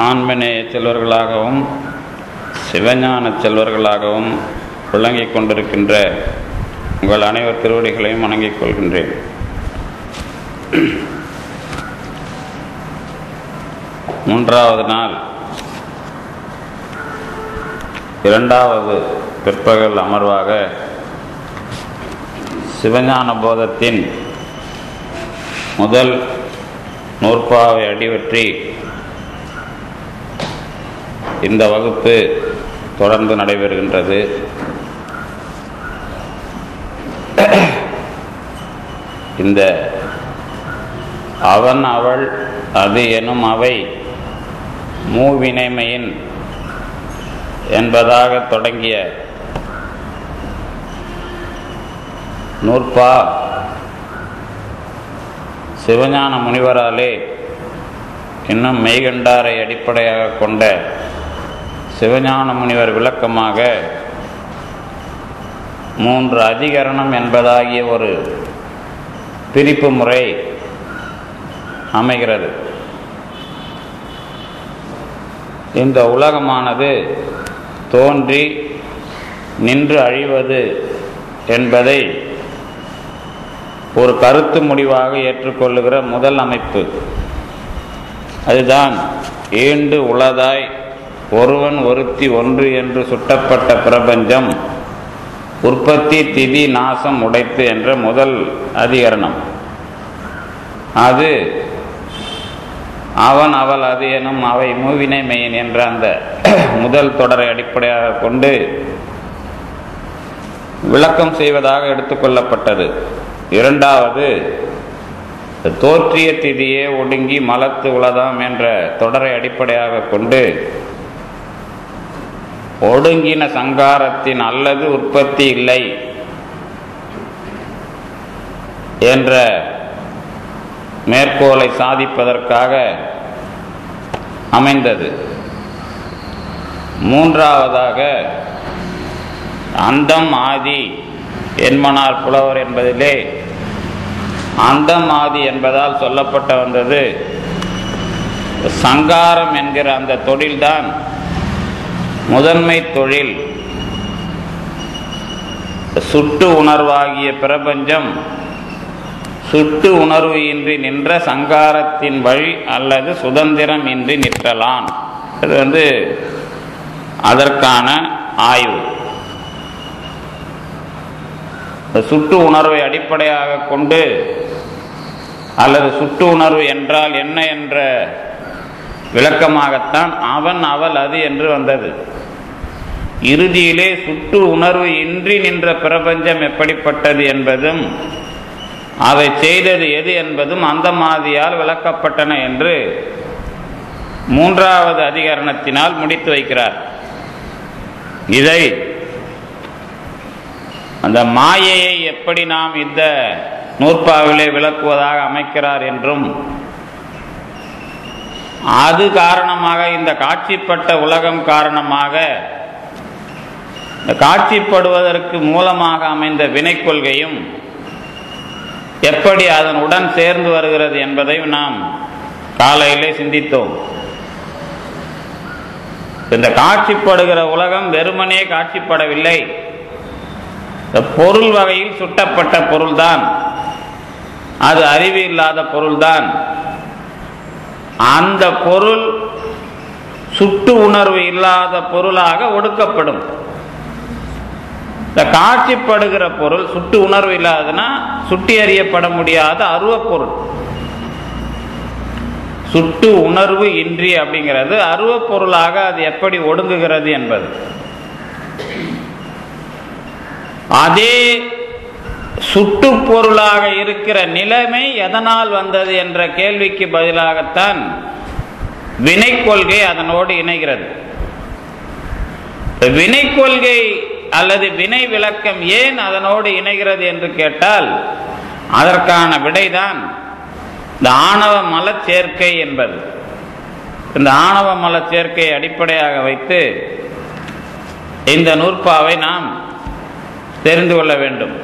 ஆன்மநேய செல்வர்களாகவும் சிவஞான செல்வர்களாகவும் விளங்கிக் கொண்டிருக்கின்ற உங்கள் அனைவர் திருவடிகளையும் வணங்கிக் கொள்கின்றேன். மூன்றாவது நாள் இரண்டாவது பிற்பகல் அமர்வாக சிவஞான போதத்தின் முதல் நூற்பாவை அடிவற்றி இந்த வகுப்பு தொடர்ந்து நடைபெறுகின்றது. இந்த அவன் அவள் அது எனும் அவை மூவினைமையின் என்பதாக தொடங்கிய நூற்பா சிவஞான முனிவராலே இன்னும் மெய்கண்டாரை அடிப்படையாக கொண்ட சிவஞான முனிவர் விளக்கமாக 3 அதிகரணம் என்பதாகிய ஒரு பிரிப்பு முறை அமைகிறது. இந்த உலகமானது தோன்றி நின்று அழிவது என்பதை ஒரு கருத்து முடிவாக ஏற்றுக்கொள்ளுகிற முதல் அமைப்பு. அதுதான் ஈண்டு உளதாய் ஒருவன் ஒருத்தி ஒன்று என்று சுட்டப்பட்ட பிரபஞ்சம் உற்பத்தி திதி நாசம் உடைத்து என்ற முதல் அதிகரணம். அது அவன் அவள் அது எனும் அவை மூவினை மெயின் என்ற அந்த முதல் தொடரை அடிப்படையாக கொண்டு விளக்கம் செய்வதாக எடுத்துக்கொள்ளப்பட்டது. இரண்டாவது தோற்றிய திதியே ஒடுங்கி மலத்து உளதாம் என்ற தொடரை அடிப்படையாக கொண்டு ஒடுங்கின சங்காரத்தின் அல்லது உற்பத்தி இல்லை என்ற மேற்கோளை சாதிப்பதற்காக அமைந்தது. மூன்றாவதாக அந்தம் ஆதி என்மனார் புலவர் என்பதிலே அந்தம் ஆதி என்பதால் சொல்லப்பட்ட வந்தது சங்காரம் என்கிற அந்த தொழில்தான் முதன்மை தொழில். சுட்டு உணர்வாகிய பிரபஞ்சம் சுட்டு உணர்வு இன்றி நின்ற சங்காரத்தின் வழி அல்லது சுதந்திரம் இன்றி நிற்றலான். அது அதற்கான ஆய்வு. சுட்டு உணர்வை அடிப்படையாக கொண்டு அல்லது சுட்டு உணர்வு என்றால் என்ன என்ற விளக்கமாகத்தான் அவன் அவள் அது என்று வந்தது. இறுதியிலே சுட்டு உணர்வு இன்றி நின்ற பிரபஞ்சம் எப்படிப்பட்டது என்பதும் அதை செய்தது எது என்பதும் அந்த மாதிரியால் விளக்கப்பட்டன என்று மூன்றாவது அதிகரணத்தினால் முடித்து வைக்கிறார். இதை அந்த மாயையை எப்படி நாம் இந்த நூற்பாவிலே விளக்குவதாக அமைக்கிறார் என்றும் அது காரணமாக இந்த காட்சிப்பட்ட உலகம் காரணமாக இந்த காட்சிப்படுவதற்கு மூலமாக அமைந்த வினை கொள்கையும் எப்படி அதனுடன் சேர்ந்து வருகிறது என்பதையும் நாம் காலையிலே சிந்தித்தோம். இந்த காட்சிப்படுகிற உலகம் வெறுமனே காட்சிப்படவில்லை. பொருள் வகையில் சுட்டப்பட்ட பொருள்தான். அது அறிவு இல்லாத பொருள்தான். அந்த பொருள் சுட்டு உணர்வு இல்லாத பொருளாக ஒடுக்கப்படும். இந்த காட்சிப்படுகிற பொருள் சுட்டு உணர்வு இல்லாததுன்னா சுட்டி அறியப்பட முடியாத அருவப் பொருள். சுட்டு உணர்வு இன்றி அப்படிங்கிறது அருவப் பொருளாக அது எப்படி ஒடுங்குகிறது என்பது. அதே சுட்டு பொருளாக இருக்கிற நிலைமை எதனால் வந்தது என்ற கேள்விக்கு பதிலாகத்தான் வினை கொள்கை அதனோடு இணைகிறது. வினை கொள்கை அல்லது வினை விளக்கம் ஏன் அதனோடு இணைகிறது என்று கேட்டால் அதற்கான விடைதான் இந்த ஆணவ மல சேர்க்கை என்பது. இந்த ஆணவ மல சேர்க்கையை அடிப்படையாக வைத்து இந்த நூற்பாவை நாம் தெரிந்து கொள்ள வேண்டும்.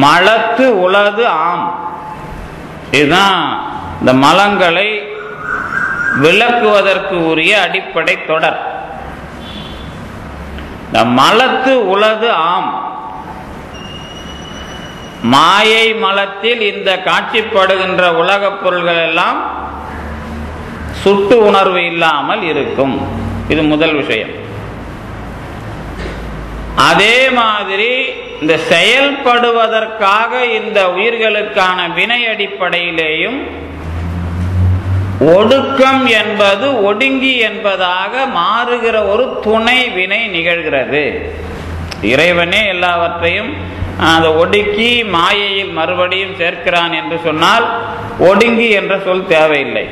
மலத்து உளது ஆம். இதுதான் இந்த மலங்களை விளக்குவதற்கு உரிய அடிப்படை தொடர். மலத்து உளது ஆம். மாயை மலத்தில் இந்த காட்சிப்படுகின்ற உலகப் பொருள்கள் எல்லாம் சுட்டு உணர்வு இல்லாமல் இருக்கும். இது முதல் விஷயம். அதே மாதிரி இந்த செயல்படுவதற்காக இந்த உயிர்களுக்கான வினை அடிப்படையிலேயும் ஒடுக்கம் என்பது ஒடுங்கி என்பதாக மாறுகிற ஒரு துணை வினை நிகழ்கிறது. இறைவனே எல்லாவற்றையும் அந்த ஒடுக்கி மாயையில் மறுபடியும் சேர்க்கிறான் என்று சொன்னால் ஒடுங்கி என்ற சொல் தேவையில்லை.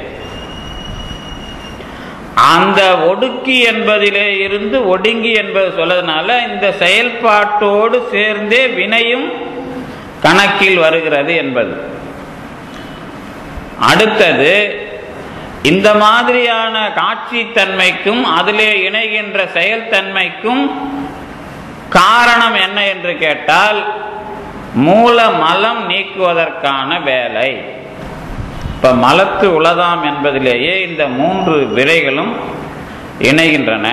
அந்த ஒடுக்கி என்பதிலே இருந்து ஒடுங்கி என்பது சொல்லதுனால இந்த செயல்பாட்டோடு சேர்ந்தே வினையும் கணக்கில் வருகிறது என்பது. அடுத்தது, இந்த மாதிரியான காட்சி தன்மைக்கும் அதிலே இணைகின்ற செயல்தன்மைக்கும் காரணம் என்ன என்று கேட்டால் மூல மலம் நீக்குவதற்கான வேலை. இப்ப மலத்து உளதாம் என்பதிலேயே இந்த 3 விரைகளும் இணைகின்றன.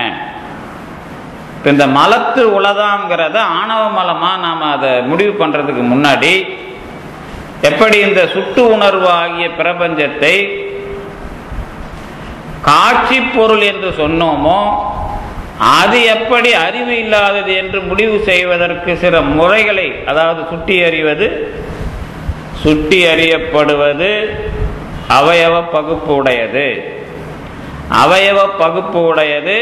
இந்த மலத்து உளதாம்ங்கிறத ஆணவ மலமா நாம் அதை முடிவு பண்றதுக்கு முன்னாடி எப்படி இந்த சுட்டு உணர்வு ஆகிய பிரபஞ்சத்தை காட்சி பொருள் என்று சொன்னோமோ அது எப்படி அறிவு இல்லாதது என்று முடிவு செய்வதற்கு சில முறைகளை, அதாவது சுட்டி அறிவது, சுட்டி அறியப்படுவது அவயவ பகுப்பு உடையது, அவயவ பகுப்பு உடையது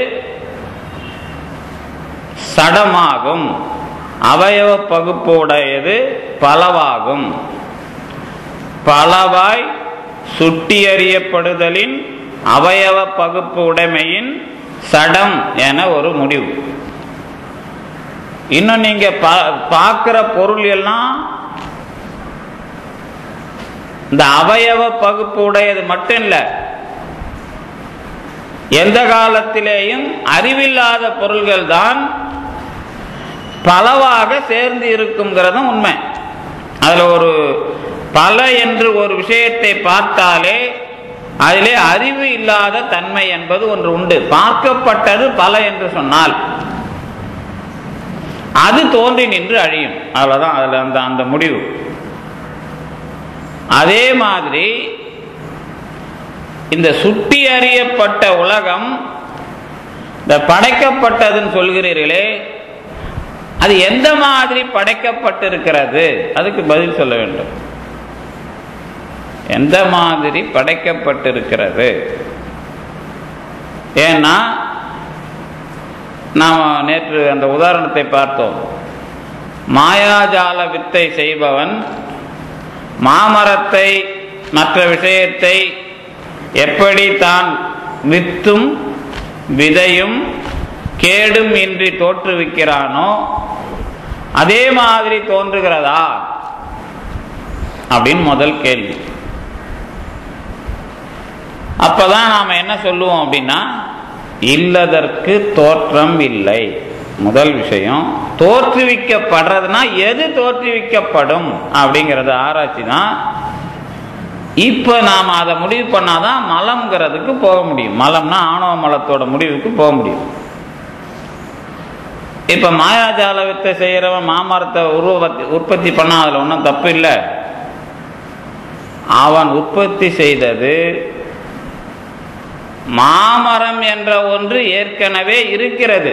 சடமாகும், அவயவ பகுப்பு உடையது பலவாகும், பலவாய் சுட்டி அறியப்படுதலின் அவயவ பகுப்பு உடைமையின் சடம் என ஒரு முடிவு. இன்னும் நீங்க பார்க்கிற பொருள் எல்லாம் இந்த அவயவ பகுப்பு உடையது மட்டும் இல்ல, எந்த காலத்திலேயும் அறிவில்லாத பொருள்கள் தான் பலவாக சேர்ந்து இருக்குங்கிறதும் உண்மை. அதுல ஒரு பல என்று ஒரு விஷயத்தை பார்த்தாலே அதிலே அறிவு இல்லாத தன்மை என்பது ஒன்று உண்டு. பார்க்கப்பட்டது பல என்று சொன்னால் அது தோன்றி நின்று அழியும். அவ்வளவுதான் அதுல அந்த முடிவு. அதே மாதிரி இந்த சுட்டி அறியப்பட்ட உலகம் இந்த படைக்கப்பட்டதுன்னு சொல்கிறீர்களே, அது எந்த மாதிரி படைக்கப்பட்டிருக்கிறது? அதுக்கு பதில் சொல்ல வேண்டும். எந்த மாதிரி படைக்கப்பட்டிருக்கிறது? ஏன்னா நாம் நேற்று அந்த உதாரணத்தை பார்த்தோம். மாயாஜால வித்தை செய்பவன் மாமரத்தை மற்ற விஷயத்தை எப்படி தான் வித்தும் விதையும் கேடும் இன்றி தோற்றுவிக்கிறானோ அதே மாதிரி தோன்றுகிறதா அப்படின்னு முதல் கேள்வி. அப்பதான் நாம என்ன சொல்லுவோம் அப்படின்னா, இல்லதற்கு தோற்றம் இல்லை. முதல் விஷயம், தோற்றுவிக்கப்படுறதுனா எது தோற்றுவிக்கப்படும் அப்படிங்கிறது ஆராய்ச்சி தான். இப்ப நாம அதை முடிவு பண்ணாதான் மலம்ங்கிறதுக்கு போக முடியும். மலம்னா ஆணவ மலத்தோட முடிவுக்கு போக முடியும். இப்ப மாயாஜால வித்தை செய்யறவன் மாமரத்தை உற்பத்தி பண்ணா அதுல ஒன்றும் தப்பு இல்லை. அவன் உற்பத்தி செய்தது மாமரம் என்ற ஒன்று ஏற்கனவே இருக்கிறது.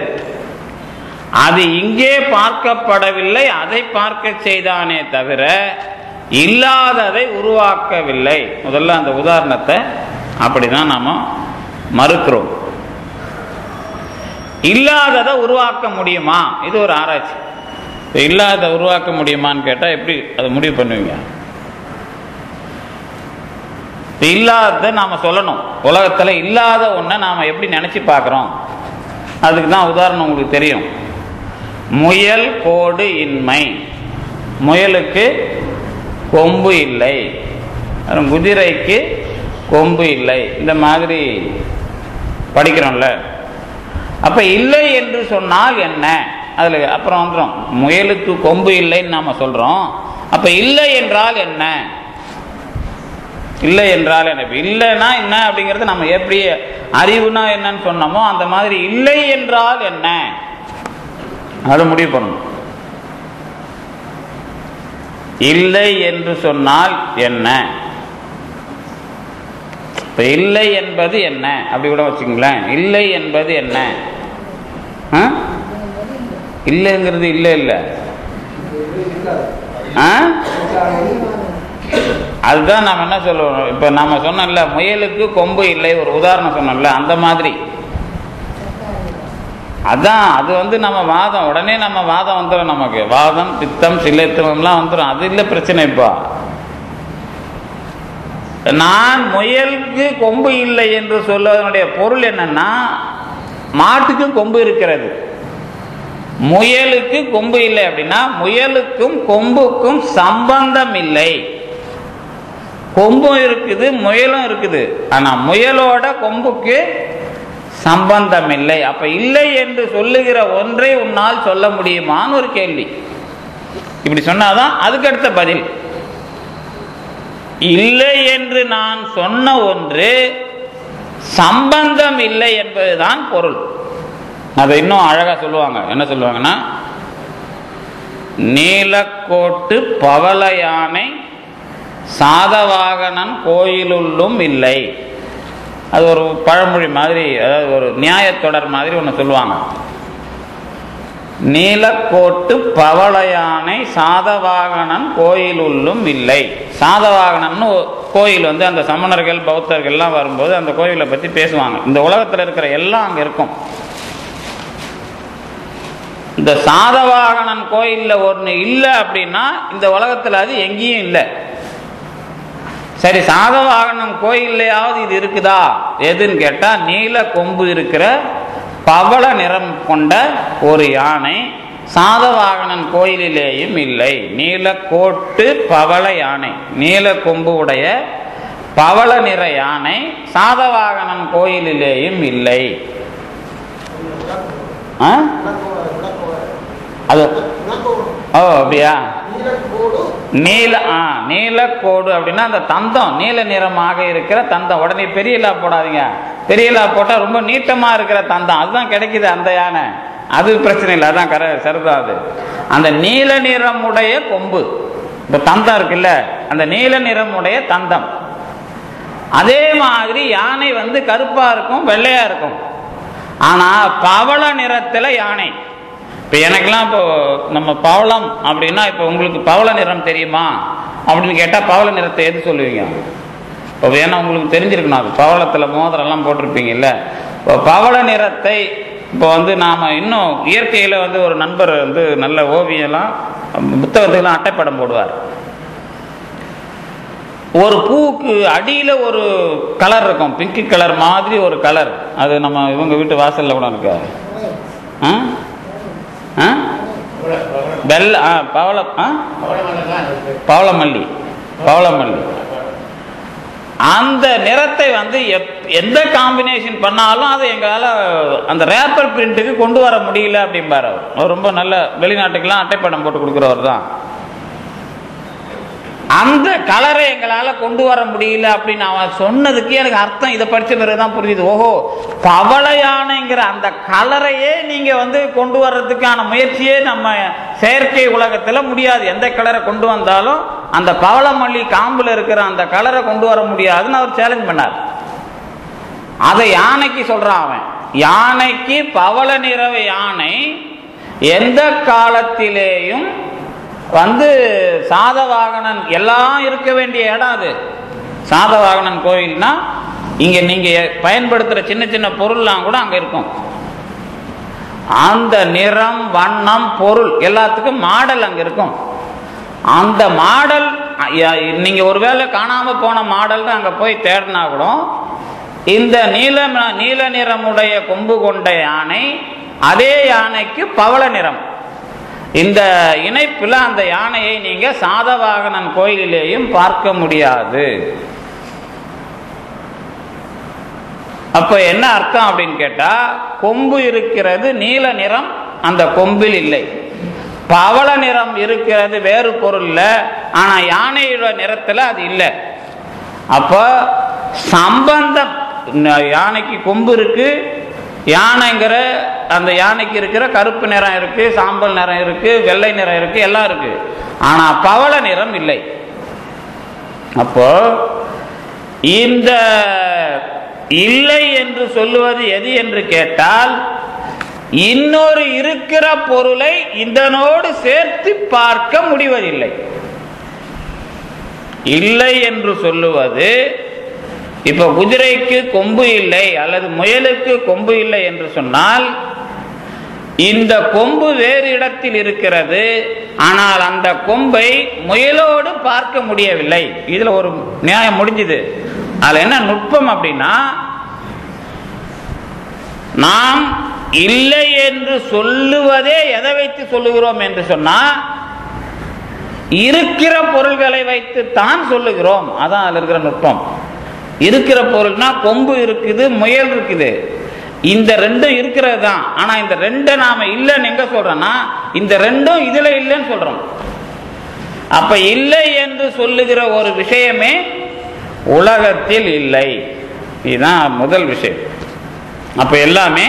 அது இங்கே பார்க்கப்படவில்லை, அதை பார்க்க செய்தானே தவிர இல்லாததை உருவாக்கவில்லை. முதல்ல அந்த உதாரணத்தை அப்படிதான் நாம மறுக்கிறோம். இல்லாததை உருவாக்க முடியுமா? இது ஒரு ஆராய்ச்சி. இல்லாத உருவாக்க முடியுமான்னு கேட்டா எப்படி அதை முடிவு பண்ணுவீங்க? இல்லாத நாம சொல்லணும். உலகத்துல இல்லாத ஒன்றை நாம எப்படி நினைச்சு பார்க்கிறோம்? அதுக்கு தான் உதாரணம் உங்களுக்கு தெரியும். முயல் கோடு இன்மை, முயலுக்கு கொம்பு இல்லை, குதிரைக்கு கொம்பு இல்லை, இந்த மாதிரி படிக்கிறோம்ல. அப்ப இல்லை என்று சொன்னால் என்ன? அதுல அப்புறம் வந்துடும், முயலுக்கு கொம்பு இல்லைன்னு நாம சொல்றோம். அப்ப இல்லை என்றால் என்ன? இல்லை என்றால் என்ன, இல்லைன்னா என்ன அப்படிங்கிறது நம்ம எப்படி அறிவுனா என்னன்னு சொன்னோமோ அந்த மாதிரி இல்லை என்றால் என்ன அதை முடிவு பண்ணணும். இல்லை என்று சொன்னால் என்ன, இப்ப இல்லை என்பது என்ன அப்படி கூட வச்சுங்களேன். இல்லை என்பது என்ன, இல்லைங்கிறது இல்லை இல்லை அதுதான் நம்ம என்ன சொல்லுவோம். இப்ப நம்ம சொன்னோம்ல முயலுக்கு கொம்பு இல்லை, ஒரு உதாரணம் சொன்னோம்ல, அந்த மாதிரி அதான் அது வந்து நம்ம வாதம், உடனே நம்ம வாதம் வந்துடும், நமக்கு வாதம் பித்தம் சிலைத்துவம்லாம் வந்துடும், அது இல்லை பிரச்சனை. இப்போ நான் முயலுக்கு கொம்பு இல்லை என்று சொல்வதனுடைய பொருள் என்னன்னா, மாட்டுக்கும் கொம்பு இருக்கிறது, முயலுக்கு கொம்பு இல்லை அப்படின்னா முயலுக்கும் கொம்புக்கும் சம்பந்தம் இல்லை. கொம்பும் இருக்குது முயலும் இருக்குது, ஆனா முயலோட கொம்புக்கு சம்பந்தம் இல்லை. அப்ப இல்லை என்று சொல்லுகிற ஒன்றை உன்னால் சொல்ல முடியுமான்னு ஒரு கேள்வி. இப்படி சொன்னாதான் அதுக்கு அடுத்த பதில். இல்லை என்று நான் சொன்ன ஒன்று சம்பந்தம் இல்லை என்பதுதான் பொருள். அதை இன்னும் அழகா சொல்லுவாங்க. என்ன சொல்லுவாங்கன்னா, நீலக்கோட்டு பவள யானை சாதவாகனன் கோயிலுள்ளும் இல்லை. அது ஒரு பழமொழி மாதிரி, அதாவது ஒரு நியாயத்தொடர் மாதிரி ஒன்று சொல்லுவாங்க. நீலக்கோட்டு பவள யானை சாதவாகனன் கோயிலுள்ளும் இல்லை. சாதவாகனன் கோயில் வந்து அந்த சமணர்கள் பௌத்தர்கள்லாம் வரும்போது அந்த கோயிலை பற்றி பேசுவாங்க. இந்த உலகத்தில் இருக்கிற எல்லாம் அங்கே இருக்கும். இந்த சாதவாகனன் கோயிலில் ஒன்று இல்லை அப்படின்னா இந்த உலகத்தில் அது எங்கேயும் இல்லை. சரி, சாதவாகனன் கோயில்லையாவது இது இருக்குதா எதுன்னு கேட்டா, நீல கொம்பு இருக்கிற பவள நிறம் கொண்ட ஒரு யானை சாதவாகனன் கோயிலிலேயும் இல்லை. நீலக்கோட்டு பவள யானை, நீல கொம்பு உடைய பவள நிற யானை சாதவாகனன் கோயிலிலேயும் இல்லை. அது ஓ அப்படியா, நீலக்கோடு அப்படின்னா அந்த தந்தம் நீல நிறமாக இருக்கிற தந்தம். உடனே பெரியலா போடாதீங்க, பெரியலா போட்டா ரொம்ப நீட்டமா இருக்கிற தந்தம் அதுதான் கிடைக்குது அந்த யானை, அது பிரச்சனை இல்லை, அதான் சரிதான். அது அந்த நீல நிறமுடைய கொம்பு, இந்த தந்தம் இருக்குல்ல, அந்த நீல நிறமுடைய தந்தம். அதே மாதிரி யானை வந்து கருப்பா இருக்கும் வெள்ளையா இருக்கும், ஆனா பவள நிறத்துல யானை. இப்போ எனக்கெல்லாம் இப்போ நம்ம பவளம் அப்படின்னா, இப்போ உங்களுக்கு பவள நிறம் தெரியுமா அப்படின்னு கேட்டால் பவள நிறத்தை எது சொல்லுவீங்க? இப்போ வேணா உங்களுக்கு தெரிஞ்சிருக்கணும், அது பவளத்தில் மோதிரம்லாம் போட்டிருப்பீங்கல்ல. இப்போ பவள நிறத்தை இப்போ வந்து நாம் இன்னும் இயற்கையில் வந்து ஒரு நண்பர் வந்து நல்ல ஓவியெல்லாம் புத்தகத்துக்கெல்லாம் அட்டைப்படம் போடுவார். ஒரு பூவுக்கு அடியில் ஒரு கலர் இருக்கும், பிங்க் கலர் மாதிரி ஒரு கலர், அது நம்ம இவங்க வீட்டு வாசலில் கூட இருக்கா பவளமல்லி. அந்த நிறத்தை வந்து எந்த காம்பினேஷன் பண்ணாலும் அதை எங்களால் அந்த ரேப்பர் பிரிண்ட்டுக்கு கொண்டு வர முடியல அப்படிம்பார் அவர். ரொம்ப நல்ல வெளிநாட்டுக்கெல்லாம் அட்டைப்படம் போட்டு கொடுக்குறவர் தான். அந்த கலரை எங்களால் கொண்டு வர முடியல அப்படின்னு அவன் சொன்னதுக்கு எனக்கு அர்த்தம் இதை படித்த பிறகுதான் புரியுது. ஓஹோ, பவள யானைங்கிற அந்த கலரையே நீங்க வந்து கொண்டு வர்றதுக்கான முயற்சியே நம்ம செயற்கை உலகத்துல முடியாது. எந்த கலரை கொண்டு வந்தாலும் அந்த பவளமல்லி காம்புல இருக்கிற அந்த கலரை கொண்டு வர முடியாதுன்னு அவர் சேலஞ்ச் பண்ணார். அதை யானைக்கு சொல்றான் அவன். யானைக்கு பவள நிற யானை எந்த காலத்திலேயும் வந்து சாதவாகனன் எல்லாம் இருக்க வேண்டிய இடம் அது. சாதவாகனன் கோயில்னா இங்க நீங்க பயன்படுத்துற சின்ன சின்ன பொருள்லாம் கூட அங்க இருக்கும். அந்த நிறம் வண்ணம் பொருள் எல்லாத்துக்கும் மாடல் அங்க இருக்கும். அந்த மாடல் நீங்க ஒருவேளை காணாம போன மாடல் அங்க போய் தேடினா கூட இந்த நீல நிறமுடைய கொம்பு கொண்ட யானை அதே யானைக்கு பவள நிறம். இந்த இணைப்பில் அந்த யானையை நீங்க சாதவாகனன் கோயிலிலேயும் பார்க்க முடியாது. அப்ப என்ன அர்த்தம் அப்படின்னு கேட்டா, கொம்பு இருக்கிறது நீல நிறம் அந்த கொம்பில் இல்லை, பவள நிறம் இருக்கிறது வேறு பொருள்ல, ஆனா யானையோட நிறத்துல அது இல்லை. அப்போ சம்பந்தம், யானைக்கு கொம்பு இருக்கு, யானைங்கிற அந்த யானைக்கு இருக்கிற கருப்பு நிறம் இருக்கு, சாம்பல் நிறம் இருக்கு, வெள்ளை நிறம் இருக்கு, எல்லாம் இருக்கு. ஆனா பவள நிறம் இல்லை. அப்போ இந்த இல்லை என்று சொல்லுவது எது என்று கேட்டால், இன்னொரு இருக்கிற பொருளை இதனோடு சேர்த்து பார்க்க முடிவதில்லை. இல்லை என்று சொல்லுவது, இப்ப குதிரைக்கு கொம்பு இல்லை அல்லது முயலுக்கு கொம்பு இல்லை என்று சொன்னால், இந்த கொம்பு வேறு இடத்தில் இருக்கிறது, ஆனால் அந்த கொம்பை முயலோடு பார்க்க முடியவில்லை. இதுல ஒரு நியாயம் முடிஞ்சது. அதுல என்ன நுட்பம் அப்படின்னா, நாம் இல்லை என்று சொல்லுவதே எதை வைத்து சொல்லுகிறோம் என்று சொன்னா, இருக்கிற பொருள்களை வைத்து தான் சொல்லுகிறோம். அதான் அதுல இருக்கிற நுட்பம். இருக்கிற பொருள்னா கொம்பு இருக்குது, முயல் இருக்குது, இந்த ரெண்டும் இருக்கிறது தான். ஆனா இந்த ரெண்டை நாம இல்லைன்னு எங்க சொல்றோம்னா, இந்த ரெண்டும் இதுல இல்லைன்னு சொல்றோம். அப்ப இல்லை என்று சொல்லுகிற ஒரு விஷயமே உலகத்தில் இல்லை. இதுதான் முதல் விஷயம். அப்ப எல்லாமே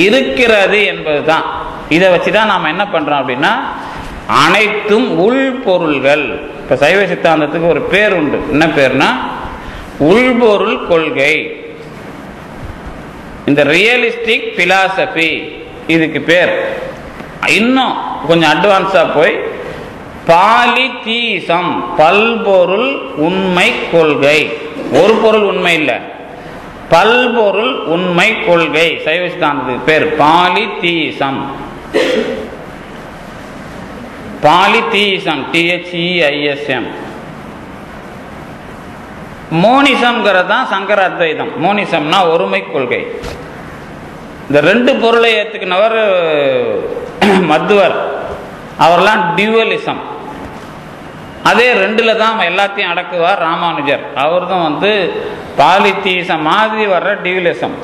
இருக்கிறது என்பதுதான். இதை வச்சுதான் நாம என்ன பண்றோம் அப்படின்னா, அனைத்தும் உள்பொருள்கள். இப்ப சைவ சித்தாந்தத்துக்கு ஒரு பேர் உண்டு. என்ன பேர்னா உள்பொருள் கொள்கை. இந்த ரியலிஸ்டிக் பிலாசபி இதுக்கு பேர். இன்னும் கொஞ்சம் அட்வான்ஸா போய் பாலிதீசம், பல்பொருள் உண்மை கொள்கை. ஒரு பொருள் உண்மை இல்லை, பல்பொருள் உண்மை கொள்கை. சைவ சித்தாந்தத்துக்கு பேர் பாலிதீசம். பாலிதீசம், THEISM. மோனிசம்ங்கிறது தான் சங்கர அத்வைதம். மோனிசம்னா ஒருமை கொள்கை. இந்த ரெண்டு பொருளை ஏற்றுக்கினவர் மத்துவர், அவர்லாம் டியூவலிசம். அதே ரெண்டுல தான் எல்லாத்தையும் அடக்குவார் ராமானுஜர். அவர் தான் பாலிதீசம் மாதிரி வர்ற டியூவலிசம்.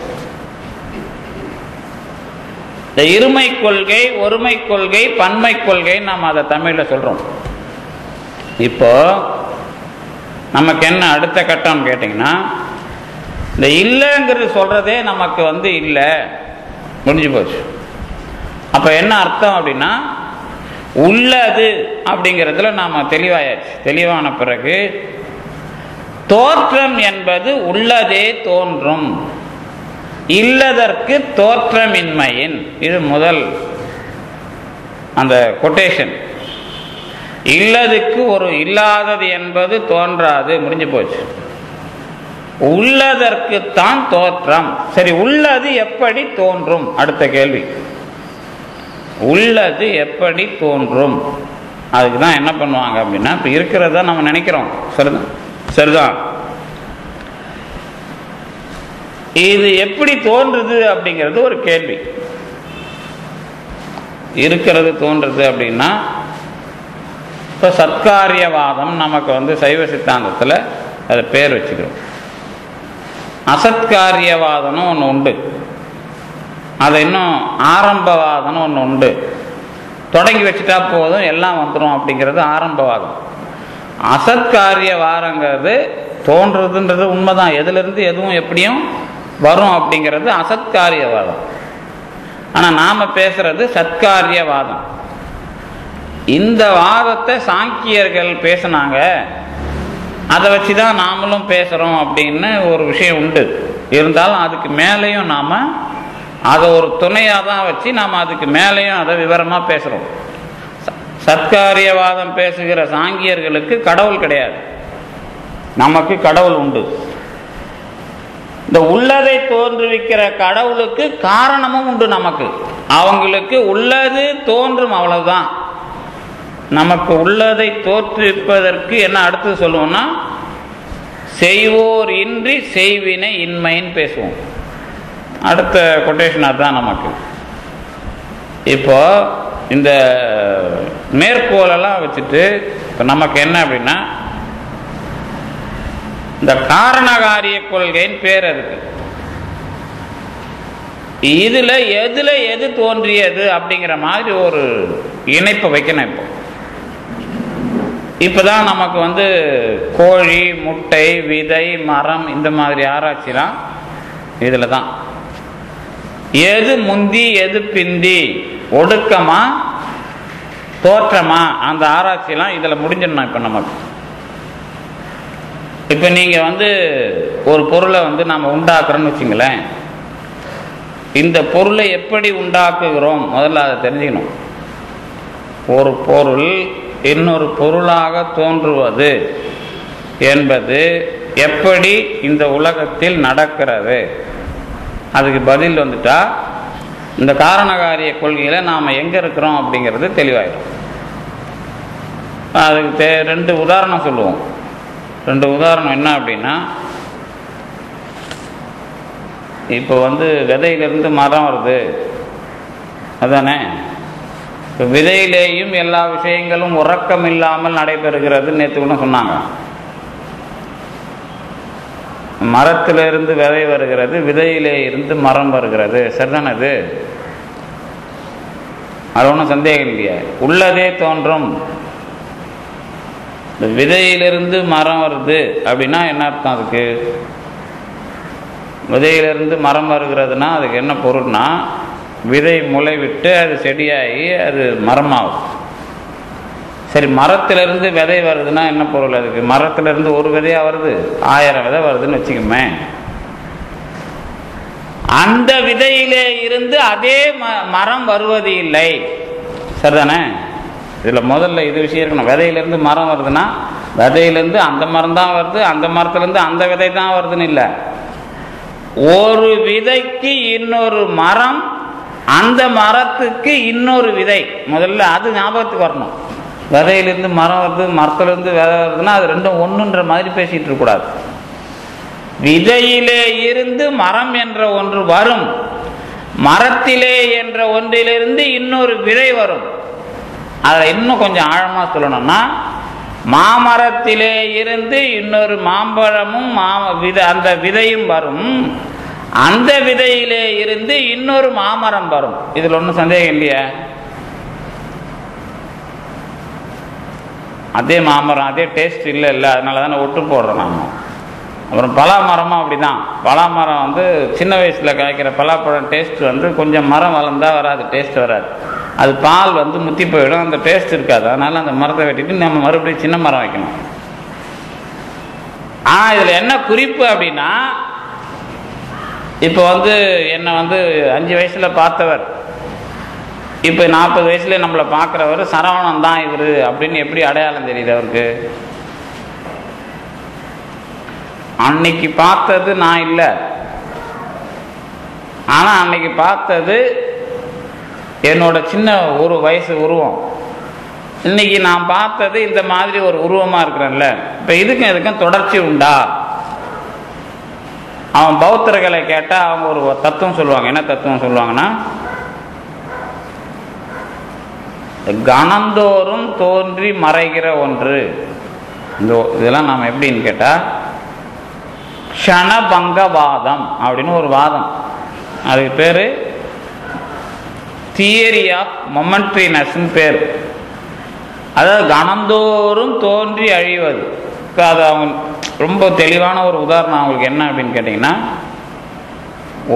இந்த இருமை கொள்கை, ஒருமை கொள்கை, பன்மை கொள்கை நாம் அதை தமிழ்ல சொல்றோம். இப்போ நமக்கு என்ன அடுத்த கட்டம் கேட்டீங்கன்னா, இந்த இல்லைங்கிறது சொல்றதே நமக்கு இல்லை, முடிஞ்சு போச்சு. அப்ப என்ன அர்த்தம் அப்படின்னா, உள்ளது அப்படிங்கிறதுல நாம தெளிவாயாச்சு. தெளிவான பிறகு தோற்றம் என்பது உள்ளதே தோன்றும், இல்லதற்கு தோற்றமின்மையின். இது முதல் அந்த கொட்டேஷன். இல்லதுக்கு ஒரு இல்லாதது என்பது தோன்றாது, முடிஞ்சு போச்சு. உள்ளதற்கு தான் தோற்றம். சரி, உள்ளது எப்படி தோன்றும்? அடுத்த கேள்வி, உள்ளது எப்படி தோன்றும்? அதுக்கு தான் என்ன பண்ணுவாங்க அப்படின்னா, இப்போ இருக்கிறதா நம்ம நினைக்கிறோம், சரிதான் சரிதான். இது எப்படி தோன்றுது அப்படிங்கிறது ஒரு கேள்வி. இருக்கிறது தோன்றுது அப்படின்னா, இப்போ சத்காரியவாதம் நமக்கு சைவ சித்தாந்தத்தில் அது பேர் வச்சுக்கிறோம். அசத்காரியவாதம்னு ஒன்று உண்டு, அது இன்னும் ஆரம்பவாதம்னு ஒன்று உண்டு. தொடங்கி வச்சுட்டா போதும் எல்லாம் வந்துடும் அப்படிங்கிறது ஆரம்பவாதம். அசத்காரியவாதங்கிறது தோன்றுறதுன்றது உண்மைதான், எதுலேருந்து எதுவும் எப்படியும் வரும் அப்படிங்கிறது அசத்காரியவாதம். ஆனால் நாம் பேசுறது சத்காரியவாதம். இந்த வாதத்தை சாங்கியர்கள் பேசினாங்க, அதை வச்சு தான் நாமளும் பேசுகிறோம் அப்படின்னு ஒரு விஷயம் உண்டு. இருந்தாலும் அதுக்கு மேலேயும் நாம் அதை ஒரு துணையாக தான் வச்சு நாம் அதுக்கு மேலேயும் அதை விவரமாக பேசுகிறோம். சத்காரியவாதம் பேசுகிற சாங்கியர்களுக்கு கடவுள் கிடையாது, நமக்கு கடவுள் உண்டு. இந்த உள்ளதை தோன்றுவிக்கிற கடவுளுக்கு காரணமும் உண்டு நமக்கு. அவங்களுக்கு உள்ளது தோன்றும், அவ்வளவுதான். நமக்கு உள்ளதை தோற்றுவிப்பதற்கு என்ன அடுத்து சொல்லுவோம்னா, செய்வோர் இன்றி செய்வினை இன்மைன்னு பேசுவோம். அடுத்த கொட்டேஷன் அதுதான் நமக்கு. இப்போ இந்த மேற்கோளெல்லாம் வச்சுட்டு இப்போ நமக்கு என்ன அப்படின்னா, இந்த காரணகாரிய கொள்கைன்னு பேர் இருக்கு. இதுல எதுல எது தோன்றியது அப்படிங்கிற மாதிரி ஒரு இணைப்பை வைக்கணும். இப்போ இப்போதான் நமக்கு வந்து கோழி, முட்டை, விதை, மரம் இந்த மாதிரி ஆராய்ச்சிலாம் இதில் தான். எது முந்தி எது பிந்தி, ஒடுக்கமா தோற்றமா, அந்த ஆராய்ச்சிலாம் இதில் முடிஞ்சிடணும். இப்போ நமக்கு இப்போ நீங்கள் வந்து ஒரு பொருளை வந்து நாம் உண்டாக்குறோன்னு வச்சுங்களேன், இந்த பொருளை எப்படி உண்டாக்குகிறோம் முதல்ல அதை தெரிஞ்சுக்கணும். ஒரு பொருள் இன்னொரு பொருளாக தோன்றுவது என்பது எப்படி இந்த உலகத்தில் நடக்கிறது, அதுக்கு பதில் வந்துட்டா இந்த காரணகாரிய கொள்கையில் நாம் எங்கே இருக்கிறோம் அப்படிங்கிறது தெளிவாயிடும். அதுக்கு 2 உதாரணம் சொல்லுவோம். 2 உதாரணம் என்ன அப்படின்னா, இப்போ வந்து விதையிலிருந்து மரம் வருது அதானே. இப்போ விதையிலேயும் எல்லா விஷயங்களும் உறக்கம் இல்லாமல் நடைபெறுகிறது நேற்று கூட சொன்னாங்க. மரத்திலிருந்து விதை வருகிறது, விதையிலே இருந்து மரம் வருகிறது, சரிதானே? இது அது ஒன்றும் சந்தேகம் இல்லையா? உள்ளதே தோன்றும். இந்த விதையிலிருந்து மரம் வருது அப்படின்னா என்ன அர்த்தம்? அதுக்கு விதையிலிருந்து மரம் வருகிறதுனா அதுக்கு என்ன பொருள்னா, விதை முளை விட்டு அது செடியாகி அது மரமாகும். சரி, மரத்திலிருந்து விதை வருதுன்னா என்ன பொருள்? அதுக்கு மரத்திலிருந்து ஒரு விதையா வருது, 1000 விதை வருதுன்னு வச்சுக்கோமே. அந்த விதையிலே இருந்து அதே மரம் வருவது இல்லை, சரிதானே? இதில் முதல்ல இது விஷயம் இருக்கணும். விதையிலிருந்து மரம் வருதுன்னா விதையிலிருந்து அந்த மரம் தான் வருது, அந்த மரத்துலேருந்து அந்த விதை தான் வருதுன்னு இல்லை. ஒரு விதைக்கு இன்னொரு மரம், அந்த மரத்துக்கு இன்னொரு விதை, முதல்ல அது ஞாபகத்துக்கு வரணும். விதையிலிருந்து மரம் வருது, மரத்திலிருந்து விதை வருதுன்னா அது ரெண்டும் ஒன்றுன்ற மாதிரி பேசிட்டு இருக்கக்கூடாது. விதையிலே இருந்து மரம் என்ற ஒன்று வரும், மரத்திலே என்ற ஒன்றிலிருந்து இன்னொரு விதை வரும். அதை இன்னும் கொஞ்சம் ஆழமாக சொல்லணும்னா, மாமரத்திலே இருந்து இன்னொரு மாம்பழமும் அந்த விதையும் வரும், அந்த விதையிலே இருந்து இன்னொரு மாமரம் வரும். இதில் ஒன்றும் சந்தேகம் இல்லையா? அதே மாமரம், அதே டேஸ்ட் இல்லை, அதனால தானே ஒட்டு போடுறோம் நாம். அப்புறம் பலாமரமும் அப்படி தான். பலாமரம் வந்து சின்ன வயசில் காய்க்கிற பலாப்பழம் டேஸ்ட் வந்து கொஞ்சம் மரம் வளர்ந்தால் வராது, டேஸ்ட் வராது. அது பால் வந்து முத்தி போயிடும், அந்த டேஸ்ட் இருக்காது. அதனால் அந்த மரத்தை வெட்டிட்டு நம்ம மறுபடியும் சின்ன மரம் வைக்கணும். ஆனால் இதில் என்ன குறிப்பு அப்படின்னா, இப்போ வந்து என்னை வந்து 5 வயசில் பார்த்தவர் இப்போ 40 வயசுல நம்மளை பார்க்குறவர் சரவணன் தான் இவர் அப்படின்னு எப்படி அடையாளம் தெரியுது அவருக்கு? அன்னைக்கு பார்த்தது நான் இல்லை, ஆனால் அன்னைக்கு பார்த்தது என்னோட சின்ன ஒரு வயசு உருவம். இன்னைக்கு நான் பார்த்தது இந்த மாதிரி ஒரு உருவமாக இருக்கிறேன்ல. இப்போ இதுக்கும் தொடர்ச்சி உண்டா? அவன் பௌத்தர்களை கேட்டால் அவங்க ஒரு தத்துவம் சொல்லுவாங்க. என்ன தத்துவம் சொல்லுவாங்கன்னா, கணந்தோறும் தோன்றி மறைகிற ஒன்று. இதெல்லாம் நாம் எப்படின்னு கேட்டால், க்ஷணபங்கவாதம் அப்படின்னு ஒரு வாதம். அதுக்கு பேர் தியரி ஆஃப் மொமெண்ட்ரினஸ்ன்னு பேர். அதாவது கணந்தோறும் தோன்றி அழிவது. அது அவங்க ரொம்ப தெளிவான ஒரு உதாரணம் அவங்களுக்கு என்ன அப்படின்னு கேட்டிங்கன்னா,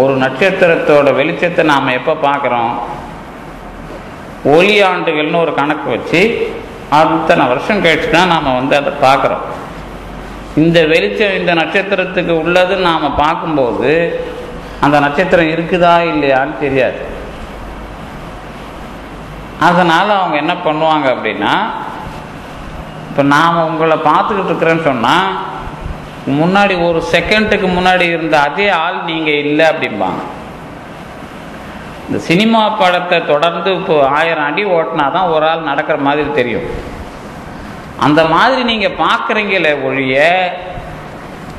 ஒரு நட்சத்திரத்தோட வெளிச்சத்தை நாம் எப்போ பார்க்குறோம்? ஒளி ஆண்டுகள்னு ஒரு கணக்கு வச்சு அத்தனை வருஷம் கழிச்சு தான் நாம் வந்து அதை பார்க்குறோம். இந்த வெளிச்சம் இந்த நட்சத்திரத்துக்கு உள்ளதுன்னு நாம் பார்க்கும்போது அந்த நட்சத்திரம் இருக்குதா இல்லையான்னு தெரியாது. அதனால் அவங்க என்ன பண்ணுவாங்க அப்படின்னா, இப்போ நாம் உங்களை பார்த்துக்கிட்டு இருக்கிறேன்னு சொன்னால், முன்னாடி ஒரு செகண்டுக்கு முன்னாடி இருந்த அதே ஆள் நீங்கள் இல்லை அப்படிம்பாங்க. இந்த சினிமா படத்தை தொடர்ந்து இப்போ 1000 அடி ஓட்டினா தான் ஒரு ஆள் நடக்கிற மாதிரி தெரியும். அந்த மாதிரி நீங்கள் பார்க்குறீங்களே ஒழிய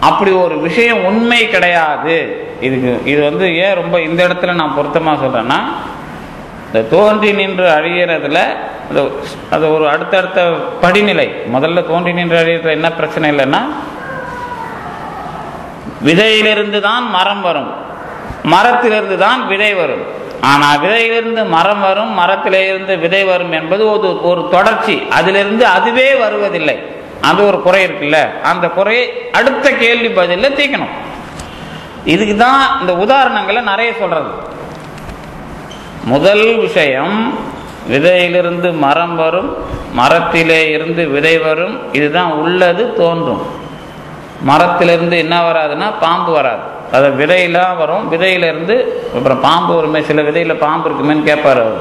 அப்படி ஒரு விஷயம் உண்மை கிடையாது. இது வந்து ஏன் ரொம்ப இந்த இடத்துல நான் பொருத்தமாக சொல்கிறேன்னா, இந்த தோன்றி நின்று அழிகிறதுல அது ஒரு அடுத்தடுத்த படிநிலை. முதல்ல தோன்றி நின்று அழிகிறதுல என்ன பிரச்சனை இல்லைன்னா, விதையிலிருந்து தான் மரம் வரும், மரத்திலிருந்து தான் விதை வரும். ஆனால் விதையிலிருந்து மரம் வரும், மரத்திலே இருந்து விதை வரும் என்பது ஒரு தொடர்ச்சி. அதிலிருந்து அதுவே வருவதில்லை. அது ஒரு குறை இருக்குல்ல, அந்த குறையை அடுத்த கேள்வி பதிலில் தீர்க்கணும். இதுக்கு தான் இந்த உதாரணங்களை நிறைய சொல்றது. முதல் விஷயம், விதையிலிருந்து மரம் வரும், மரத்திலே இருந்து விதை வரும். இதுதான் உள்ளது தோன்றும். மரத்திலிருந்து என்ன வராதுன்னா பாம்பு வராது. அது விதையெல்லாம் வரும். விதையிலிருந்து அப்புறம் பாம்பு வருமே, சில விதையில் பாம்பு இருக்குமேன்னு கேட்பார் அவர்.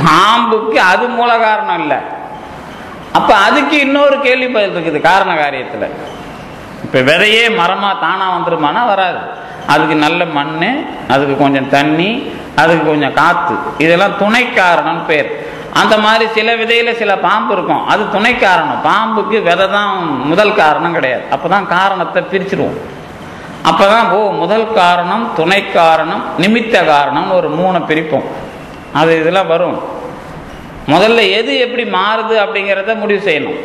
பாம்புக்கு அது மூல காரணம் இல்லை. அப்போ அதுக்கு இன்னொரு கேள்வி பதில் இருக்குது காரண காரியத்தில். இப்போ விதையே மரமாக தானாக வந்துருமானா வராது. அதுக்கு நல்ல மண், அதுக்கு கொஞ்சம் தண்ணி, அதுக்கு கொஞ்சம் காற்று, இதெல்லாம் துணை காரணம்னு பேர். அந்த மாதிரி சில விதையில் சில பாம்பு இருக்கும், அது துணை காரணம். பாம்புக்கு விதை தான் முதல் காரணம் கிடையாது. அப்போ தான் காரணத்தை பிரிச்சிருவோம். அப்போ தான் முதல் காரணம், துணை காரணம், நிமித்த காரணம்னு ஒரு 3 பிரிப்போம். அது இதெல்லாம் வரும். முதல்ல எது எப்படி மாறுது அப்படிங்கிறத முடிவு செய்யணும்.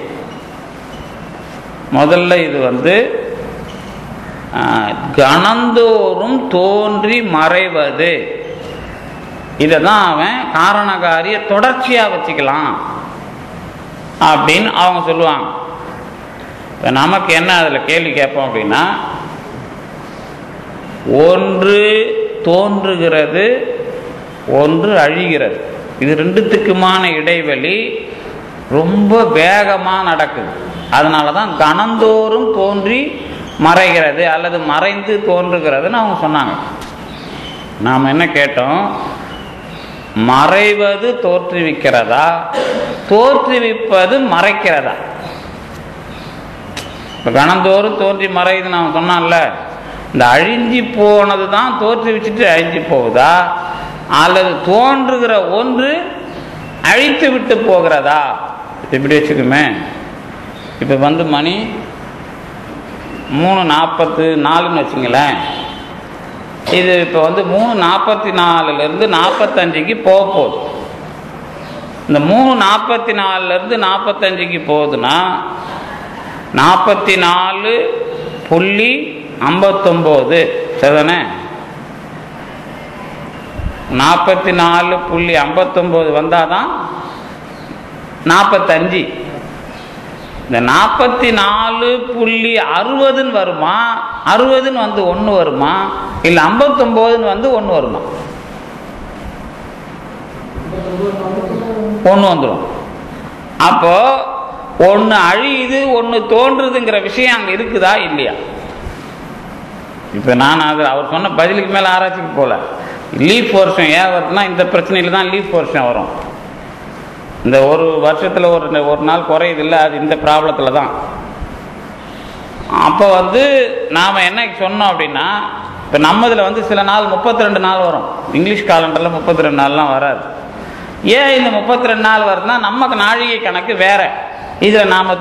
முதல்ல இது கணந்தோறும் தோன்றி மறைவது. இதை தான் அவன் காரணகாரிய தொடர்ச்சியாக வச்சுக்கலாம் அப்படின்னு அவங்க சொல்லுவாங்க. இப்போ நமக்கு என்ன அதில் கேள்வி கேட்போம் அப்படின்னா, ஒன்று தோன்றுகிறது, ஒன்று அழிகிறது. இது ரெண்டுத்துக்குமான இடைவெளி ரொம்ப வேகமாக நடக்குது. அதனால தான் கணந்தோறும் தோன்றி மறைகிறது அல்லது மறைந்து தோன்றுகிறதுன்னு அவங்க சொன்னாங்க. நாம் என்ன கேட்டோம், மறைவது தோற்றுவிக்கிறதா, தோற்றுவிப்பது மறைக்கிறதா? இப்போ கணந்தோறும் தோன்றி மறையுது நான் சொன்னான்ல, இந்த அழிஞ்சி போனது தான் தோற்றுவிச்சுட்டு அழிஞ்சி போகுதா, அல்லது தோன்றுகிற ஒன்று அழித்து விட்டு போகிறதா? இப்படி வச்சுக்குமே. இப்போ மணி 3:44ன்னு வச்சுங்களேன். இது இப்போ 3:44லேருந்து 45க்கு போக போகுது. இந்த 3:44லேருந்து 45க்கு போகுதுன்னா 44.59 சரிதானே? 44.59 வந்தால் தான் 45. இந்த 44.60ன்னு வருமா, 60ன்னு 1 வருமா, இல்லை 59ன்னு 1 வருமா? 1 வந்துடும். அப்போ ஒன்று அழியுது, ஒன்று தோன்றுதுங்கிற விஷயம் அங்கே இருக்குதா இல்லையா? இப்போ நான் அவர் சொன்ன பதிலுக்கு மேலே ஆராய்ச்சிக்கு போகல. லீஃப் வருஷம் ஏன் வருதுன்னா இந்த பிரச்சனையில் தான் லீஃப் வருஷம் வரும். இந்த ஒரு வருஷத்தில் ஒரு நாள் குறையுது இல்லை, அது இந்த ப்ராப்ளத்தில் தான். அப்போ நாம் என்ன சொன்னோம் அப்படின்னா, இப்போ நம்மதில் சில நாள் 32 நாள் வரும். இங்கிலீஷ் காலண்டரில் 32 நாள்லாம் வராது. ஏன் இந்த 32 நாள் வருதுன்னா, நமக்கு நாழிகை கணக்கு வேற. இதில் நாம்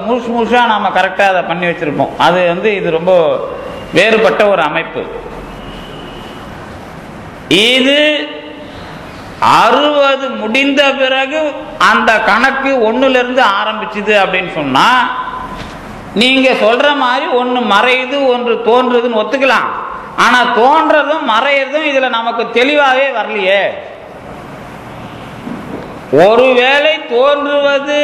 முழுசாக நாம் கரெக்டாக அதை பண்ணி வச்சுருப்போம். அது இது ரொம்ப வேறுபட்ட ஒரு அமைப்பு. இது 60 முடிந்த பிறகு அந்த கணக்கு 1லிருந்து ஆரம்பிச்சுது அப்படின்னு சொன்னா, நீங்க சொல்ற மாதிரி ஒன்று மறையுது ஒன்று தோன்றுதுன்னு ஒத்துக்கலாம். ஆனா தோன்றதும் மறையறதும் இதுல நமக்கு தெளிவாகவே வரலையே. ஒருவேளை தோன்றுவது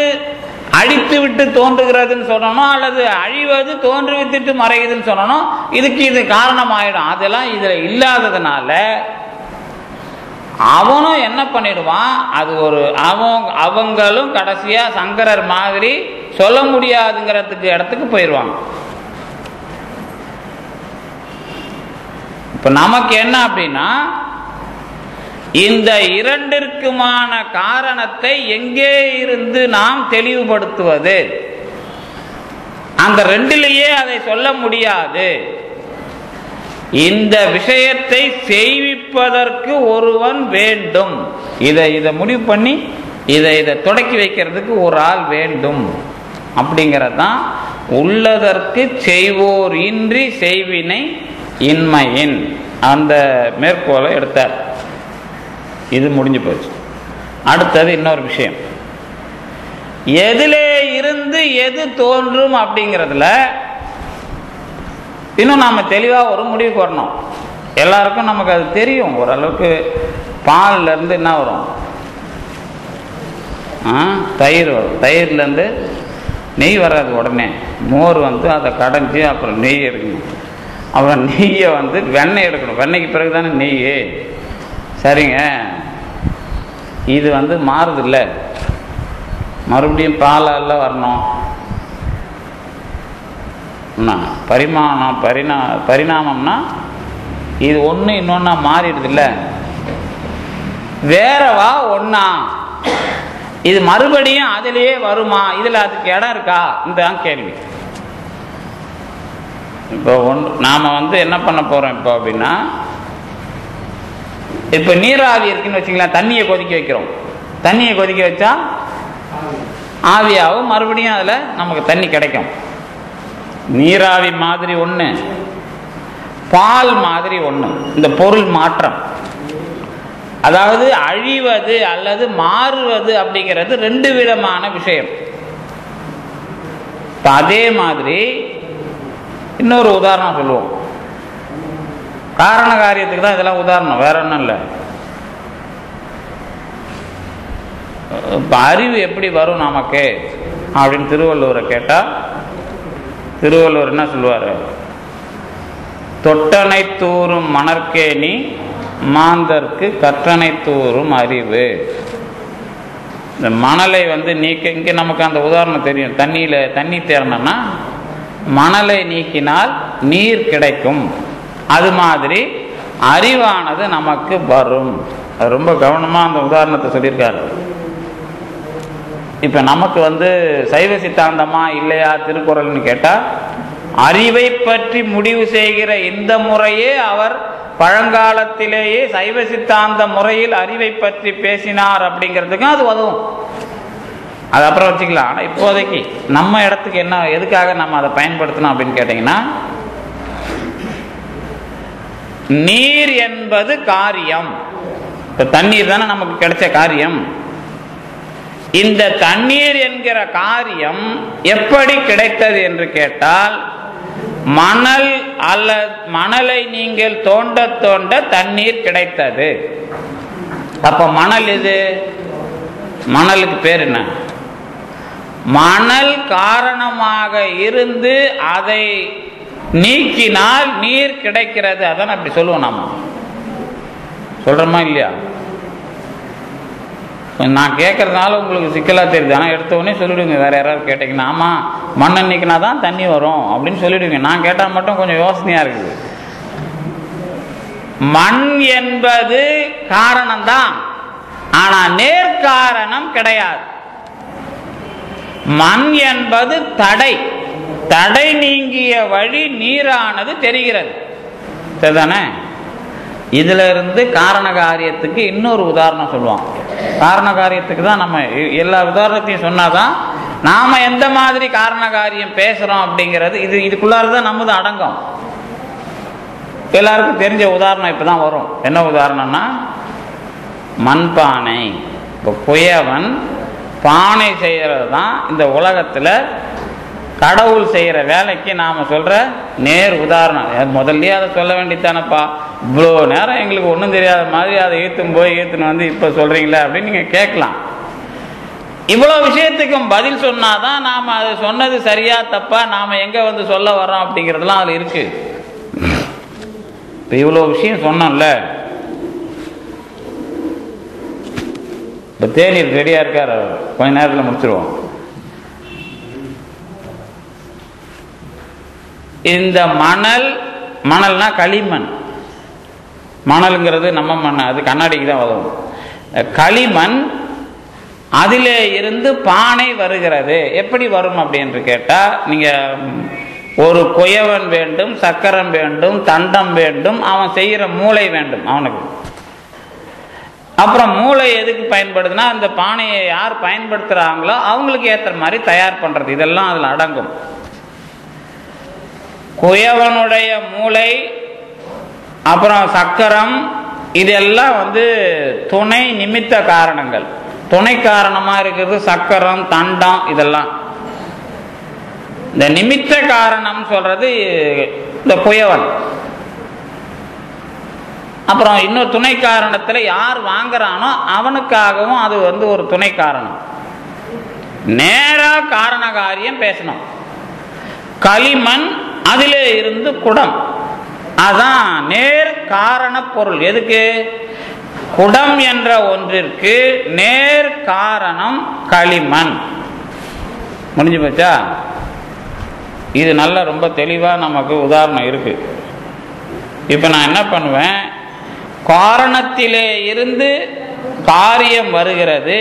அழித்து விட்டு தோன்றுகிறதுன்னு சொல்லணும், அல்லது அழிவது தோன்றுவித்துட்டு மறையுதுன்னு சொல்லணும். இதுக்கு இது காரணமாயிடும். அதெல்லாம் இதுல இல்லாததுனால அவனும் என்ன பண்ணிடுவான், அது ஒரு அவங்களும் கடைசியா சங்கரர் மாதிரி சொல்ல முடியாதுங்கிறதுக்கு இடத்துக்கு போயிடுவாங்க. இப்ப நமக்கு என்ன அப்படின்னா, இந்த இரண்டிற்குமான காரணத்தை எங்கே இருந்து நாம் தெளிவுபடுத்துவது? அந்த ரெண்டிலேயே அதை சொல்ல முடியாது. இந்த விஷயத்தை செய்விப்பதற்கு ஒருவன் வேண்டும். இதை முடிவு பண்ணி இதை தொடக்கி வைக்கிறதுக்கு ஒரு ஆள் வேண்டும். அப்படிங்கிறதான் உள்ளதற்கு செய்வோர் இன்றி செய்வினை இன்மையின் அந்த மேற்கோளை எடுத்தார். இது முடிஞ்சு போச்சு. அடுத்தது இன்னொரு விஷயம், எதிலே இருந்து எது தோன்றும் அப்படிங்கிறதுல இன்னும் நாம தெளிவாக ஒரு முடிவுக்கு வரணும். எல்லாருக்கும் நமக்கு அது தெரியும். ஓரளவுக்கு பால்ல இருந்து என்ன வரும், தயிர் வரும். தயிர்லேருந்து நெய் வராது உடனே. மோர் வந்து அதை கடைஞ்சி அப்புறம் நெய் எடுக்கணும். அப்புறம் நெய்யை வந்து வெண்ணெய் எடுக்கணும். வெண்ணெய்க்கு பிறகு தானே நெய். சரிங்க, இது வந்து மாறுது இல்லை, மறுபடியும் பாலால் வரணும். பரிணாமம்னா இது ஒன்று இன்னொன்னா மாறிடுது இல்லை, வேறவா ஒன்னா, இது மறுபடியும் அதிலேயே வருமா, இதில் அதுக்கு இடம் இருக்கா, இந்த கேள்வி. இப்போ நாம் வந்து என்ன பண்ண போகிறோம் இப்போ அப்படின்னா, இப்போ நீராவி இருக்குன்னு வச்சுக்கலாம், தண்ணியை கொதிக்க வைக்கிறோம். தண்ணியை கொதிக்க வச்சா ஆவியாகவும் மறுபடியும் அதில் நமக்கு தண்ணி கிடைக்கும். நீராவி மாதிரி ஒன்று, பால் மாதிரி ஒன்று. இந்த பொருள் மாற்றம், அதாவது அழிவது அல்லது மாறுவது அப்படிங்கிறது ரெண்டு விதமான விஷயம். அதே மாதிரி இன்னொரு உதாரணம் சொல்லுவோம். காரண காரியத்துக்கு தான் இதெல்லாம் உதாரணம், வேற ஒன்றும் இல்லை. இப்போ அறிவு எப்படி வரும் நமக்கு அப்படின்னு திருவள்ளுவரை கேட்டால், திருவள்ளுவர் என்ன சொல்லுவார், தொட்டனை தூறும் மணற்கேணி மாந்தர்க்கு கற்றனை தூறும் அறிவு. இந்த மணலை வந்து நீக்க, இங்கே நமக்கு அந்த உதாரணம் தெரியும். தண்ணி தேரணும்னா மணலை நீக்கினால் நீர் கிடைக்கும். அது மாதிரி அறிவானது நமக்கு வரும். அது ரொம்ப கவனமாக அந்த உதாரணத்தை சொல்லியிருக்காரு. இப்போ நமக்கு வந்து சைவ சித்தாந்தமா இல்லையா திருக்குறள்னு கேட்டால், அறிவை பற்றி முடிவு செய்கிற இந்த முறையே அவர் பழங்காலத்திலேயே சைவ சித்தாந்த முறையில் அறிவை பற்றி பேசினார் அப்படிங்கிறதுக்கும் அது உதவும். அது அப்புறம் வச்சுக்கலாம். ஆனால் இப்போதைக்கு நம்ம இடத்துக்கு என்ன, எதுக்காக நம்ம அதை பயன்படுத்தணும் அப்படின்னு கேட்டிங்கன்னா, நீர் என்பது காரியம். இப்போ தண்ணீர் தானே நமக்கு கிடைச்ச காரியம். இந்த தண்ணீர் என்கிற காரியம் எப்படி கிடைத்தது என்று கேட்டால், மணல் அல்ல, மணலை நீங்கள் தோண்ட தோண்ட தண்ணீர் கிடைத்தது. அப்ப மணல், இது மணலுக்கு பேர் என்ன, மணல் காரணமாக இருந்து அதை நீக்கினால் நீர் கிடைக்கிறது. அதான் அப்படி சொல்லுவோம். நாம சொல்றோமா இல்லையா? நான் கேட்கறதுனால உங்களுக்கு சிக்கலா தெரியுது. ஆனால் எடுத்த உடனே சொல்லிடுங்க. வேற யாராவது கேட்டீங்கன்னா, ஆமா மண்ணை நீக்கினா தான் தண்ணி வரும் அப்படின்னு சொல்லிடுங்க. நான் கேட்டால் மட்டும் கொஞ்சம் யோசனையா இருக்குது. மண் என்பது காரணம்தான், ஆனா நேர்காரணம் கிடையாது. மண் என்பது தடை, தடை நீங்கிய வழி நீரானது தெரிகிறது. சரிதானே? இதுல இருந்து காரண காரியத்துக்கு இன்னொரு உதாரணம் சொல்லுவான். காரண காரியத்துக்கு தான் நம்ம எல்லா உதாரணத்தையும் சொன்னாதான் நாம எந்த மாதிரி காரண காரியம் பேசுறோம் அப்படிங்கிறது இதுக்குள்ளாரதான் நம்ம தான் அடங்கும். எல்லாருக்கும் தெரிஞ்ச உதாரணம் இப்பதான் வரும். என்ன உதாரணம்னா, மண்பானை. இப்போ குயவன் பானை செய்யறது தான் இந்த உலகத்துல கடவுள் செய்யற வேலைக்கு நாம சொல்ற நேர் உதாரணம். முதல்லயே அதை சொல்ல வேண்டியதானப்பா, இவ்வளோ நேரம் எங்களுக்கு ஒன்றும் தெரியாத மாதிரி அதை ஏற்றுன்னு வந்து இப்போ சொல்றீங்களே அப்படின்னு நீங்க கேட்கலாம். இவ்வளோ விஷயத்துக்கும் பதில் சொன்னாதான் நாம அது சொன்னது சரியா தப்பா, நாம எங்க வந்து சொல்ல வர்றோம் அப்படிங்கிறதுலாம் அதுல இருக்கு. இப்போ இவ்வளோ விஷயம் சொன்னோம்ல, இப்போ தேநீர் ரெடியா இருக்கார், கொஞ்ச நேரத்தில் முடிச்சிருவோம். இந்த மணல்னா களிமண். மணலுங்கிறது நம்ம மண், அது கண்ணாடிக்கு தான் வரும். களிமண், அதிலே இருந்து பானை வருகிறது. எப்படி வரும் அப்படின்னு கேட்டா, நீங்க ஒரு குயவன் வேண்டும், சக்கரம் வேண்டும், தண்டம் வேண்டும், அவன் செய்யற மூளை வேண்டும் அவனுக்கு. அப்புறம் மூளை எதுக்கு பயன்படுதுன்னா, அந்த பானையை யார் பயன்படுத்துறாங்களோ அவங்களுக்கு ஏற்ற மாதிரி தயார் பண்றது. இதெல்லாம் அதுல அடங்கும். குயவனுடைய மூளை, அப்புறம் சக்கரம், இதெல்லாம் வந்து துணை நிமித்த காரணங்கள். துணை காரணமா இருக்கிறது சக்கரம், தண்டம், இதெல்லாம். இந்த நிமித்த காரணம் சொல்றது இந்த குயவன். அப்புறம் இன்னொரு துணை காரணத்தில் யார் வாங்குறானோ அவனுக்காகவும் அது வந்து ஒரு துணை காரணம். நேராக காரண காரியம் பேசணும். களிமண், அதிலே இருந்து குடம், அதான் நேர் காரண பொருள். எதுக்கு? குடம் என்ற ஒன்றிற்கு நேர் காரணம் களிமண். முடிஞ்சு போச்சா? இது நல்ல ரொம்ப தெளிவாக நமக்கு உதாரணம் இருக்கு. இப்போ நான் என்ன பண்ணுவேன், காரணத்திலே இருந்து காரியம் வருகிறது,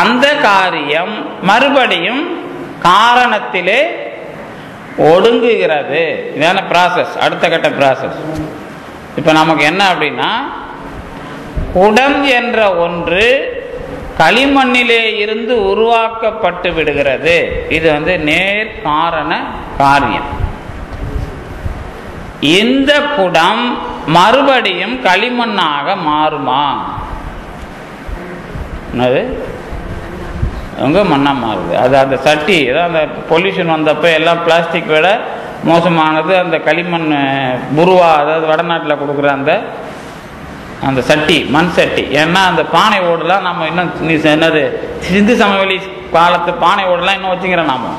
அந்த காரியம் மறுபடியும் காரணத்திலே ஒடுங்குகிறது. இதான ப்ராசஸ், அடுத்த கட்ட ப்ராசஸ். இப்போ நமக்கு என்ன அப்படின்னா, குடம் என்ற ஒன்று களிமண்ணிலே இருந்து உருவாக்கப்பட்டு விடுகிறது. இது வந்து நேர் காரண காரியம். இந்த குடம் மறுபடியும் களிமண்ணாக மாறுமா? என்னது? எங்க மண்ணா மாறுது? அது அந்த சட்டி, ஏதாவது அந்த பொல்யூஷன் வந்தப்போ எல்லாம் பிளாஸ்டிக் விட மோசமானது அந்த களிமண் புருவா, அதாவது வடநாட்டில் கொடுக்குற அந்த சட்டி, மண் சட்டி. ஏன்னா அந்த பானை ஓடலாம் நம்ம இன்னும் என்னது சிந்து சமவெளி காலத்து பானை ஓடலாம் இன்னும் வச்சுக்கிறோம் நாம.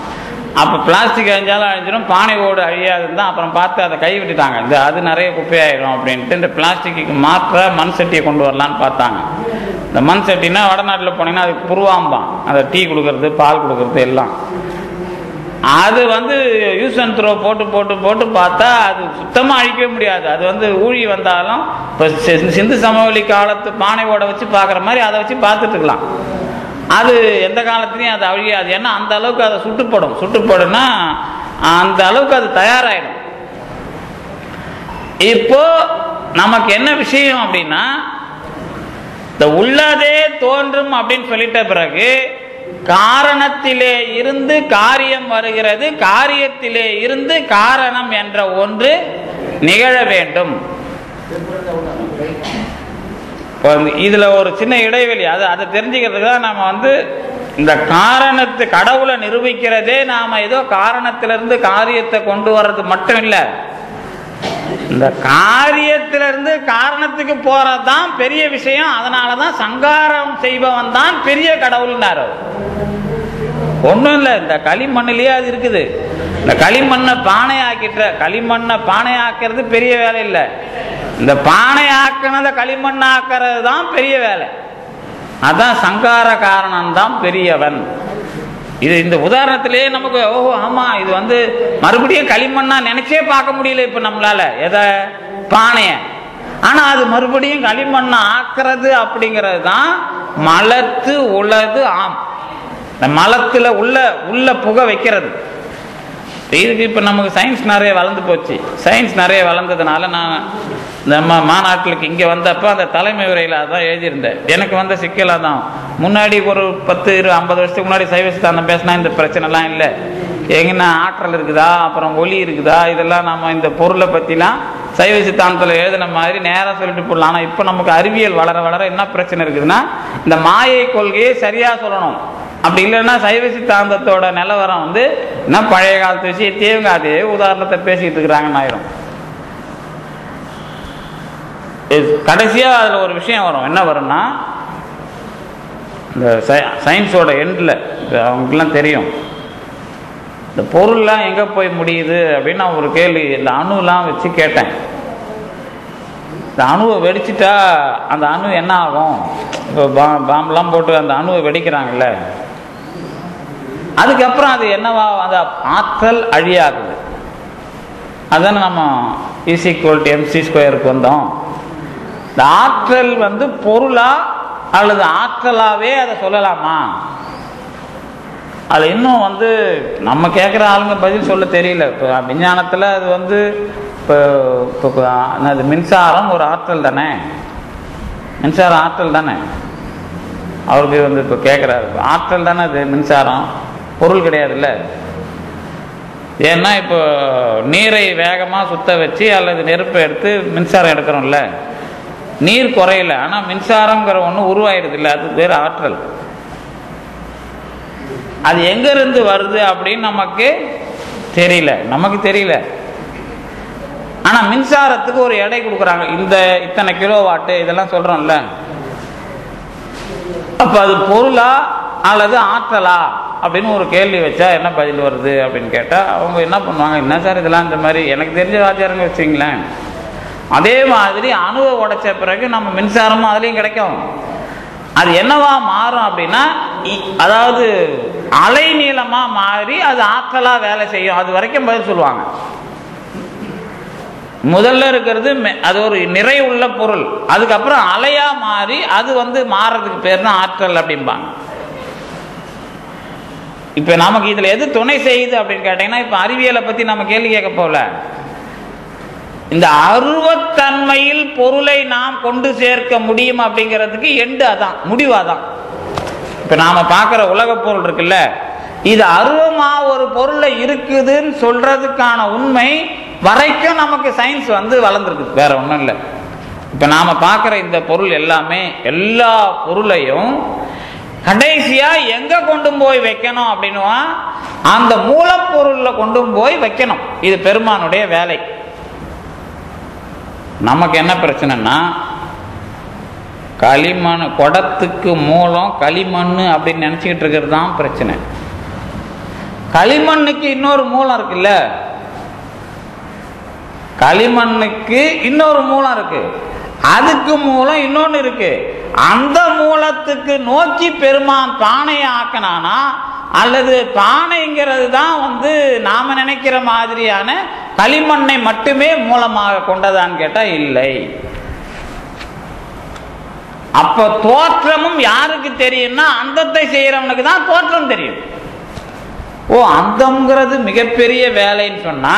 அப்போ பிளாஸ்டிக் அழிஞ்சாலும் அழிஞ்சிடும், பானை ஓடு அழியாதுன்னு தான் அப்புறம் பார்த்து அதை கை விட்டுட்டாங்க. அது நிறைய குப்பையாயிடும் அப்படின்ட்டு இந்த பிளாஸ்டிக்கு மாற்ற மண் சட்டியை கொண்டு வரலான்னு பார்த்தாங்க. இந்த மண் சட்டினா வடநாட்டில் போனீங்கன்னா அதுக்கு புருவாம்பான், அதை டீ கொடுக்கறது, பால் கொடுக்கறது எல்லாம். அது வந்து யூஸ் அண்ட் த்ரோ போட்டு போட்டு போட்டு பார்த்தா அது சுத்தமாக அழிக்கவே முடியாது. அது வந்து ஊழி வந்தாலும் இப்போ சிந்து சமவெளி காலத்து பானை ஓட வச்சு பார்க்குற மாதிரி அதை வச்சு பார்த்துட்டு இருக்கலாம். அது எந்த காலத்துலையும் அது அழியாது. ஏன்னா அந்த அளவுக்கு அதை சுட்டுப்படும்னா அந்த அளவுக்கு அது தயாராகிடும். இப்போ நமக்கு என்ன விஷயம் அப்படின்னா, இந்த உள்ளதே தோன்றும் அப்படின்னு சொல்லிட்ட பிறகு காரணத்திலே இருந்து காரியம் வருகிறது, காரியத்திலே இருந்து காரணம் என்ற ஒன்று நிகழ வேண்டும். இதுல ஒரு சின்ன இடைவெளி, அதை தெரிஞ்சுக்கிறதுக்கு தான் நம்ம வந்து இந்த காரணத்தை கடவுளை நிரூபிக்கிறதே நாம ஏதோ காரணத்திலிருந்து காரியத்தை கொண்டு வர்றது மட்டும் இல்லை, இந்த காரியத்திலிருந்து காரணத்துக்கு போறதுதான் பெரிய விஷயம். அதனாலதான் சங்காரம் செய்பவன் தான் பெரிய கடவுள்னாரு. ஒன்றும் இல்லை, இந்த களிமண்ணிலேயே அது இருக்குது. இந்த களிமண்ணை பானையாக்கிறது பெரிய வேலை இல்லை, இந்த பானை ஆக்கினதை களிமண் ஆக்கிறது தான் பெரிய வேலை. அதான் சங்கார காரணம் தான் பெரியவன். இது இந்த உதாரணத்திலேயே நமக்கு ஓஹோ ஆமா, இது வந்து மறுபடியும் களிமண்ணா நினைச்சே பார்க்க முடியல இப்ப நம்மளால எதை, பானைய. ஆனா அது மறுபடியும் களிமண்ணா ஆக்குறது அப்படிங்கிறது தான் மலத்து உலது ஆம். இந்த மலத்துல உள்ள புகை வைக்கிறது. இதுக்கு இப்போ நமக்கு சயின்ஸ் நிறைய வளர்ந்து போச்சு. சயின்ஸ் நிறைய வளர்ந்ததுனால நான் நம்ம மாநாட்டிலுக்கு இங்கே வந்தப்போ அந்த தலைமை உரையில் அதான் எழுதியிருந்தேன். எனக்கு வந்த சிக்கலாக தான், முன்னாடி ஒரு 10-50 வருஷத்துக்கு முன்னாடி சைவ சித்தாந்தம் பேசினா இந்த பிரச்சனைலாம் இல்லை. எங்கன்னா ஆற்றல் இருக்குதா, அப்புறம் ஒளி இருக்குதா, இதெல்லாம் நம்ம இந்த பொருளை பற்றிலாம் சைவ சித்தாந்தத்தில் எழுதின மாதிரி நேராக சொல்லிட்டு போடலாம். ஆனால் இப்போ நமக்கு அறிவியல் வளர வளர என்ன பிரச்சனை இருக்குதுன்னா, இந்த மாயை கொள்கையை சரியாக சொல்லணும். அப்படி இல்லைன்னா சைவ சித்தாந்தத்தோட நிலவரம் வந்து என்ன பழைய காலத்து விஷயத்தையே இவங்க அதே உதாரணத்தை பேசிட்டு இருக்கிறாங்கன்னு ஆயிரும். கடைசியா அதுல ஒரு விஷயம் வரும். என்ன வரும்னா, இந்த சயின்ஸோட எண்ட்ல அவங்களுக்குலாம் தெரியும் இந்த பொருள்லாம் எங்க போய் முடியுது அப்படின்னு நான் ஒரு கேள்வி இந்த அணுலாம் வச்சு கேட்டேன். இந்த அணுவை வெடிச்சிட்டா அந்த அணு என்ன ஆகும்? இப்போ பாம்பெலாம் போட்டு அந்த அணுவை வெடிக்கிறாங்கல்ல, அதுக்கப்புறம் அது என்னவா, அந்த ஆற்றல் அழியாகுது. அதானே நம்ம E=mc² வந்தோம். இந்த ஆற்றல் வந்து பொருளா அல்லது ஆற்றலாவே அதை சொல்லலாமா? அது இன்னும் வந்து நம்ம கேட்குற ஆளுங்க பதில் சொல்ல தெரியல. இப்போ விஞ்ஞானத்தில் அது வந்து இப்போ அது மின்சாரம் ஒரு ஆற்றல் தானே, மின்சாரம் ஆற்றல் தானே. அவருக்கு வந்து இப்போ கேட்குறாரு, ஆற்றல் தானே அது, மின்சாரம் பொருள் கிடையாதுல்ல. ஏன்னா இப்போ நீரை வேகமாக சுத்த வச்சு அல்லது நெருப்பை எடுத்து மின்சாரம் எடுக்கிறோம்ல, நீர் குறையல, ஆனால் மின்சாரங்கிற ஒன்று உருவாயிடுது இல்லை, அது வேறு ஆற்றல். அது எங்கிருந்து வருது அப்படின்னு நமக்கு தெரியல. ஆனா மின்சாரத்துக்கு ஒரு எடை கொடுக்குறாங்க, இந்த இத்தனை கிலோவாட்டு இதெல்லாம் சொல்றோம்ல. அப்ப அது பொருளா அல்லது ஆற்றலா அப்படின்னு ஒரு கேள்வி வச்சா என்ன பதில் வருது அப்படின்னு கேட்டா அவங்க என்ன பண்ணுவாங்க, என்ன சார் இதெல்லாம் இந்த மாதிரி எனக்கு தெரிஞ்ச வாத்தியாரங்க வச்சுங்களேன். அதே மாதிரி அணுவை உடைச்ச பிறகு நம்ம மின்சாரமும் அதுலேயும் கிடைக்கும். அது என்னவா மாறும் அப்படின்னா, அதாவது அலை நீளமா மாறி அது ஆற்றலா வேலை செய்யும். அது வரைக்கும் பதில் சொல்லுவாங்க. முதல்ல இருக்கிறது அது ஒரு நிறை உள்ள பொருள், அதுக்கப்புறம் அலையா மாறி அது மாறதுக்கு பேர் தான் ஆற்றல் அப்படிம்பாங்க. இப்ப நமக்கு இதுல எது துணை செய்யுது அப்படின்னு கேட்டீங்கன்னா, இப்ப அறிவியலை பத்தி நம்ம கேள்வி கேட்க போல, இந்த அருவத்தன்மையில் பொருளை நாம் கொண்டு சேர்க்க முடியும் அப்படிங்கிறதுக்கு எண்டு அதான், முடிவு அதான். இப்ப நாம பார்க்கிற உலக பொருள் இருக்குல்ல, இது அருவமா ஒரு பொருளை இருக்குதுன்னு சொல்றதுக்கான உண்மை வரைக்கும் நமக்கு சயின்ஸ் வளர்ந்துருக்கு, வேற ஒன்றும் இல்லை. இப்ப நாம பார்க்கிற இந்த பொருள் எல்லாமே, எல்லா பொருளையும் கடைசியா எங்க கொண்டு போய் வைக்கணும் அப்படின்னுவா, அந்த மூலப்பொருள்ல கொண்டு போய் வைக்கணும். இது பெருமானுடைய வேலை. நமக்கு என்ன பிரச்சனைனா, களிமண் குடத்துக்கு மூலம் களிமண் அப்படின்னு நினைச்சுக்கிட்டு இருக்கிறது தான் பிரச்சனை. களிமண்ணுக்கு இன்னொரு மூலம் இருக்குல்ல, களிமண்ணுக்கு இன்னொரு மூலம் இருக்கு, அதுக்கு மூலம் இன்னொன்னு இருக்கு. அந்த மூலத்துக்கு நோக்கி பெருமான் பானையை ஆக்கினானா, அல்லது பானைங்கிறது தான் நாம நினைக்கிற மாதிரியான களிமண்ணை மட்டுமே மூலமாக கொண்டதான்னு கேட்டா இல்லை. அப்ப தோற்றமும் யாருக்கு தெரியும்னா, அந்தத்தை செய்யறவனுக்கு தான் தோற்றம் தெரியும். ஓ, அந்தம்ங்கிறது மிகப்பெரிய வேலைன்னு சொன்னா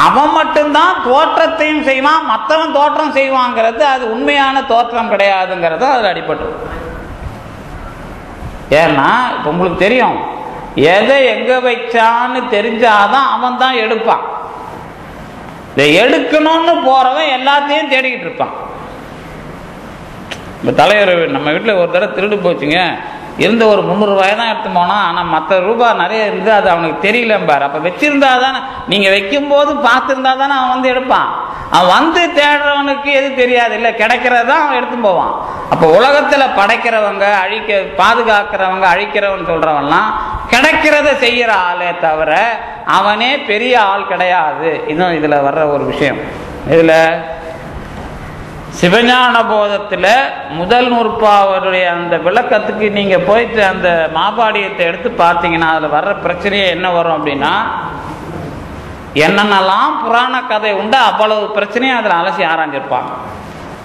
அவன் மட்டும்தான் தோற்றத்தையும் செய்வான், மற்றவன் தோற்றம் செய்வாங்கிறது அது உண்மையான தோற்றம் கிடையாதுங்கிறது அதில் அடிபட்டு. ஏன்னா இப்போ உங்களுக்கு தெரியும், எதை எங்க வைச்சான்னு தெரிஞ்சாதான் அவன் தான் எடுப்பான். இதை எடுக்கணும்னு போறவன் எல்லாத்தையும் தேடிக்கிட்டு இருப்பான். இப்போ தலைவர் நம்ம வீட்டில் ஒரு தடவை திருடு போச்சுங்க, இருந்த ஒரு 300 ரூபாய் தான் எடுத்து போனான், ஆனால் மற்ற ரூபாய் நிறைய இருந்து அது அவனுக்கு தெரியலம்பார். அப்போ வச்சிருந்தா தானே, நீங்கள் வைக்கும்போது பார்த்துருந்தா தானே அவன் எடுப்பான். அவன் தேடுறவனுக்கு எது தெரியாது இல்லை, கிடைக்கிறதான் அவன் எடுத்து போவான். அப்போ உலகத்தில் படைக்கிறவங்க பாதுகாக்கிறவங்க அழிக்கிறவன் சொல்றவன்லாம் கிடைக்கிறத செய்யற ஆளே தவிர அவனே பெரிய ஆள் கிடையாது. இன்னும் இதுல வர்ற ஒரு விஷயம், இதுல சிவஞான போதத்துல முதல் நூற்பாவருடைய அந்த விளக்கத்துக்கு நீங்க போயிட்டு அந்த மாபாடியத்தை எடுத்து பார்த்தீங்கன்னா அதுல வர்ற பிரச்சனையே என்ன வரும் அப்படின்னா, என்னென்னலாம் புராண கதை உண்டு அவ்வளவு பிரச்சனையும் அதுல அலசி ஆராய்ஞ்சிருப்பாங்க.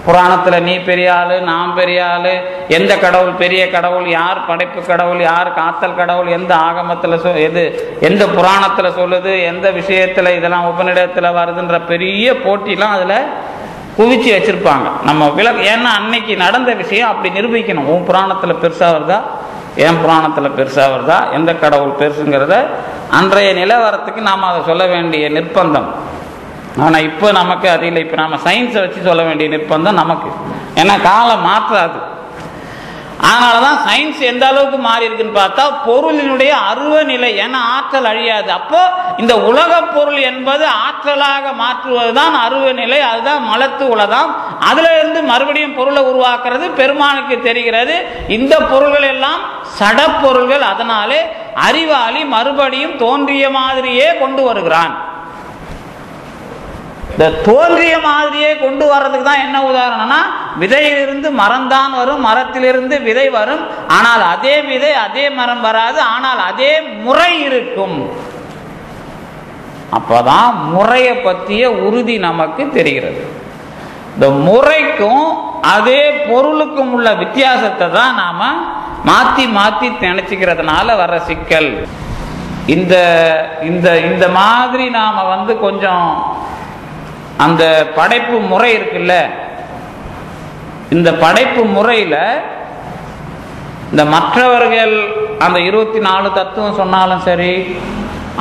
புராணத்துல நீ பெரிய ஆளு, நான் பெரிய ஆளு, எந்த கடவுள் பெரிய கடவுள், யார் படைப்பு கடவுள், யார் காத்தல் கடவுள், எந்த ஆகமத்துல எந்த புராணத்துல சொல்லுது, எந்த விஷயத்துல இதெல்லாம் உபநிடத்துல வருதுன்ற பெரிய போட்டிலாம் அதுல குவிச்சு வச்சிருப்பாங்க. நம்ம ஏன்னா அன்னைக்கு நடந்த விஷயம் அப்படி நிரூபிக்கணும். உன் புராணத்துல பெருசா வருதா, என் புராணத்துல பெருசா வருதா, எந்த கடவுள் பெருசுங்கிறத அன்றைய நிலவரத்துக்கு நாம் அதை சொல்ல வேண்டிய நிர்பந்தம். ஆனால் இப்போ நமக்கு அது இல்லை. இப்போ நம்ம சயின்ஸை வச்சு சொல்ல வேண்டிய நிர்பந்தம் நமக்கு, ஏன்னா காலம் மாற்றாது. அதனால தான் சயின்ஸ் எந்த அளவுக்கு மாறி இருக்குன்னு பார்த்தா பொருளினுடைய அருவ நிலை, ஏன்னா ஆற்றல் அழியாது. அப்போ இந்த உலக பொருள் என்பது ஆற்றலாக மாற்றுவதுதான் அருவ நிலை, அதுதான் மலத்து உலகம். அதுல இருந்து மறுபடியும் பொருளை உருவாக்குறது பெருமானுக்கு தெரிகிறது. இந்த பொருள்கள் எல்லாம் சடப்பொருள்கள், அதனாலே அறிவாளி மறுபடியும் தோன்றிய மாதிரியே கொண்டு வருகிறான். இந்த தோன்றிய மாதிரியே கொண்டு வர்றதுக்கு தான் என்ன உதாரணம்னா, விதையிலிருந்து மரம் தான் வரும், மரத்திலிருந்து விதை வரும், ஆனால் அதே விதை அதே மரம் வராது, ஆனால் அதே முறை இருக்கும். அப்பதான் முறையை பற்றிய உறுதி நமக்கு தெரிகிறது. இந்த முறைக்கும் அதே பொருளுக்கும் உள்ள வித்தியாசத்தை தான் நாம மாத்தி மாத்தி நினைச்சுக்கிறதுனால வர்ற சிக்கல். இந்த இந்த இந்த மாதிரி நாம கொஞ்சம் அந்த படைப்பு முறை இருக்குல்ல, இந்த படைப்பு முறையில் இந்த மற்றவர்கள் அந்த 24 தத்துவம் சொன்னாலும் சரி,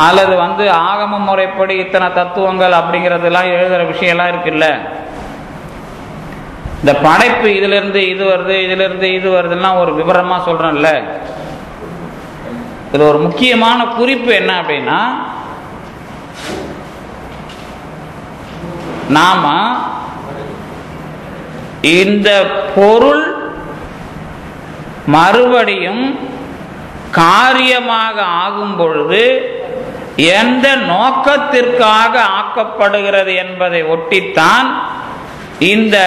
அல்லது ஆகம முறைப்படி இத்தனை தத்துவங்கள் அப்படிங்கிறதெல்லாம் எழுதுற விஷயம்லாம் இருக்குல்ல, இந்த படைப்பு இதுல இருந்து இது வருது, இதுல இருந்து இது வருதுன்னா ஒரு விவரமா சொல்றேன்ல, இது ஒரு முக்கியமான குறிப்பு என்ன அப்படின்னா, நாம இந்த பொருள் மறுபடியும் காரியமாக ஆகும் பொழுது எந்த நோக்கத்திற்காக ஆக்கப்படுகிறது என்பதை ஒட்டித்தான் இந்த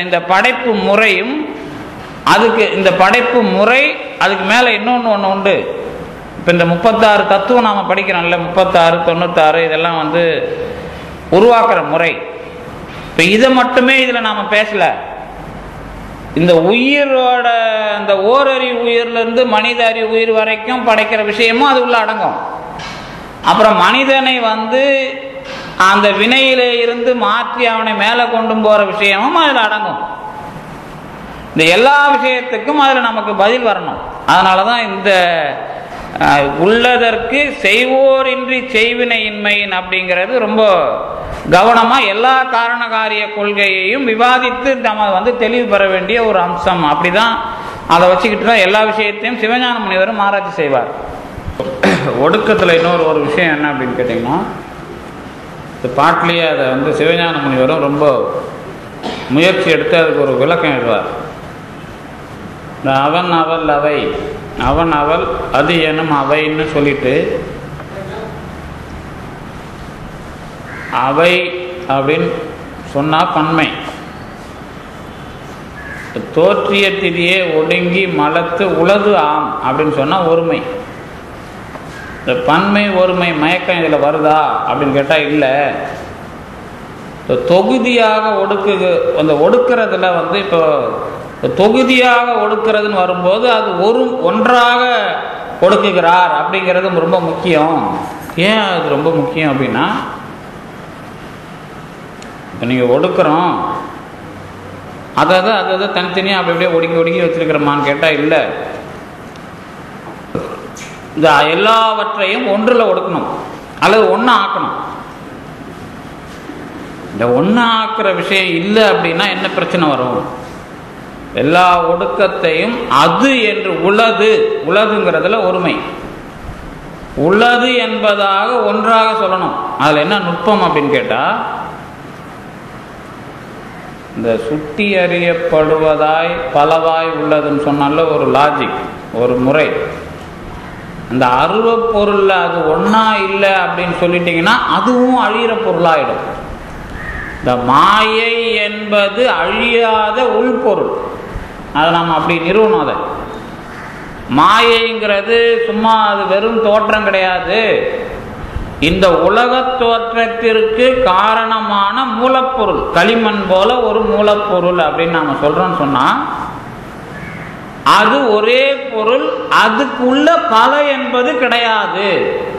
இந்த படைப்பு முறையும். அதுக்கு இந்த படைப்பு முறை, அதுக்கு மேல இன்னொன்று உண்டு. இப்போ இந்த 36 தத்துவம் நாம படிக்கிறோம்ல, 36 96 இதெல்லாம் வந்து உருவாக்குற முறை. இப்போ இதை மட்டுமே இதில் நாம பேசல. இந்த உயிரோட அந்த ஓரறிவு உயிர்லேருந்து மனித அறிவு உயிர் வரைக்கும் படைக்கிற விஷயமும் அது உள்ள அடங்கும். அப்புறம் மனிதனை வந்து அந்த வினையிலே இருந்து மாற்றி அவனை மேலே கொண்டு போகிற விஷயமும் அதில் அடங்கும். இந்த எல்லா விஷயத்துக்கும் அதில் நமக்கு பதில் வரணும். அதனால தான் இந்த உள்ளதற்கு செய்வோரின்றி செய்வினையின்மையின் அப்படிங்கிறது ரொம்ப கவனமாக எல்லா காரணகாரிய கொள்கையையும் விவாதித்து நம்ம வந்து தெளிவு பெற வேண்டிய ஒரு அம்சம். அப்படிதான் அதை வச்சுக்கிட்டு தான் எல்லா விஷயத்தையும் சிவஞான முனிவரும் ஆராய்ச்சி செய்வார். ஒடுக்கத்தில் இன்னொரு விஷயம் என்ன அப்படின்னு கேட்டிங்கன்னா, இந்த பாட்டிலேயே அதை வந்து சிவஞான முனிவரும் ரொம்ப முயற்சி எடுத்து அதுக்கு ஒரு விளக்கம் எழுதுவார். இந்த அவன் அவள் அவை, அவன் அவள் அது எனும் அவைன்னு சொல்லிட்டு, அவை அப்படின்னு சொன்னா பன்மை, தோற்றிய திதியே ஒடுங்கி மலத்து உளது ஆம் அப்படின்னு சொன்னா ஒருமை. இந்த பன்மை ஒருமை மயக்கம் இதில் வருதா அப்படின்னு கேட்டால் இல்லை. தொகுதியாக அந்த ஒடுக்கிறதுல வந்து இப்போ தொகுதியாக ஒடுக்கிறதுன்னு வரும்போது அது ஒன்றாக ஒடுக்குகிறார் அப்படிங்கிறது ரொம்ப முக்கியம். ஏன் அது ரொம்ப முக்கியம் அப்படின்னா, இப்போ நீங்கள் ஒடுக்கிறோம் அதை தனித்தனியாக அப்படி அப்படியே ஒடுக்கி வச்சிருக்கிறோமான்னு கேட்டால் இல்லை. இந்த எல்லாவற்றையும் ஒன்றில் ஒடுக்கணும் அல்லது ஒன்றா ஆக்கணும். இந்த ஒன்றா ஆக்குற விஷயம் இல்லை அப்படின்னா என்ன பிரச்சனை வரும்? எல்லா ஒடுக்கத்தையும் அது என்று உளதுங்கிறதுல ஒருமை, உள்ளது என்பதாக ஒன்றாக சொல்லணும். அதில் என்ன நுட்பம் அப்படின்னு கேட்டால், இந்த சுட்டி அறியப்படுவதாய் பலவாய் உள்ளதுன்னு சொன்னால ஒரு லாஜிக், ஒரு முறை. அந்த அருவ பொருள்ல அது ஒன்றா இல்லை அப்படின்னு சொல்லிட்டீங்கன்னா அதுவும் அழிகிற பொருளாயிடும். இந்த மாயை என்பது அழியாத உள்பொருள், அதை நாம் அப்படி நிறுவனம். அதை மாயைங்கிறது சும்மா அது வெறும் தோற்றம் கிடையாது. இந்த உலக தோற்றத்திற்கு காரணமான மூலப்பொருள், களிமண் போல ஒரு மூலப்பொருள் அப்படின்னு நாம சொல்றோம்னு சொன்னா, அது ஒரே பொருள், அதுக்குள்ள பல என்பது கிடையாது.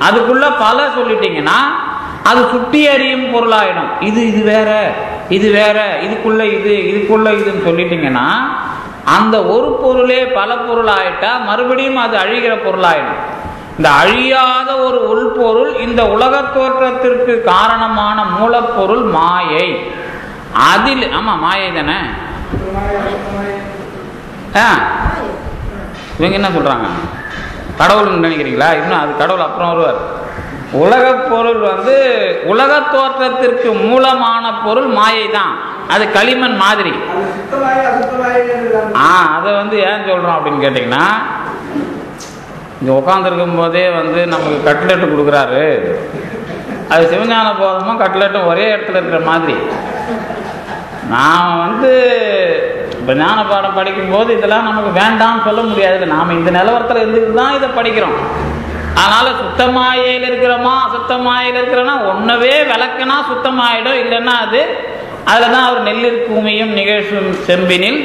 அதுக்குள்ள பல சொல்லிட்டீங்கன்னா அது சுட்டி அறியும் பொருளாயிடும். இது வேற, இது வேற, இதுக்குள்ள இதுன்னு சொல்லிட்டீங்கன்னா அந்த ஒரு பொருளே பல பொருள் ஆயிட்டா மறுபடியும் அது அழிகிற பொருளாயிடும். இந்த அழியாத ஒரு உள்பொருள் இந்த உலக தோற்றத்திற்கு காரணமான மூலப்பொருள் மாயை. அதில் ஆமா மாயை தானே. இவங்க என்ன சொல்றாங்க, கடவுள்னு நினைக்கிறீங்களா? இன்னும் அது கடவுள் அப்புறம் வருவார். உலக பொருள் வந்து உலக தோற்றத்திற்கு மூலமான பொருள் மாயை தான். அது களிமண் மாதிரி. அதை வந்து ஏன் சொல்றோம் அப்படின்னு கேட்டீங்கன்னா, இங்க உட்காந்துருக்கும் போதே வந்து நமக்கு கட்லெட்டு கொடுக்குறாரு. அது சிவஞான போதமும் கட்லெட்டும் ஒரே இடத்துல இருக்கிற மாதிரி. நாம் வந்து இப்போ ஞான பாடம் படிக்கும்போது இதெல்லாம் நமக்கு வேண்டாம்னு சொல்ல முடியாது. நாம் இந்த நிலவரத்தில் இருந்துட்டு தான் இதை படிக்கிறோம். அதனால சுத்தமாயில் இருக்கிறோமா அசுத்தமாயில் இருக்கிறோன்னா ஒன்னவே விளக்குனா சுத்தமாயிடும். இல்லைன்னா அதில் தான் அவர் நெல்லிற்கு உமியும் நிகழ்ச்சும் செம்பினில்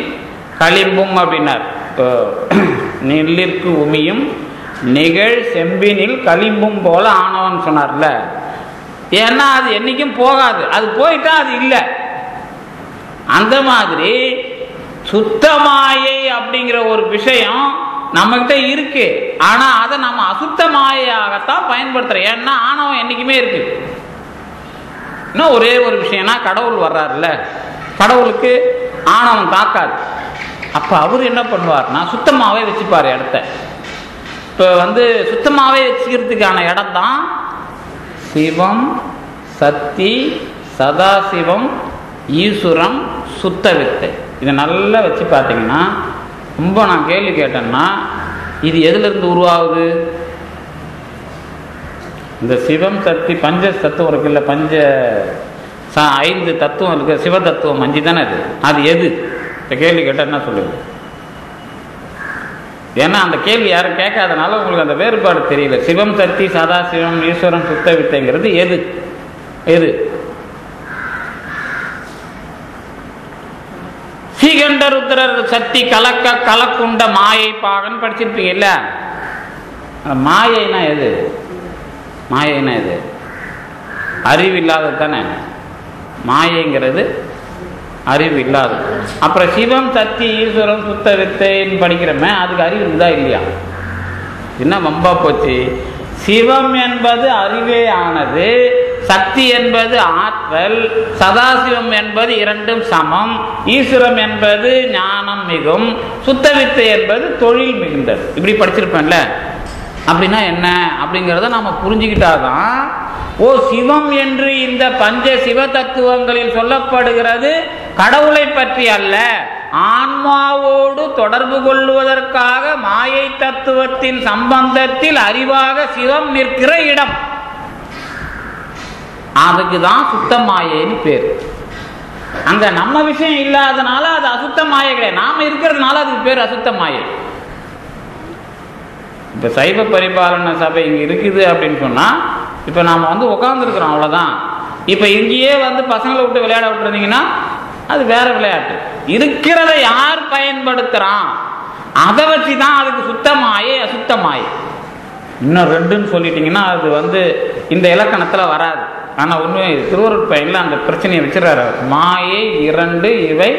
களிம்பும் அப்படின்னார். இப்போ நெல்லிற்கு உமியும் நிகழ் செம்பினில் களிம்பும் போல ஆனவன் சொன்னார்ல. ஏன்னா அது என்னைக்கும் போகாது, அது போயிட்டா அது இல்லை. அந்த மாதிரி சுத்தமாயை அப்படிங்கிற ஒரு விஷயம் நம்மகிட்ட இருக்கு. ஆனா அதை நம்ம அசுத்த மாயையாகத்தான் பயன்படுத்துறோம். ஏன்னா ஆணவம் என்னைக்குமே இருக்கு. இன்னும் ஒரே ஒரு விஷயம்னா, கடவுள் வர்றாருல்ல, கடவுளுக்கு ஆணவம் தாக்காது. அப்ப அவர் என்ன பண்ணுவார்னா சுத்தமாவே வச்சுப்பாரு இடத்த. இப்ப வந்து சுத்தமாவே வச்சுக்கிறதுக்கான இடம் தான் சிவம், சக்தி, சதாசிவம், ஈஸ்வரம், சுத்த வித்தை. இதை நல்லா வச்சு பார்த்தீங்கன்னா, ரொம்ப நான் கேள்வி கேட்டேன்னா இது எதிலிருந்து உருவாகுது? இந்த சிவம் சக்தி பஞ்ச தத்துவம் இருக்குல்ல, 5 தத்துவம் இருக்கு, சிவ தத்துவம் 5 தானே அது எது? இந்த கேள்வி கேட்டால் என்ன சொல்லுது? ஏன்னா அந்த கேள்வி யாரும் கேட்காதனால உங்களுக்கு அந்த வேறுபாடு தெரியல. சிவம் சக்தி, சதாசிவம், ஈஸ்வரன், சுத்த வித்தைங்கிறது எது எது? ஸ்ரீகண்ட ருத்ரர் சக்தி கலக்க கலக்குண்ட மாயை பாகன் படிச்சிருப்பீங்கல்ல. மாயைனா எது? மாயைனா எது? அறிவு இல்லாதது தானே மாயைங்கிறது, அறிவு இல்லாதது. அப்புறம் சிவம் சக்தி ஈஸ்வரம் சுத்த வித்தைன்னு படிக்கிறோமே, அதுக்கு அறிவு இருந்தா இல்லையா? என்ன வம்பா போச்சு? சிவம் என்பது அறிவே ஆனது, சக்தி என்பது ஆற்றல், சதாசிவம் என்பது 2ம் சமம், ஈஸ்வரம் என்பது ஞானம் மிகும், சுத்த வித்தை என்பது தொழில் மிகுந்தது. இப்படி படிச்சிருப்பேன்ல. அப்படின்னா என்ன அப்படிங்கிறத நாம புரிஞ்சுக்கிட்டாதான், ஓ சிவம் என்று இந்த பஞ்ச சிவ தத்துவங்களில் சொல்லப்படுகிறது கடவுளை பற்றி அல்ல, ஆன்மாவோடு தொடர்பு கொள்வதற்காக மாயை தத்துவத்தின் சம்பந்தத்தில் அறிவாக சிவம் நிற்கிற இடம். அதுக்குதான் சுத்த மாயைன்னு பேர். அங்க நம்ம விஷயம் இல்லாதனால அது அசுத்த மாயை கிடையாது, நாம இருக்கிறதுனால அதுக்கு பேர் அசுத்த மாயை. இப்ப சைவ பரிபாலன சபை இங்க இருக்குது அப்படின்னு சொன்னா, இப்ப நாம உட்கார்ந்துருக்கிறோம், அவ்வளவுதான். இப்ப இங்கேயே பசங்களை விட்டு விளையாட விட்டுருந்தீங்கன்னா அது வேற விளையாட்டு. இருக்கிறத யார் பயன்படுத்துறான் அதை வச்சுதான் அதுக்கு சுத்தமாயே அசுத்தமாயே. இன்னும் 2ன்னு சொல்லிட்டீங்கன்னா அது இந்த இலக்கணத்துல வராது. ஆனா உண்மை திருவருட் பயன்ல அந்த பிரச்சனையை வச்சிடறாரு. மாயை 2 இவை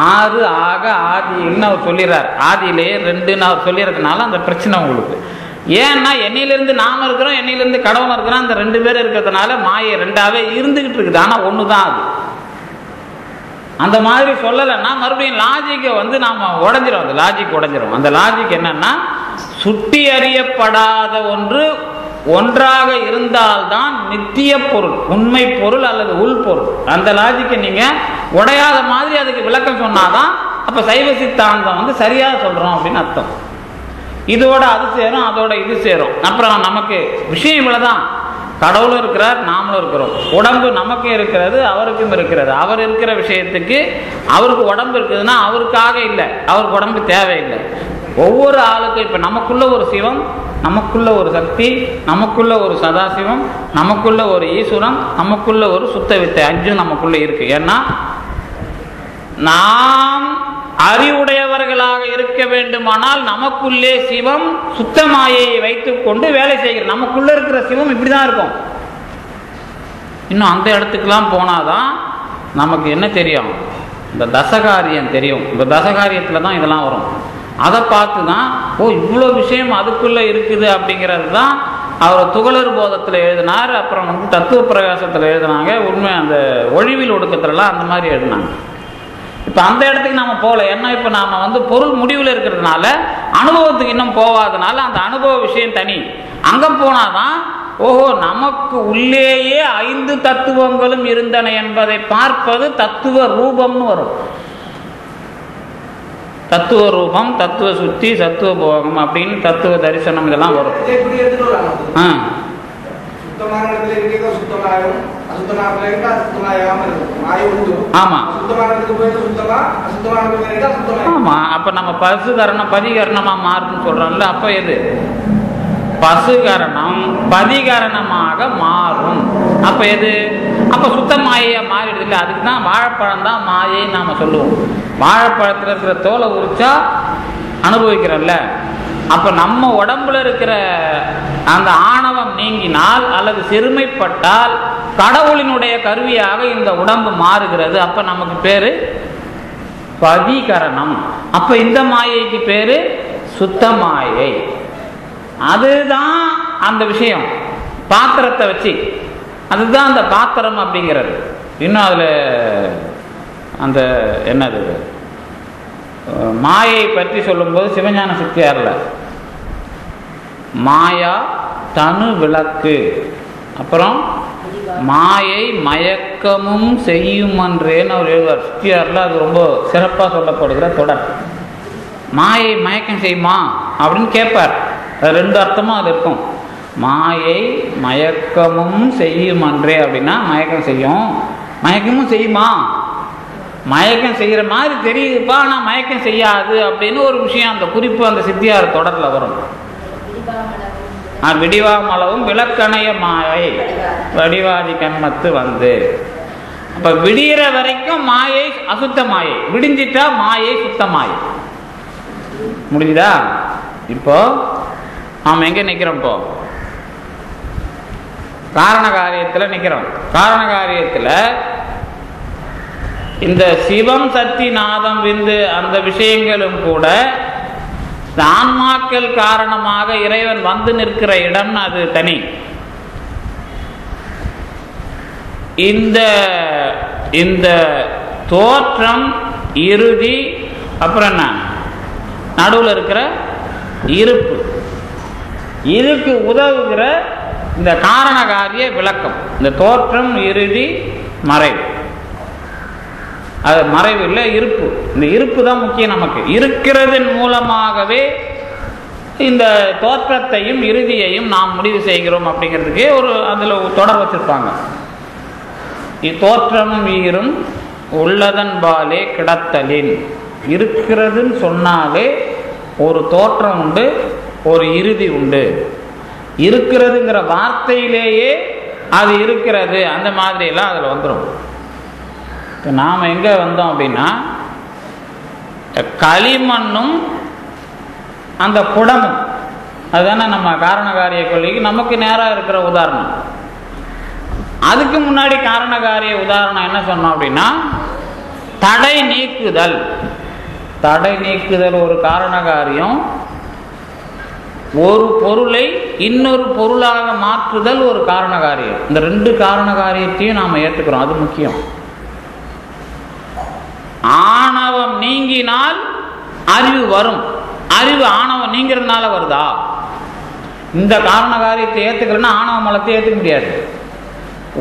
6 ஆக ஆதின்னு அவர் சொல்லிடுறார். ஆதியிலேயே 2ன்னு அவர் சொல்லிடுறதுனால அந்த பிரச்சனை உங்களுக்கு. ஏன்னா என்னையிலிருந்து நாம இருக்கிறோம், என்னையிலிருந்து கடவுள் இருக்கிறோம், அந்த 2 பேர் இருக்கிறதுனால மாயை 2ஆவே இருந்துகிட்டு இருக்குது. ஆனா ஒண்ணுதான் அது. அந்த மாதிரி சொல்லலைன்னா மறுபடியும் லாஜிக்கை நாம உடஞ்சிரும். அந்த லாஜிக் உடஞ்சிரும். அந்த லாஜிக் என்னன்னா, சுட்டி அறியப்படாத ஒன்று ஒன்றாக இருந்தால்தான் நித்திய பொருள், உண்மை பொருள் அல்லது உள் பொருள். அந்த லாஜிக்கை நீங்க உடையாத மாதிரி அதுக்கு விளக்கம் சொன்னாதான் அப்ப சைவ சித்தாந்தம் சரியா சொல்றோம் அப்படின்னு அர்த்தம். இதோட அது சேரும், அதோட இது சேரும். அப்புறம் நமக்கு விஷயம் இவ்வளவுதான். கடவுளும் இருக்கிறார், நாமளும் இருக்கிறோம். உடம்பு நமக்கு இருக்கிறது, அவருக்கும் இருக்கிறது. அவர் இருக்கிற விஷயத்துக்கு அவருக்கு உடம்பு இருக்குதுன்னா அவருக்காக இல்லை, அவருக்கு உடம்பு தேவையில்லை. ஒவ்வொரு ஆளுக்கும் இப்ப நமக்குள்ள ஒரு சிவம், நமக்குள்ள ஒரு சக்தி, நமக்குள்ள ஒரு சதாசிவம், நமக்குள்ள ஒரு ஈஸ்வரம், நமக்குள்ள ஒரு சுத்த வித்தை, 5 நமக்குள்ள இருக்கு. ஏன்னா நாம் அறிவுடையவர்களாக இருக்க வேண்டுமானால் நமக்குள்ளே சிவம் சுத்தமாயை வைத்துக் கொண்டு வேலை செய்கிற, நமக்குள்ள இருக்கிற சிவம் இப்படிதான் இருக்கும். இன்னும் அந்த இடத்துக்கெல்லாம் போனாதான் நமக்கு என்ன தெரியும், இந்த தசகாரியம் தெரியும். இந்த தசகாரியத்துல தான் இதெல்லாம் வரும். அதை பார்த்து தான் ஓ இவ்வளோ விஷயம் அதுக்குள்ள இருக்குது அப்படிங்கிறது தான் அவர் துகளர் போதத்தில் எழுதினார். அப்புறம் தத்துவ பிரகாசத்தில் எழுதினாங்க. உண்மை அந்த ஒழிவில் ஒடுக்கத்துலலாம் அந்த மாதிரி எழுதினாங்க. இப்போ அந்த இடத்துக்கு நாம போகல. ஏன்னா இப்போ நாம பொருள் முடிவில் இருக்கிறதுனால அனுபவத்துக்கு இன்னும் போகாதனால அந்த அனுபவ விஷயம் தனி. அங்கே போனாதான் ஓஹோ நமக்கு உள்ளேயே 5 தத்துவங்களும் இருந்தன என்பதை பார்ப்பது தத்துவ ரூபம்னு வரும். தத்துவ ரூபம், தத்துவ சுத்தி, தத்துவ போகம் அப்படின்னு தத்துவ தரிசனம் இதெல்லாம் வரும். ஆமா ஆமா. அப்ப நம்ம பசுகரணம் பதிகரணமா மாறுன்னு சொல்றோம்ல, அப்ப எது பசுகரணம் பதிகரணமாக மாறும். அப்ப எது அப்ப சுத்த மாயையா மாறிடுது இல்லை. அதுக்கு தான் வாழைப்பழம் தான் மாயைன்னு நாம சொல்லுவோம். வாழைப்பழத்துல இருக்கிற தோலை உரிச்சா அனுபவிக்கிறோம்ல. அப்ப நம்ம உடம்புல இருக்கிற அந்த ஆணவம் நீங்கினால் அல்லது சிறுமைப்பட்டால் கடவுளினுடைய கருவியாக இந்த உடம்பு மாறுகிறது. அப்ப நமக்கு பேரு பதிகரணம். அப்ப இந்த மாயைக்கு பேரு சுத்த மாயை. அதுதான் அந்த விஷயம். பாத்திரத்தை வச்சு அதுதான் அந்த பாத்திரம் அப்படிங்கிறது. இன்னும் அதுல அந்த என்னது மாயை பற்றி சொல்லும்போது சிவஞான சித்தியார்ல மாயா தனு விளக்கு, அப்புறம் மாயை மயக்கமும் செய்யும் என்றேன்னு அவர் எழுதுவார். சித்தியாரில் அது ரொம்ப சிறப்பாக சொல்லப்படுகிற தொடர். மாயை மயக்கம் செய்யுமா அப்படின்னு கேட்பார். அது ரெண்டு அர்த்தமும் அது இருக்கும். மாயை மயக்கமும் செய்யும் அன்றே அப்படின்னா மயக்கம் செய்யும். மயக்கமும் செய்யுமா? மயக்கம் செய்கிற மாதிரி தெரியுதுப்பா, ஆனால் மயக்கம் செய்யாது அப்படின்னு ஒரு விஷயம் அந்த குறிப்பு அந்த சித்தியார் தொடரில் வரும். விடிவாமளவும் விளக்கணைய மாயை வடிவாதி கண்மத்து வந்து. அப்ப விடிகிற வரைக்கும் மாயை அசுத்த மாயை, விடிஞ்சிட்டா மாயை சுத்த மாயை. முடிஞ்சுதா? இப்போ நாம் எங்க நிக்கிறோம்? இப்போ காரண காரியத்தில் நிக்கிறோம். காரண காரியத்தில் இந்த சிவம் சக்தி நாதம் விந்து அந்த விஷயங்களும் கூட ஆன்மாக்கள் காரணமாக இறைவன் வந்து நிற்கிற இடம் அது தனி. இந்த தோற்றம் இறுதி, அப்புறம் என்ன நடுவில் இருக்கிற இருப்பு, இதுக்கு உதவுகிற இந்த காரண காரிய விளக்கம். இந்த தோற்றம் இறுதி மறைவு, அது மறைவு இல்லை இருப்பு. இந்த இருப்பு தான் முக்கியம். நமக்கு இருக்கிறதன் மூலமாகவே இந்த தோற்றத்தையும் இறுதியையும் நாம் முடிவு செய்கிறோம் அப்படிங்கிறதுக்கே ஒரு அதில் தொடர் வச்சிருப்பாங்க. இத்தோற்றமும் ஈரும் உள்ளதன் பாலே கிடத்தலின். இருக்கிறதுன்னு சொன்னாலே ஒரு தோற்றம் உண்டு, ஒரு இறுதி உண்டு. இருக்கிறதுங்கிற வார்த்தையிலேயே அது இருக்கிறது, அந்த மாதிரி எல்லாம் அதில் வந்துடும். இப்போ நாம் எங்கே வந்தோம் அப்படின்னா, களிமண்ணும் அந்த குடமும், அதுதானே நம்ம காரண காரிய கொள்கைக்கு நமக்கு நேராக இருக்கிற உதாரணம். அதுக்கு முன்னாடி காரண காரிய உதாரணம் என்ன சொன்னோம் அப்படின்னா, தடை நீக்குதல். தடை நீக்குதல் ஒரு காரண காரியம். ஒரு பொருளை இன்னொரு பொருளாக மாற்றுதல் ஒரு காரண காரியம். இந்த ரெண்டு காரண காரியத்தையும் நாம் ஏற்றுக்கிறோம், அது முக்கியம். ஆணவம் நீங்கினால் அறிவு வரும். அறிவு ஆணவம் நீங்கிறதுனால வருதா? இந்த காரண காரியத்தை ஏற்றுக்கலன்னா ஆணவ மலத்தை ஏற்றுக்க முடியாது.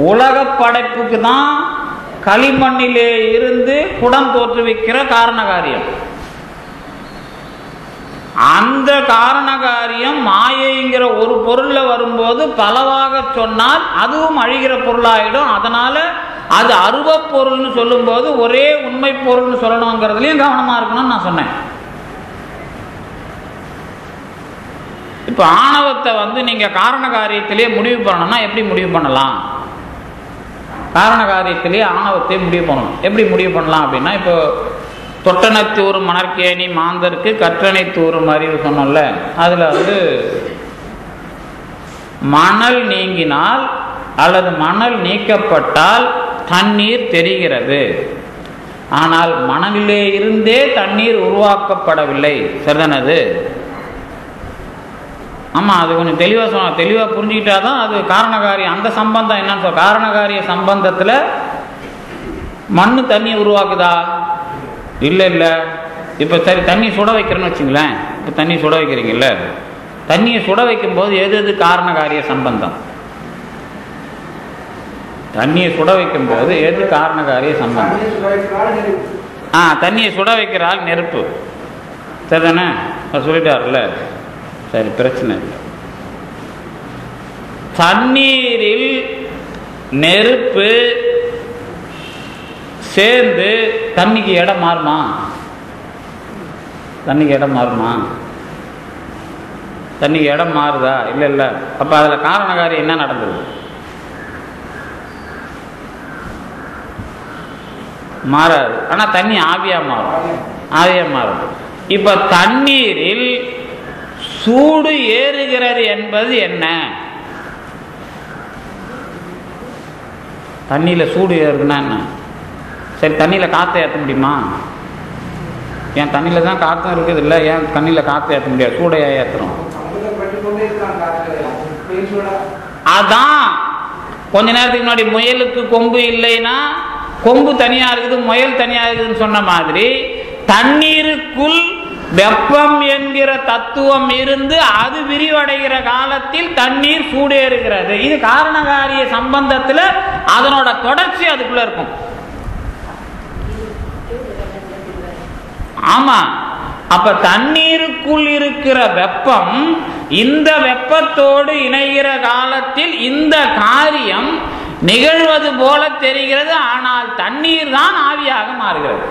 உலக படைப்புக்கு தான் களிமண்ணிலே இருந்து குடம் தோற்றுவிக்கிற காரண காரியம். அந்த காரண காரியம் மாயைங்கிற ஒரு பொருள்ல வரும்போது பலவாக சொன்னால் அதுவும் அழிகிற பொருளாயிடும். அதனால அது அருவ பொருள்னு சொல்லும் போது ஒரே உண்மை பொருள்னு சொல்லணுங்கிறதுலையும் கவனமா இருக்கணும்னு நான் சொன்னேன். இப்ப ஆணவத்தை நீங்க காரண காரியத்திலேயே முடிவு பண்ணணும்னா எப்படி முடிவு பண்ணலாம்? காரண காரியத்திலேயே ஆணவத்தை முடிவு பண்ணணும். எப்படி முடிவு பண்ணலாம் அப்படின்னா, இப்போ தொட்டனைத்தூறு மணற்கேணி மாந்தருக்கு கற்றனைத்தூறும் அறிவு சொன்னோம்ல, அதுல மணல் நீங்கினால் அல்லது மணல் நீக்கப்பட்டால் தண்ணீர் தெரிகிறது. ஆனால் மணலிலே இருந்தே தண்ணீர் உருவாக்கப்படவில்லை. சரிதானது? ஆமா, அது கொஞ்சம் தெளிவா புரிஞ்சுக்கிட்டாதான் அது காரண காரியம். அந்த சம்பந்தம் என்னன்னு சொல்ல, காரண காரிய சம்பந்தத்துல மண்ணு தண்ணி உருவாக்குதா? இல்லை. இப்போ சரி, தண்ணி சுட வைக்கிறேன்னு வச்சுங்களேன். இப்போ தண்ணி சுட வைக்கிறீங்கல்ல, தண்ணியை சுட வைக்கும் போது எது காரண காரிய சம்பந்தம்? தண்ணியை சுட வைக்கும் போது எது காரண காரிய சம்பந்தம்? தண்ணியை சுட வைக்கிறாள் நெருப்பு. சரிதானே? சொல்லிட்டார்ல, சரி, பிரச்சனை இல்லை. தண்ணீரில் நெருப்பு சேர்ந்து தண்ணிக்கு இடம் மாறுமா? தண்ணிக்கு இடம் மாறுமா? தண்ணிக்கு இடம் மாறுதா? இல்லை. அப்ப அதுல காரண காரியம் என்ன நடந்தது? மாறாது. ஆனா தண்ணி ஆவியா மாறும். இப்ப தண்ணீரில் சூடு ஏறுகிறது என்பது என்ன? தண்ணியில சூடு ஏறுதுன்னா என்ன? சரி, தண்ணியில காற்றை ஏற்ற முடியுமா? ஏன் தண்ணியில தான் காற்றும் இருக்குது இல்லை, ஏன் தண்ணியில காற்றை ஏற்ற முடியாது? சூடையா ஏற்றுறோம். அதான் கொஞ்ச நேரத்துக்கு முன்னாடி முயலுக்கு கொம்பு இல்லைன்னா கொம்பு தனியா இருக்குது, முயல் தனியா இருக்குதுன்னு சொன்ன மாதிரி தண்ணீருக்குள் வெப்பம் என்கிற தத்துவம் இருந்து அது விரிவடைகிற காலத்தில் தண்ணீர் சூடேறுகிறது. இது காரணகாரிய சம்பந்தத்தில் அதனோட தொடர்ச்சி அதுக்குள்ள இருக்கும். ஆமா, அப்ப தண்ணீருக்குள் இருக்கிற வெப்பம் இந்த வெப்பத்தோடு இணைகிற காலத்தில் இந்த காரியம் நிகழ்வது போல தெரிகிறது. ஆனால் தண்ணீர் தான் ஆவியாக மாறுகிறது.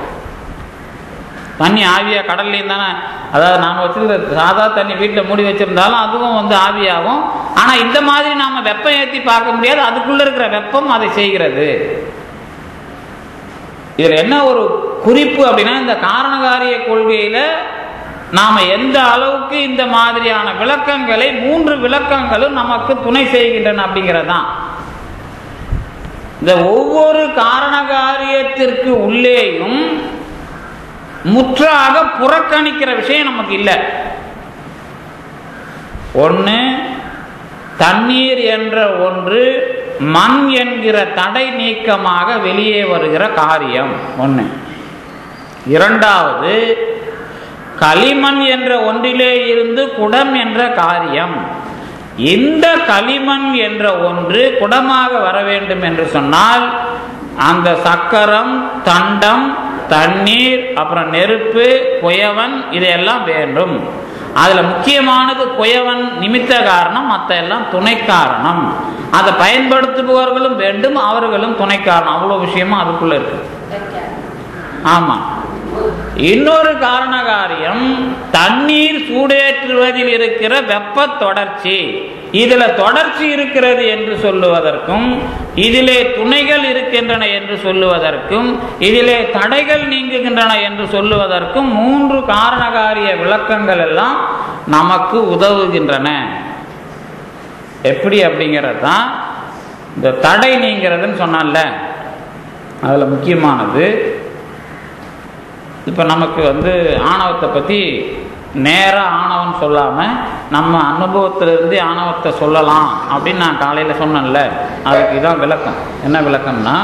தண்ணி ஆவியா கடல்லையும் தானே, அதாவது நாம் வச்சிருக்கிற சாதா தண்ணி வீட்டில் மூடி வச்சிருந்தாலும் அதுவும் ஆவியாகும். ஆனால் இந்த மாதிரி நாம் வெப்பம் ஏற்றி பார்க்க முடியாது. அதுக்குள்ள இருக்கிற வெப்பம் அதை செய்கிறது. இதில் என்ன ஒரு குறிப்பு அப்படின்னா, இந்த காரணகாரிய கொள்கையில நாம எந்த அளவுக்கு இந்த மாதிரியான விளக்கங்களை 3 விளக்கங்களும் நமக்கு துணை செய்கின்றன அப்படிங்கிறதான். இந்த ஒவ்வொரு காரணகாரியத்திற்கு உள்ளேயும் முற்றாக புறக்கணிக்கிற விஷயம் நமக்கு இல்லை. ஒன்று, தண்ணீர் என்ற ஒன்று மண் என்கிற தடை நீக்கமாக வெளியே வருகிற காரியம் ஒன்று. இரண்டாவது, களிமண் என்ற ஒன்றிலே இருந்து குடம் என்ற காரியம். இந்த களிமண் என்ற ஒன்று குடமாக வர வேண்டும் என்று சொன்னால் அந்த சக்கரம், தண்டம், தண்ணீர், அப்புறம் நெருப்பு, குயவன் இதையெல்லாம் வேண்டும். அதுல முக்கியமானது குயவன் நிமித்த காரணம், மற்ற எல்லாம் துணை காரணம். அதை பயன்படுத்துபவர்களும் வேண்டும், அவர்களும் துணை காரணம். அவ்வளவு விஷயமும் அதுக்குள்ள இருக்கு. ஆமா, இன்னொரு காரண காரியம் தண்ணீர் சூடேற்றுவதில் இருக்கிற வெப்ப தொடர்ச்சி. இதுல தொடர்ச்சி இருக்கிறது என்று சொல்லுவதற்கும், இதிலே துணைகள் இருக்கின்றன என்று சொல்லுவதற்கும், இதிலே தடைகள் நீங்குகின்றன என்று சொல்லுவதற்கும் 3 காரணகாரிய விளக்கங்கள் எல்லாம் நமக்கு உதவுகின்றன. எப்படி அப்படிங்கிறது தான் இந்த தடை நீங்கிறதுன்னு சொன்னால அதுல முக்கியமானது. இப்போ நமக்கு ஆணவத்தை பற்றி நேராக ஆணவம் சொல்லாமல் நம்ம அனுபவத்திலிருந்து ஆணவத்தை சொல்லலாம் அப்படின்னு நான் காலையில் சொன்னேன்ல, அதுக்கு இதான் விளக்கம். என்ன விளக்கம்னா,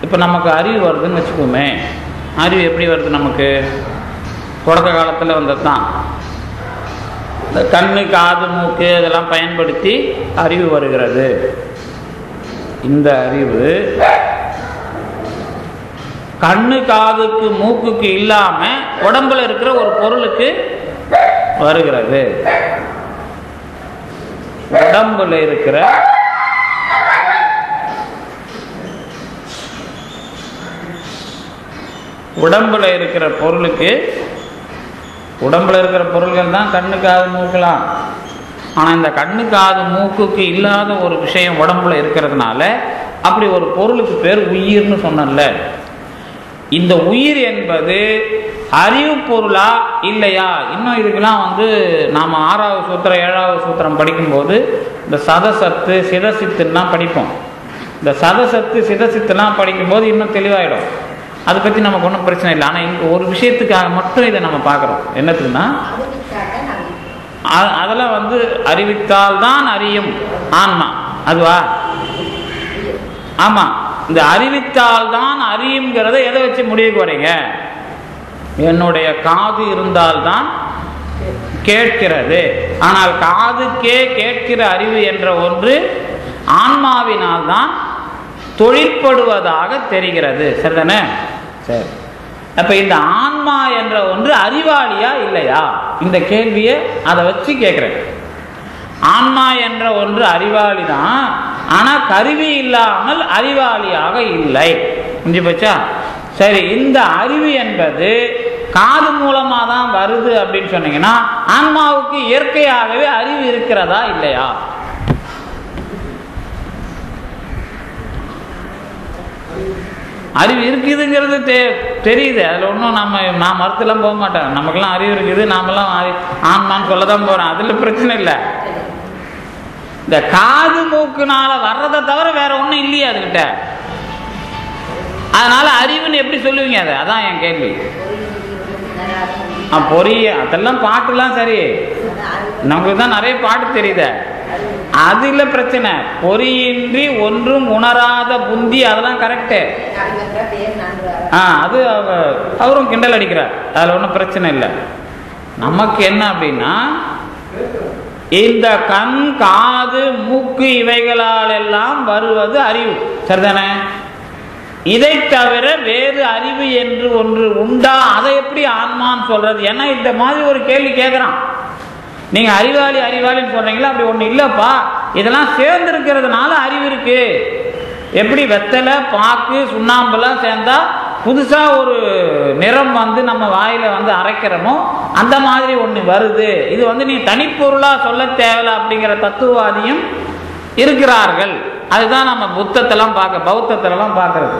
இப்போ நமக்கு அறிவு வருதுன்னு வச்சுக்கோமே. அறிவு எப்படி வருது? நமக்கு தொடக்க காலத்தில் வந்தது தான். இந்த கண்ணு, காது, மூக்கு இதெல்லாம் பயன்படுத்தி அறிவு வருகிறது. இந்த அறிவு கண்ணு, காதுக்கு, மூக்குக்கு இல்லாம உடம்புல இருக்கிற ஒரு பொருளுக்கு வருகிறது. உடம்புல இருக்கிற பொருளுக்கு, உடம்புல இருக்கிற பொருள்கள் தான் கண்ணு, காது, மூக்கலாம். ஆனா இந்த கண்ணு, காது, மூக்குக்கு இல்லாத ஒரு விஷயம் உடம்புல இருக்கிறதுனால அப்படி ஒரு பொருளுக்கு பேர் உயிர்னு சொன்னல. இந்த உயிர் என்பது அறிவு பொருளா இல்லையா? இன்னும் இதுக்கெல்லாம் நாம 6வது சூத்திரம் 7வது சூத்திரம் படிக்கும்போது இந்த சதசத்து, சிதசித்துலாம் படிப்போம். இந்த சதசத்து, சிதசித்துலாம் படிக்கும்போது இன்னும் தெளிவாயிடும். அதை பற்றி நமக்கு ஒன்றும் பிரச்சனை இல்லை. ஆனால் இங்கே ஒரு விஷயத்துக்காக மட்டும் இதை நம்ம பார்க்குறோம். என்னத்துக்குன்னா, அதெல்லாம் அறிவித்தால் தான் அறியும் ஆன்மா. அதுவா? ஆமா, இந்த அறிவித்தால் தான் அறியுங்கிறத எதை வச்சு முடிவுக்கு வரீங்க? என்னுடைய காது இருந்தால்தான் கேட்கிறது. ஆனால் காதுக்கே கேட்கிற அறிவு என்ற ஒன்று ஆன்மாவினால் தான் தொழிற்படுவதாக தெரிகிறது. சரிதானே? சரி, அப்ப இந்த ஆன்மா என்ற ஒன்று அறிவாளியா இல்லையா? இந்த கேள்வியை அதை வச்சு கேட்கிறேன். ஆன்மா என்ற ஒன்று அறிவாளி தான், ஆனா கருவி இல்லாமல் அறிவாளியாக இல்லை. புரிஞ்சு போச்சா? சரி, இந்த அறிவு என்பது காது மூலமா தான் வருது அப்படின்னு சொன்னீங்கன்னா ஆன்மாவுக்கு இயற்கையாகவே அறிவு இருக்கிறதா இல்லையா? அறிவு இருக்குதுங்கிறது தெரியுது. அதில் ஒன்றும் நான் மறுத்துலாம் போக மாட்டேன். நமக்கெல்லாம் அறிவு இருக்குது, நாமெல்லாம் ஆன்மான்னு சொல்லதான் போறோம். அதில் பிரச்சனை இல்லை. இந்த காது மூக்குனால வர்றதை தவிர வேற ஒன்றும் இல்லையா அதுகிட்ட? அதனால அறிவுன்னு எப்படி சொல்லுவீங்க அதை? அதான் என் கேள்வி. பொரிய அதெல்லாம் பாட்டுலாம் சரி, நமக்கு தான் நிறைய பாட்டு தெரியுத. அது இல்லை பிரச்சனை. பொறியின்றி ஒன்றும் உணராத புந்தி, அதெல்லாம் கரெக்டு. அது அவரும் கிண்டல் அடிக்கிறார், அதில் ஒன்றும் பிரச்சனை இல்லை. நமக்கு என்ன அப்படின்னா, இந்த கண் காது மூக்கு இவைகளால் எல்லாம் வருவது அறிவு, சரிதானே? இதை தவிர வேறு அறிவு என்று ஒன்று உண்டா? அதை எப்படி ஆன்மான்னு சொல்றது? ஏன்னா இந்த மாதிரி ஒரு கேள்வி கேட்குறான். நீங்க அறிவாளி அறிவாளின்னு சொல்றீங்களா? அப்படி ஒண்ணு இல்லப்பா, இதெல்லாம் சேர்ந்து இருக்கிறதுனால அறிவு இருக்கு. எப்படி வெத்தலை பாக்கு சுண்ணாம்பெல்லாம் சேர்ந்தா புதுசா ஒரு நிறம் வந்து நம்ம வாயில வந்து அரைக்கிறோமோ அந்த மாதிரி ஒண்ணு வருது. இது வந்து நீ தனிப்பொருளா சொல்ல தேவையில்ல அப்படிங்கிற தத்துவவாதியும் இருக்கிறார்கள். அதுதான் நம்ம புத்தத்தெல்லாம் பௌத்தத்திலலாம் பார்க்கறது.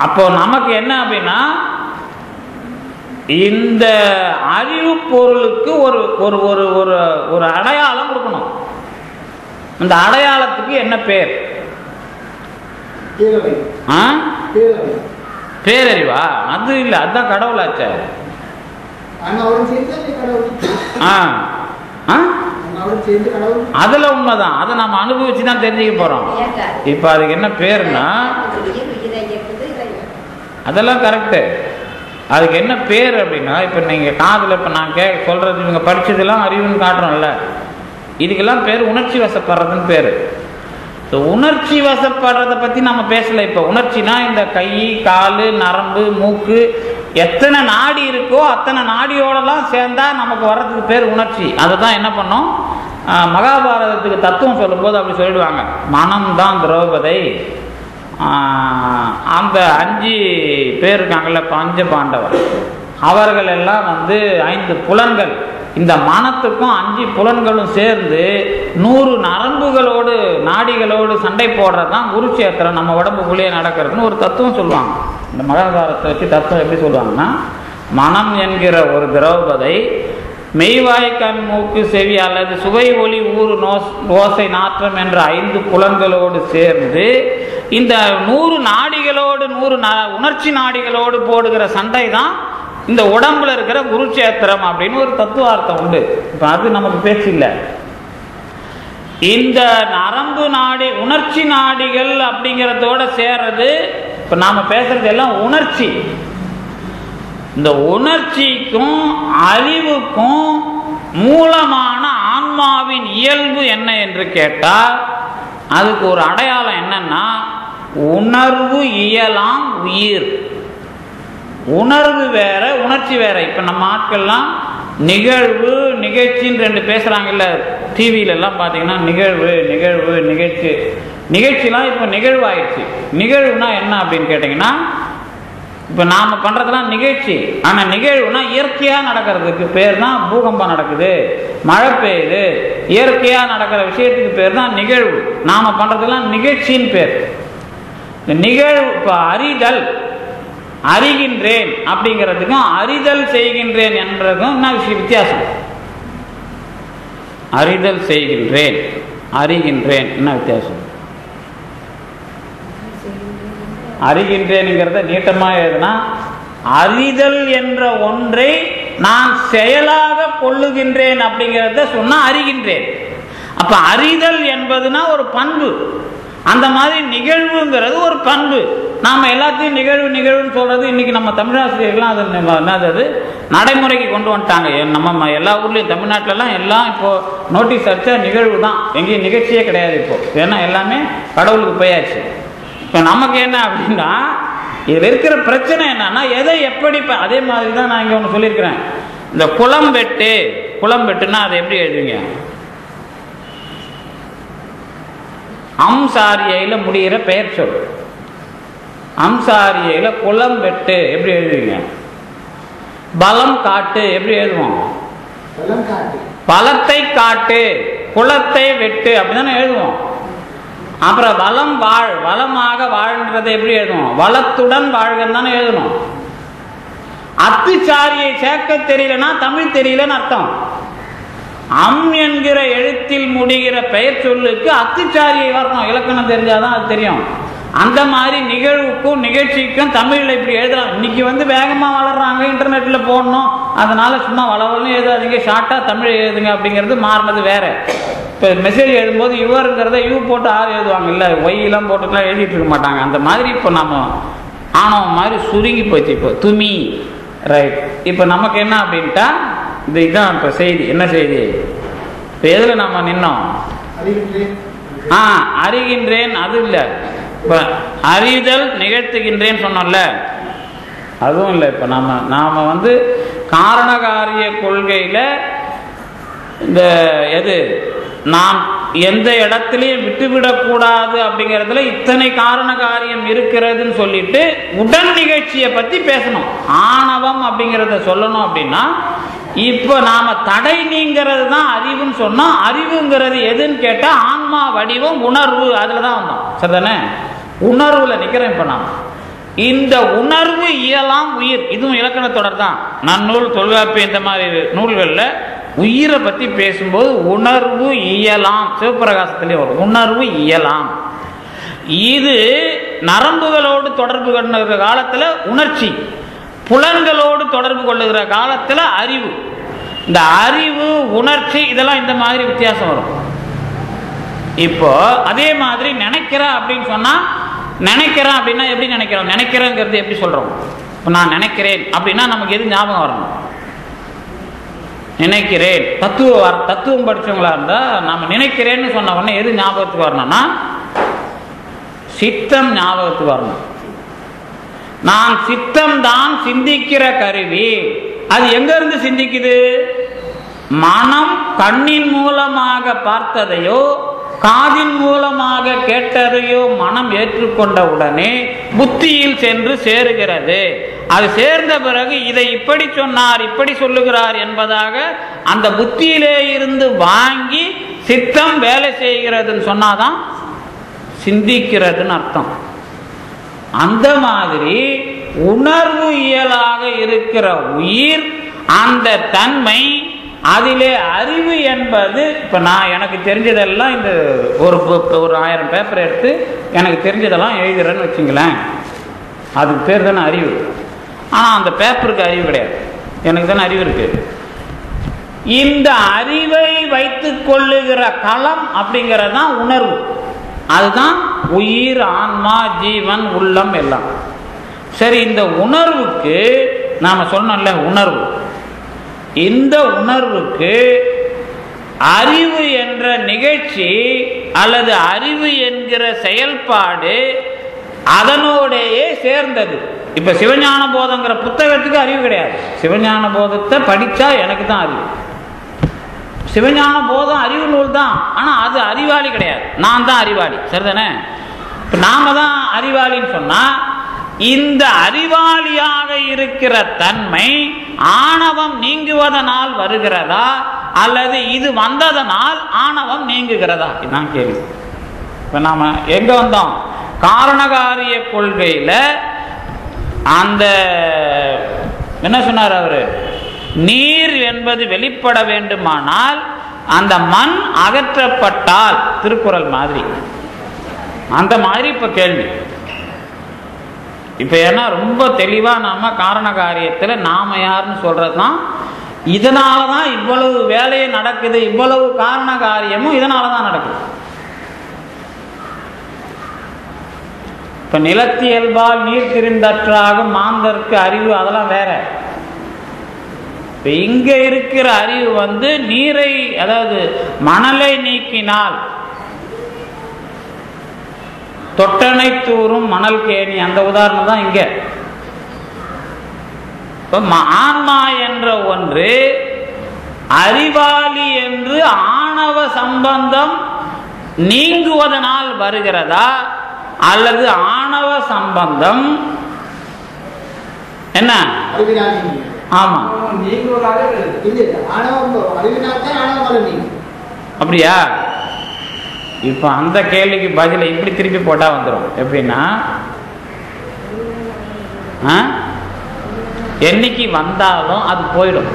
அப்போ நமக்கு என்ன அப்படின்னா, இந்த அறிவு பொருளுக்கு ஒரு ஒரு ஒரு ஒரு ஒரு அடையாளம் கொடுக்கணும். இந்த அடையாளத்துக்கு என்ன பேர்? பேரறிவா? அது இல்ல, அதுதான் கடவுளாச்ச. அதுல உண்மைதான், அதை நம்ம அனுபவிச்சுதான் தெரிஞ்சுக்க போறோம். இப்ப அதுக்கு என்ன பேருன்னா, அதெல்லாம் கரெக்டு. அதுக்கு என்ன பேர் அப்படின்னா, இப்ப நீங்க காதுல இப்ப நான் சொல்றது இவங்க படிச்சதெல்லாம் அறிவுன்னு காட்டுறோம்ல, இதுக்கெல்லாம் பேர் உணர்ச்சி வசப்படுறதுன்னு பேரு. உணர்ச்சி வசப்படுறத பத்தி நம்ம பேசல. இப்ப உணர்ச்சினா இந்த கை காலு நரம்பு மூக்கு எத்தனை நாடி இருக்கோ அத்தனை நாடியோடலாம் சேர்ந்தா நமக்கு வர்றதுக்கு பேர் உணர்ச்சி. அதுதான் என்ன பண்ணோம், மகாபாரதத்துக்கு தத்துவம் சொல்லும் போது அப்படி சொல்லிடுவாங்க. மனம்தான் திரௌபதி. அந்த 5 பேர் இருக்காங்கல்ல, பஞ்ச பாண்டவர், அவர்கள் எல்லாம் வந்து 5 புலன்கள். இந்த மனத்துக்கும் 5 புலன்களும் சேர்ந்து 100 நரம்புகளோடு நாடிகளோடு சண்டை போடுறதுதான் குருட்சேத்திரம் நம்ம உடம்புக்குள்ளேயே நடக்கிறதுன்னு ஒரு தத்துவம் சொல்லுவாங்க. இந்த மகாபாரதத்தை வச்சு தத்துவம் எப்படி சொல்லுவாங்கன்னா, மனம் என்கிற ஒரு திரௌபதை மெய்வாய் கண் மூக்கு செவி அல்லது சுவை ஒளி ஊறு ஓசை நாற்றம் என்ற 5 புலன்களோடு சேர்ந்து இந்த 100 நாடிகளோடு 100 உணர்ச்சி நாடிகளோடு போடுகிற சண்டை தான் இந்த உடம்புல இருக்கிற குருட்சேத்திரம் அப்படின்னு ஒரு தத்துவார்த்தம் உண்டு. இப்ப அது நமக்கு பேச்சு இல்லை. இந்த நரம்பு நாடி உணர்ச்சி நாடிகள் அப்படிங்கிறதோட சேர்றது. இப்ப நாம பேசுறது எல்லாம் உணர்ச்சி. இந்த உணர்ச்சிக்கும் அறிவுக்கும் மூலமான ஆன்மாவின் இயல்பு என்ன என்று கேட்டால் அதுக்கு ஒரு அடையாளம் என்னன்னா, உணர்வு இயலாம் உயிர். உணர்வு வேற உணர்ச்சி வேற. இப்ப நம்ம ஆட்கள்லாம் நிகழ்வு நிகழ்ச்சின்னு 2 பேசுறாங்கல்ல, டிவியில எல்லாம் பாத்தீங்கன்னா நிகழ்வு நிகழ்வு நிகழ்ச்சி. நிகழ்ச்சிலாம் இப்ப நிகழ்வு ஆயிடுச்சு. நிகழ்வுனா என்ன அப்படின்னு கேட்டீங்கன்னா, இப்ப நாம பண்றதெல்லாம் நிகழ்ச்சி. ஆனா நிகழ்வுனா இயற்கையா நடக்கிறதுக்கு பேர் தான் பூகம்பம் நடக்குது, மழை பெய்யுது, இயற்கையா நடக்கிற விஷயத்துக்கு பேர் தான் நிகழ்வு. நாம பண்றதெல்லாம் நிகழ்ச்சின்னு பேர். நிகழ்வு இப்ப அறிதல், அறிகின்றேன் அப்படிங்கிறதுக்கும் அறிதல் செய்கின்றேன் என்றதுக்கும் என்ன வித்தியாசம்? அறிதல் செய்கின்றேன் அறிகின்றேன் என்ன வித்தியாசம்? அறிகின்றேன்ங்கிறத நீட்டமா எழுதுனா, அறிதல் என்ற ஒன்றை நான் செயலாக கொள்ளுகின்றேன் அப்படிங்கிறத சொன்னா அறிகின்றேன். அப்ப அறிதல் என்பதுனா ஒரு பண்பு. அந்த மாதிரி நிகழ்வுங்கிறது ஒரு பண்பு. நாம எல்லாத்தையும் நிகழ்வு நிகழ்வுன்னு சொல்றது இன்னைக்கு நம்ம தமிழாசிரியர்கள்லாம் அது என்னது நடைமுறைக்கு கொண்டு வந்துட்டாங்க. நம்ம எல்லா ஊர்லயும் தமிழ்நாட்டிலலாம் எல்லாம் இப்போ நோட்டீஸ் அடிச்சா நிகழ்வு தான், எங்கேயும் நிகழ்ச்சியே கிடையாது இப்போ. ஏன்னா எல்லாமே கடவுளுக்கு போயாச்சு. இப்போ நமக்கு என்ன அப்படின்னா, இதில் இருக்கிற பிரச்சனை என்னன்னா, எதை எப்படி அதே மாதிரி தான் நான் இங்கே ஒன்று சொல்லியிருக்கிறேன். இந்த குளம் வெட்டு, குளம் வெட்டுன்னா அதை எப்படி எழுதுவீங்க? அம்சாரியில முடிகிற பெயர் சொல். அம்சாரியில குளம் வெட்டு எப்படி எழுதுவீங்க? பலம் காட்டு எப்படி எழுதுவோம்? பலத்தை காட்டு, குளத்தை வெட்டு அப்படிதானே எழுதுவோம். அப்புறம் வளம் வாழ், வளமாக வாழ்ன்றதை எப்படி எழுதுவோம்? வளத்துடன் வாழ்கன்னு தானே எழுதணும். அத்துச்சாரியை சேர்க்க தெரியலன்னா தமிழ் தெரியலன்னு அர்த்தம். அம் என்கிற எழுத்தில் முடிகிற பெயர் சொல்லுக்கு அத்துச்சாரியை வரணும், இலக்கணம் தெரிஞ்சாதான் அது தெரியும். அந்த மாதிரி நிகழ்வுக்கும் நிகழ்ச்சிக்கும் தமிழ்ல இப்படி எழுதலாம். இன்னைக்கு வந்து வேகமா வளர்றாங்க, இன்டர்நெட்ல போடணும், அதனால சும்மா வளவலன்னு எழுதாதீங்க, ஷார்ட்டா தமிழ் எழுதுங்க அப்படிங்கிறது மாறினது வேற. இப்போ மெசேஜ் எழுதும்போது யுவருங்கிறத யூ போட்டு ஆர் எழுதுவாங்க, இல்லை ஒய்யெல்லாம் போட்டுலாம் எழுதிட்டு இருக்க மாட்டாங்க. அந்த மாதிரி இப்போ நம்ம ஆணவம் மாதிரி சுருங்கி போச்சு. இப்போ துமி ரைட். இப்போ நமக்கு என்ன அப்படின்ட்டா இதுதான் இப்போ செய்தி. என்ன செய்தி? இப்போ எதில் நம்ம நின்னோம்? அறிகின்றேன். அது இல்லை, இப்போ அறிதல் நிகழ்த்துகின்றேன்னு சொன்னோம்ல, அதுவும் இல்லை. இப்போ நாம வந்து காரணகாரிய கொள்கையில் இந்த எது நாம் எந்த இடத்துலையும் விட்டுவிடக்கூடாது அப்படிங்கிறதுல இத்தனை காரண காரியம் இருக்கிறதுன்னு சொல்லிட்டு உடன் நிகழ்ச்சியை பற்றி பேசணும். ஆணவம் அப்படிங்கிறத சொல்லணும் அப்படின்னா இப்போ நாம தடை நீங்கிறது தான் அறிவுன்னு சொன்னோம். அறிவுங்கிறது எதுன்னு கேட்டால் ஆன்மா வடிவம் உணர்வு, அதில் தான் வந்தோம். சரிதானே? உணர்வுல நிற்கிறேன். இப்போ நாம் இந்த உணர்வு இயலாம் உயிர், இதுவும் இலக்கண தொடர் தான். நன்னூல், தொல்காப்பியம், இந்த மாதிரி நூல்களில் உயிரை பற்றி பேசும்போது உணர்வு இயலாம், சிவப்பிரகாசத்திலே வரும், உணர்வு இயலாம். இது நரம்புகளோடு தொடர்பு கொள்ளுகிற காலத்தில் உணர்ச்சி, புலன்களோடு தொடர்பு கொள்ளுகிற காலத்தில் அறிவு. இந்த அறிவு, உணர்ச்சி, இதெல்லாம் இந்த மாதிரி வித்தியாசம் வரும். இப்போ அதே மாதிரி நினைக்கிறேன் அப்படின்னு சொன்னா, நினைக்கிறேன் அப்படின்னா எப்படி நினைக்கிறோம்? நினைக்கிறேங்கிறது எப்படி சொல்றோம்? இப்போ நான் நினைக்கிறேன் அப்படின்னா நமக்கு எது ஞாபகம் வரணும்? நினைக்கிறேன். தத்துவம் படிச்சவங்களா இருந்தா நம்ம நினைக்கிறேன்னு சொன்ன உடனே எது ஞாபகத்துக்கு வரணும்னா சித்தம் ஞாபகத்துக்கு வரணும். நான் சித்தம் தான் சிந்திக்கிற கருவி. அது எங்க இருந்து சிந்திக்குது? மனம் கண்ணின் மூலமாக பார்த்ததையோ காதின் மூலமாக கேட்டதையோ மனம் ஏற்றுக்கொண்ட உடனே புத்தியில் சென்று சேருகிறது. அது சேர்ந்த பிறகு இதை இப்படி சொன்னார், இப்படி சொல்லுகிறார் என்பதாக அந்த புத்தியிலே இருந்து வாங்கி சித்தம் வேலை செய்கிறதுன்னு சொன்னாதான் சிந்திக்கிறதுன்னு அர்த்தம். அந்த மாதிரி உணர்வு இயலாக இருக்கிற உயிர், அந்த தன்மை, அதிலே அறிவு என்பது, இப்போ நான் எனக்கு தெரிஞ்சதெல்லாம் இந்த ஒரு 1000 பேப்பர் எடுத்து எனக்கு தெரிஞ்சதெல்லாம் எழுதுறேன்னு வச்சுங்களேன், அதுக்கு பேர் தானே அறிவு. ஆனால் அந்த பேப்பருக்கு அறிவு கிடையாது, எனக்கு தானே அறிவு இருக்கு. இந்த அறிவை வைத்துக் கொள்ளுகிற களம் அப்படிங்கிறது தான் உணர்வு. அதுதான் உயிர், ஆன்மா, ஜீவன், உள்ளம் எல்லாம். சரி, இந்த உணர்வுக்கு நாம சொன்னோம்ல உணர்வு, இந்த உணர்வுக்கு அறிவு என்ற நிகழ்ச்சி அல்லது அறிவு என்கிற செயல்பாடு அதனோடையே சேர்ந்தது. இப்ப சிவஞான போதங்கிற புத்தகத்துக்கு அறிவு கிடையாது. சிவஞான போதத்தை படிச்சா எனக்கு தான் அறிவு. சிவஞான போதம் அறிவு நூல் தான், ஆனா அது அறிவாளி கிடையாது. நான் தான் அறிவாளி. சரிதானே? இப்ப நாம தான் அறிவாளின்னு சொன்னா இந்த அறிவாளியாக இருக்கிற தன்மை ஆணவம் நீங்குவதனால் வருகிறதா அல்லது இது வந்ததனால் ஆணவம் நீங்குகிறதா? இதுதான் கேள்வி. இப்ப நாம எங்க வந்தோம்? காரணகாரிய கொள்கையில அந்த என்ன சொன்னார் அவரு? நீர் என்பது வெளிப்பட வேண்டுமானால் அந்த மண் அகற்றப்பட்டால், திருக்குறள் மாதிரி, அந்த மாதிரி இப்ப கேள்வி. இப்ப ஏன்னா ரொம்ப தெளிவா நாம காரண காரியத்துல நாம யாருன்னு சொல்றதுதான். இதனாலதான் இவ்வளவு வேலையே நடக்குது, இவ்வளவு காரண காரியமும் இதனாலதான் நடக்குது. இப்ப நிலத்தியல்பால் நீர் திரிந்தற்றாகும் மாந்தருக்கு அறிவு, அதெல்லாம் வேற. இப்ப இங்க இருக்கிற அறிவு வந்து நீரை, அதாவது மணலை நீக்கினால் தொட்டனை தூரும் மணல் கேணி, அந்த உதாரணம் தான் இங்க. ஆன்மா என்ற ஒன்று அறிவாளி என்று ஆணவ சம்பந்தம் நீங்குவதனால் வருகிறதா அல்லது ஆணவ சம்பந்தம் என்ன? ஆமா, அப்படியா? இப்ப அந்த கேள்விக்கு பதில இப்படி திருப்பி போட்டா வந்துடும். எப்படின்னா, என்னைக்கு வந்தாலும் அது போயிடும்.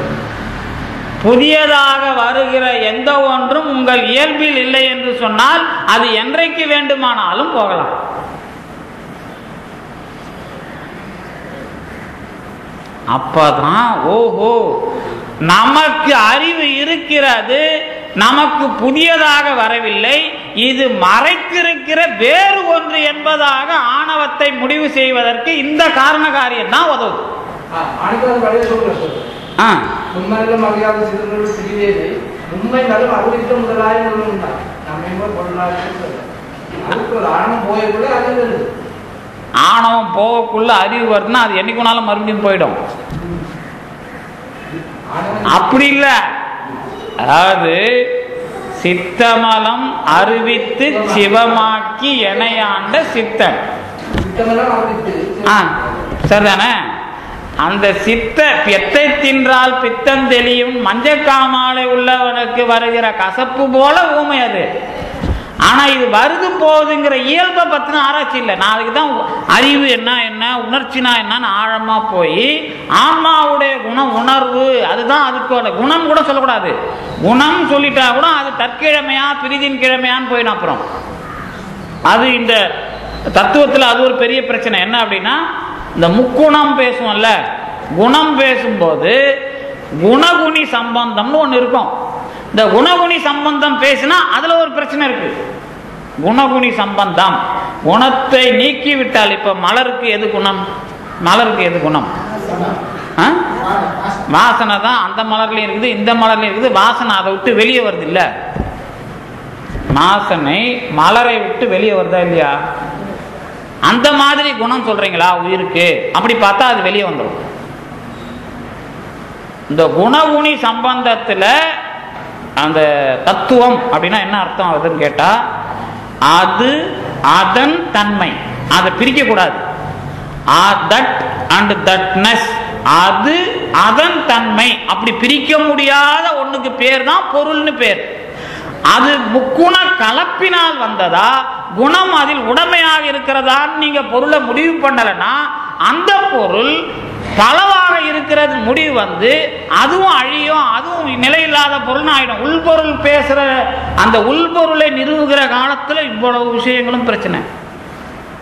புதியதாக வருகிற எந்த ஒன்றும் உங்கள் இயல்பில் இல்லை என்று சொன்னால் அது என்றைக்கு வேண்டுமானாலும் போகலாம். அப்பதான் ஓஹோ நமக்கு அறிவு இருக்கிறது, நமக்கு புதியதாக வரவில்லை, இது மறைத்திருக்கிற வேறு ஒன்று என்பதாக ஆணவத்தை முடிவு செய்வதற்கு இந்த காரண காரியம் தான் உதவுது. ஆணவம் போகக்குள்ள அறிவு வருதுன்னா அது என்னைக்குனாலும் மறுபடியும் போயிடும். அப்படி இல்ல, அதாவது சித்தமலம் அறிவித்து சிவமாக்கி எனையாண்ட சித்தன் சரிதானே? அந்த சித்த பித்தை தின்றால் பித்தம் தெளியும் மஞ்சக்காமாலை உள்ளவனுக்கு வருகிற கசப்பு போல ஊமை அது. ஆனா இது வருது போகுதுங்கிற இயல்பை பத்தின ஆராய்ச்சி இல்லை. நான் அதுக்கு தான் அறிவு என்ன உணர்ச்சினா என்னன்னு ஆழமா போய் ஆன்மாவுடைய குணம் உணர்வு அதுதான். அதுக்கு குணம் கூட சொல்லக்கூடாது. குணம் சொல்லிட்டா கூட அது தற்கிழமையா பிரிதின் கிழமையான்னு போயிடும். அப்புறம் அது இந்த தத்துவத்தில் அது ஒரு பெரிய பிரச்சனை. என்ன அப்படின்னா, இந்த முக்குணம் பேசுவோம்ல, குணம் பேசும்போது குணகுணி சம்பந்தம்னு ஒன்று இருக்கும். இந்த குணகுணி சம்பந்தம் பேசினா அதுல ஒரு பிரச்சனை இருக்கு. குணகுணி சம்பந்தம் குணத்தை நீக்கி விட்டால், இப்ப மலருக்கு எது குணம்? மலருக்கு எது குணம்? வாசனை தான். அந்த மலர்லயும் இருக்குது, இந்த மலர்லயும் இருக்குது. வாசனை அதை விட்டு வெளியே வருது இல்ல? வாசனை மலரை விட்டு வெளியே வருதா இல்லையா? அந்த மாதிரி குணம் சொல்றீங்களா உயிருக்கு? அப்படி பார்த்தா அது வெளியே வந்துடும். இந்த குணகுணி சம்பந்தத்துல அந்த தத்துவம் அப்படின்னா என்ன அர்த்தம் ஆகுதுன்னு கேட்டா, அது அதன் தன்மை, அதை பிரிக்க கூடாது. தட் அண்ட் தட்னஸ், அது அதன் தன்மை, அப்படி பிரிக்க முடியாத ஒண்ணுக்கு பேர் தான் பொருள்னு பேர். அது முக்குண கலப்பினால் வந்ததா, குணம் அதில் உடமையாக இருக்கிறதான்னு நீங்க பொருளை முடிவு பண்ணலன்னா அந்த பொருள் பலவாக இருக்கிறது முடிவு வந்து அதுவும் அழியும், அதுவும் நிலையில்லாத பொருள் ஆயிடும். உள்பொருள் பேசுற அந்த உள்பொருளை நிறுவுகிற காலத்துல இவ்வளவு விஷயங்களும் பிரச்சனை.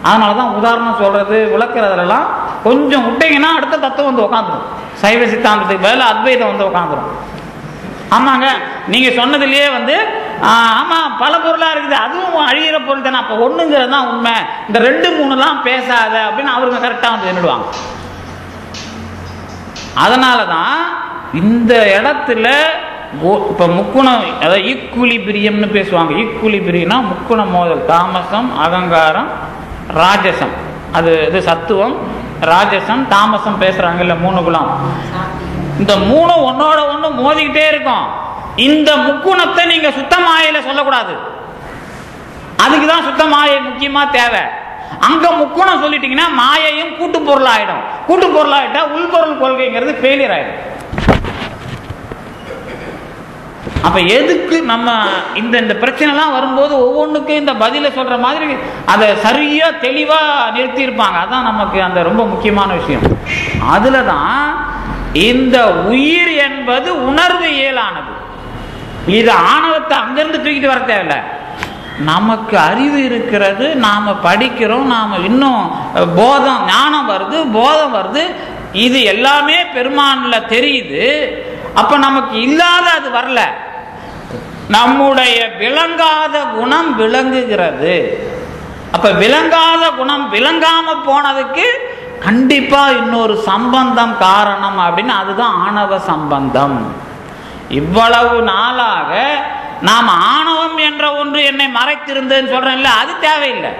அதனாலதான் உதாரணம் சொல்றது விளக்குறதுலாம் கொஞ்சம் விட்டீங்கன்னா அடுத்த தத்துவம் வந்து உட்காந்துரும். சைவ சித்தாந்தத்துக்கு பதில் அத்வைதம் வந்து உட்காந்துரும். ஆமாங்க, நீங்க சொன்னதுலயே வந்து ஆமா பல பொருளா இருக்குது, அதுவும் அழிகிற பொருள் தானே, அப்ப ஒண்ணுங்கிறது தான் உண்மை, இந்த 2 3 பேசாத அப்படின்னு அவருங்க கரெக்டா வந்து நின்றுடுவாங்க. அதனாலதான் இந்த இடத்துல இப்ப முக்குணம், அதாவது ஈக்குலிபிரியம்னு பேசுவாங்க. ஈக்குலிபிரியம்னா முக்குண மோதல், தாமசம் அகங்காரம் ராஜசம். அது இது சத்துவம் ராஜசம் தாமசம் பேசுறாங்கல்ல, 3 குணம். இந்த 3 ஒன்னோட ஒண்ணு மோதிக்கிட்டே இருக்கும். இந்த முக்குணத்தை நீங்க சுத்தமாயில சொல்லக்கூடாது. அதுக்குதான் சுத்த மாயை முக்கியமா தேவை. அங்க முக்குணம் சொல்லிட்டீங்கன்னா மாயையும் கூட்டு பொருள் ஆயிடும். கூட்டு பொருள் ஆயிட்டா உள்பொருள் கொள்கைங்கிறது ஃபெயிலியர் ஆயிடும். அப்ப எதுக்கு நம்ம இந்த பிரச்சனை எல்லாம் வரும்போது ஒவ்வொன்றுக்கும் இந்த பதில சொல்ற மாதிரி அதை சரியா தெளிவா நிறுத்தி இருப்பாங்க. அதான் நமக்கு அந்த ரொம்ப முக்கியமான விஷயம். அதுலதான் இந்த உயிர் என்பது உணர்வு இயலானது. இது ஆணவத்தை அங்கிருந்து தூக்கிட்டு வர தேவையில்லை. நமக்கு அறிவு இருக்கிறது, நாம படிக்கிறோம், நாம இன்னும் போதம் ஞானம் வருது, போதம் வருது, இது எல்லாமே பெருமான்ல தெரியுது. அப்ப நமக்கு இல்லாத அது வரல. நம்முடைய விளங்காத குணம் விளங்குகிறது. அப்ப விளங்காத குணம் விளங்காம போனதுக்கு கண்டிப்பா இன்னொரு சம்பந்தம் காரணம் அப்படின்னு, அதுதான் ஆணவ சம்பந்தம். இவ்வளவு நாளாக நாம் ஆணவம் என்ற ஒன்று என்னை மறைத்திருந்ததுன்னு சொல்றேன்ல, அது தேவையில்லை.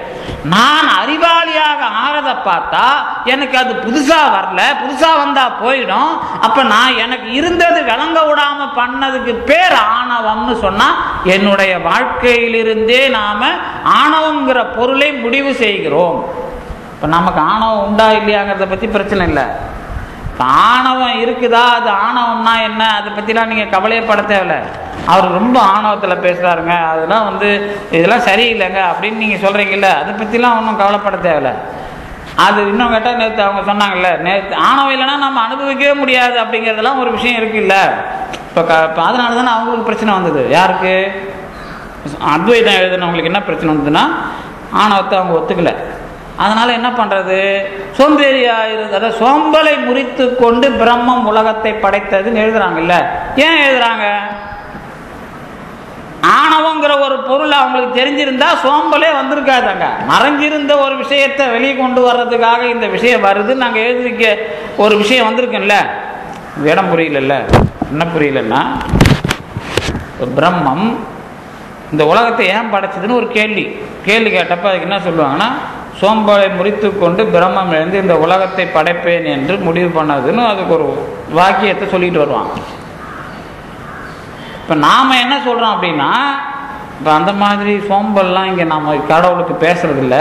நான் அறிவாளியாக ஆறத பார்த்தா எனக்கு அது புதுசா வரல, புதுசா வந்தா போயிடும். அப்ப நான் எனக்கு இருந்தது விளங்க விடாம பண்ணதுக்கு பேர் ஆணவம்னு சொன்னா, என்னுடைய வாழ்க்கையிலிருந்தே நாம ஆணவங்கிற பொருளை முடிவு செய்கிறோம். இப்ப நமக்கு ஆணவம் உண்டா இல்லையாங்கிறத பத்தி பிரச்சனை இல்லை. ஆணவம் இருக்குதா, அது ஆணவம்னா என்ன, அதை பத்திலாம் நீங்க கவலையப்பட தேவையில்ல. அவர் ரொம்ப ஆணவத்தில் பேசுறாருங்க, அதெல்லாம் வந்து இதெல்லாம் சரியில்லைங்க அப்படின்னு நீங்க சொல்றீங்கல்ல, அதை பத்திலாம் ஒன்றும் கவலைப்பட தேவையில்ல. அது இன்னும் கேட்டால் நேற்று அவங்க சொன்னாங்கல்ல, நேற்று ஆணவம் இல்லைன்னா நம்ம அனுபவிக்கவே முடியாது அப்படிங்கிறதெல்லாம் ஒரு விஷயம் இருக்குல்ல. இப்போ அதனால தானே அவங்களுக்கு பிரச்சனை வந்தது. யாருக்கு? அத்வைதம் எழுதுனவங்களுக்கு என்ன பிரச்சனை வந்ததுன்னா, ஆணவத்தை அவங்க ஒத்துக்கல. அதனால என்ன பண்றது, சோம்பேறியா இருந்த சோம்பலை முறித்து கொண்டு பிரம்மம் உலகத்தை படைத்ததுன்னு எழுதுறாங்கல்ல. ஏன் எழுதுறாங்க? ஆணவங்கிற ஒரு பொருள் அவங்களுக்கு தெரிஞ்சிருந்தா சோம்பலே வந்திருக்காதாங்க. மறைஞ்சிருந்த ஒரு விஷயத்தை வெளியே கொண்டு வர்றதுக்காக இந்த விஷயம் வருது. நாங்கள் எழுதிக்க ஒரு விஷயம் வந்திருக்குல்ல, இடம் புரியல. என்ன புரியலன்னா, பிரம்மம் இந்த உலகத்தை ஏன் படைச்சதுன்னு ஒரு கேள்வி கேட்டப்ப அதுக்கு என்ன சொல்லுவாங்கன்னா, சோம்பலை முறித்து கொண்டு பிரம்மம் எழுந்து இந்த உலகத்தை படைப்பேன் என்று முடிவு பண்ணதுன்னு அதுக்கு ஒரு வாக்கியத்தை சொல்லிட்டு வருவாங்க. இப்போ நாம் என்ன சொல்கிறோம் அப்படின்னா, இப்போ அந்த மாதிரி சோம்பல்லாம் இங்கே நாம் கடவுளுக்கு பேசுறதில்ல.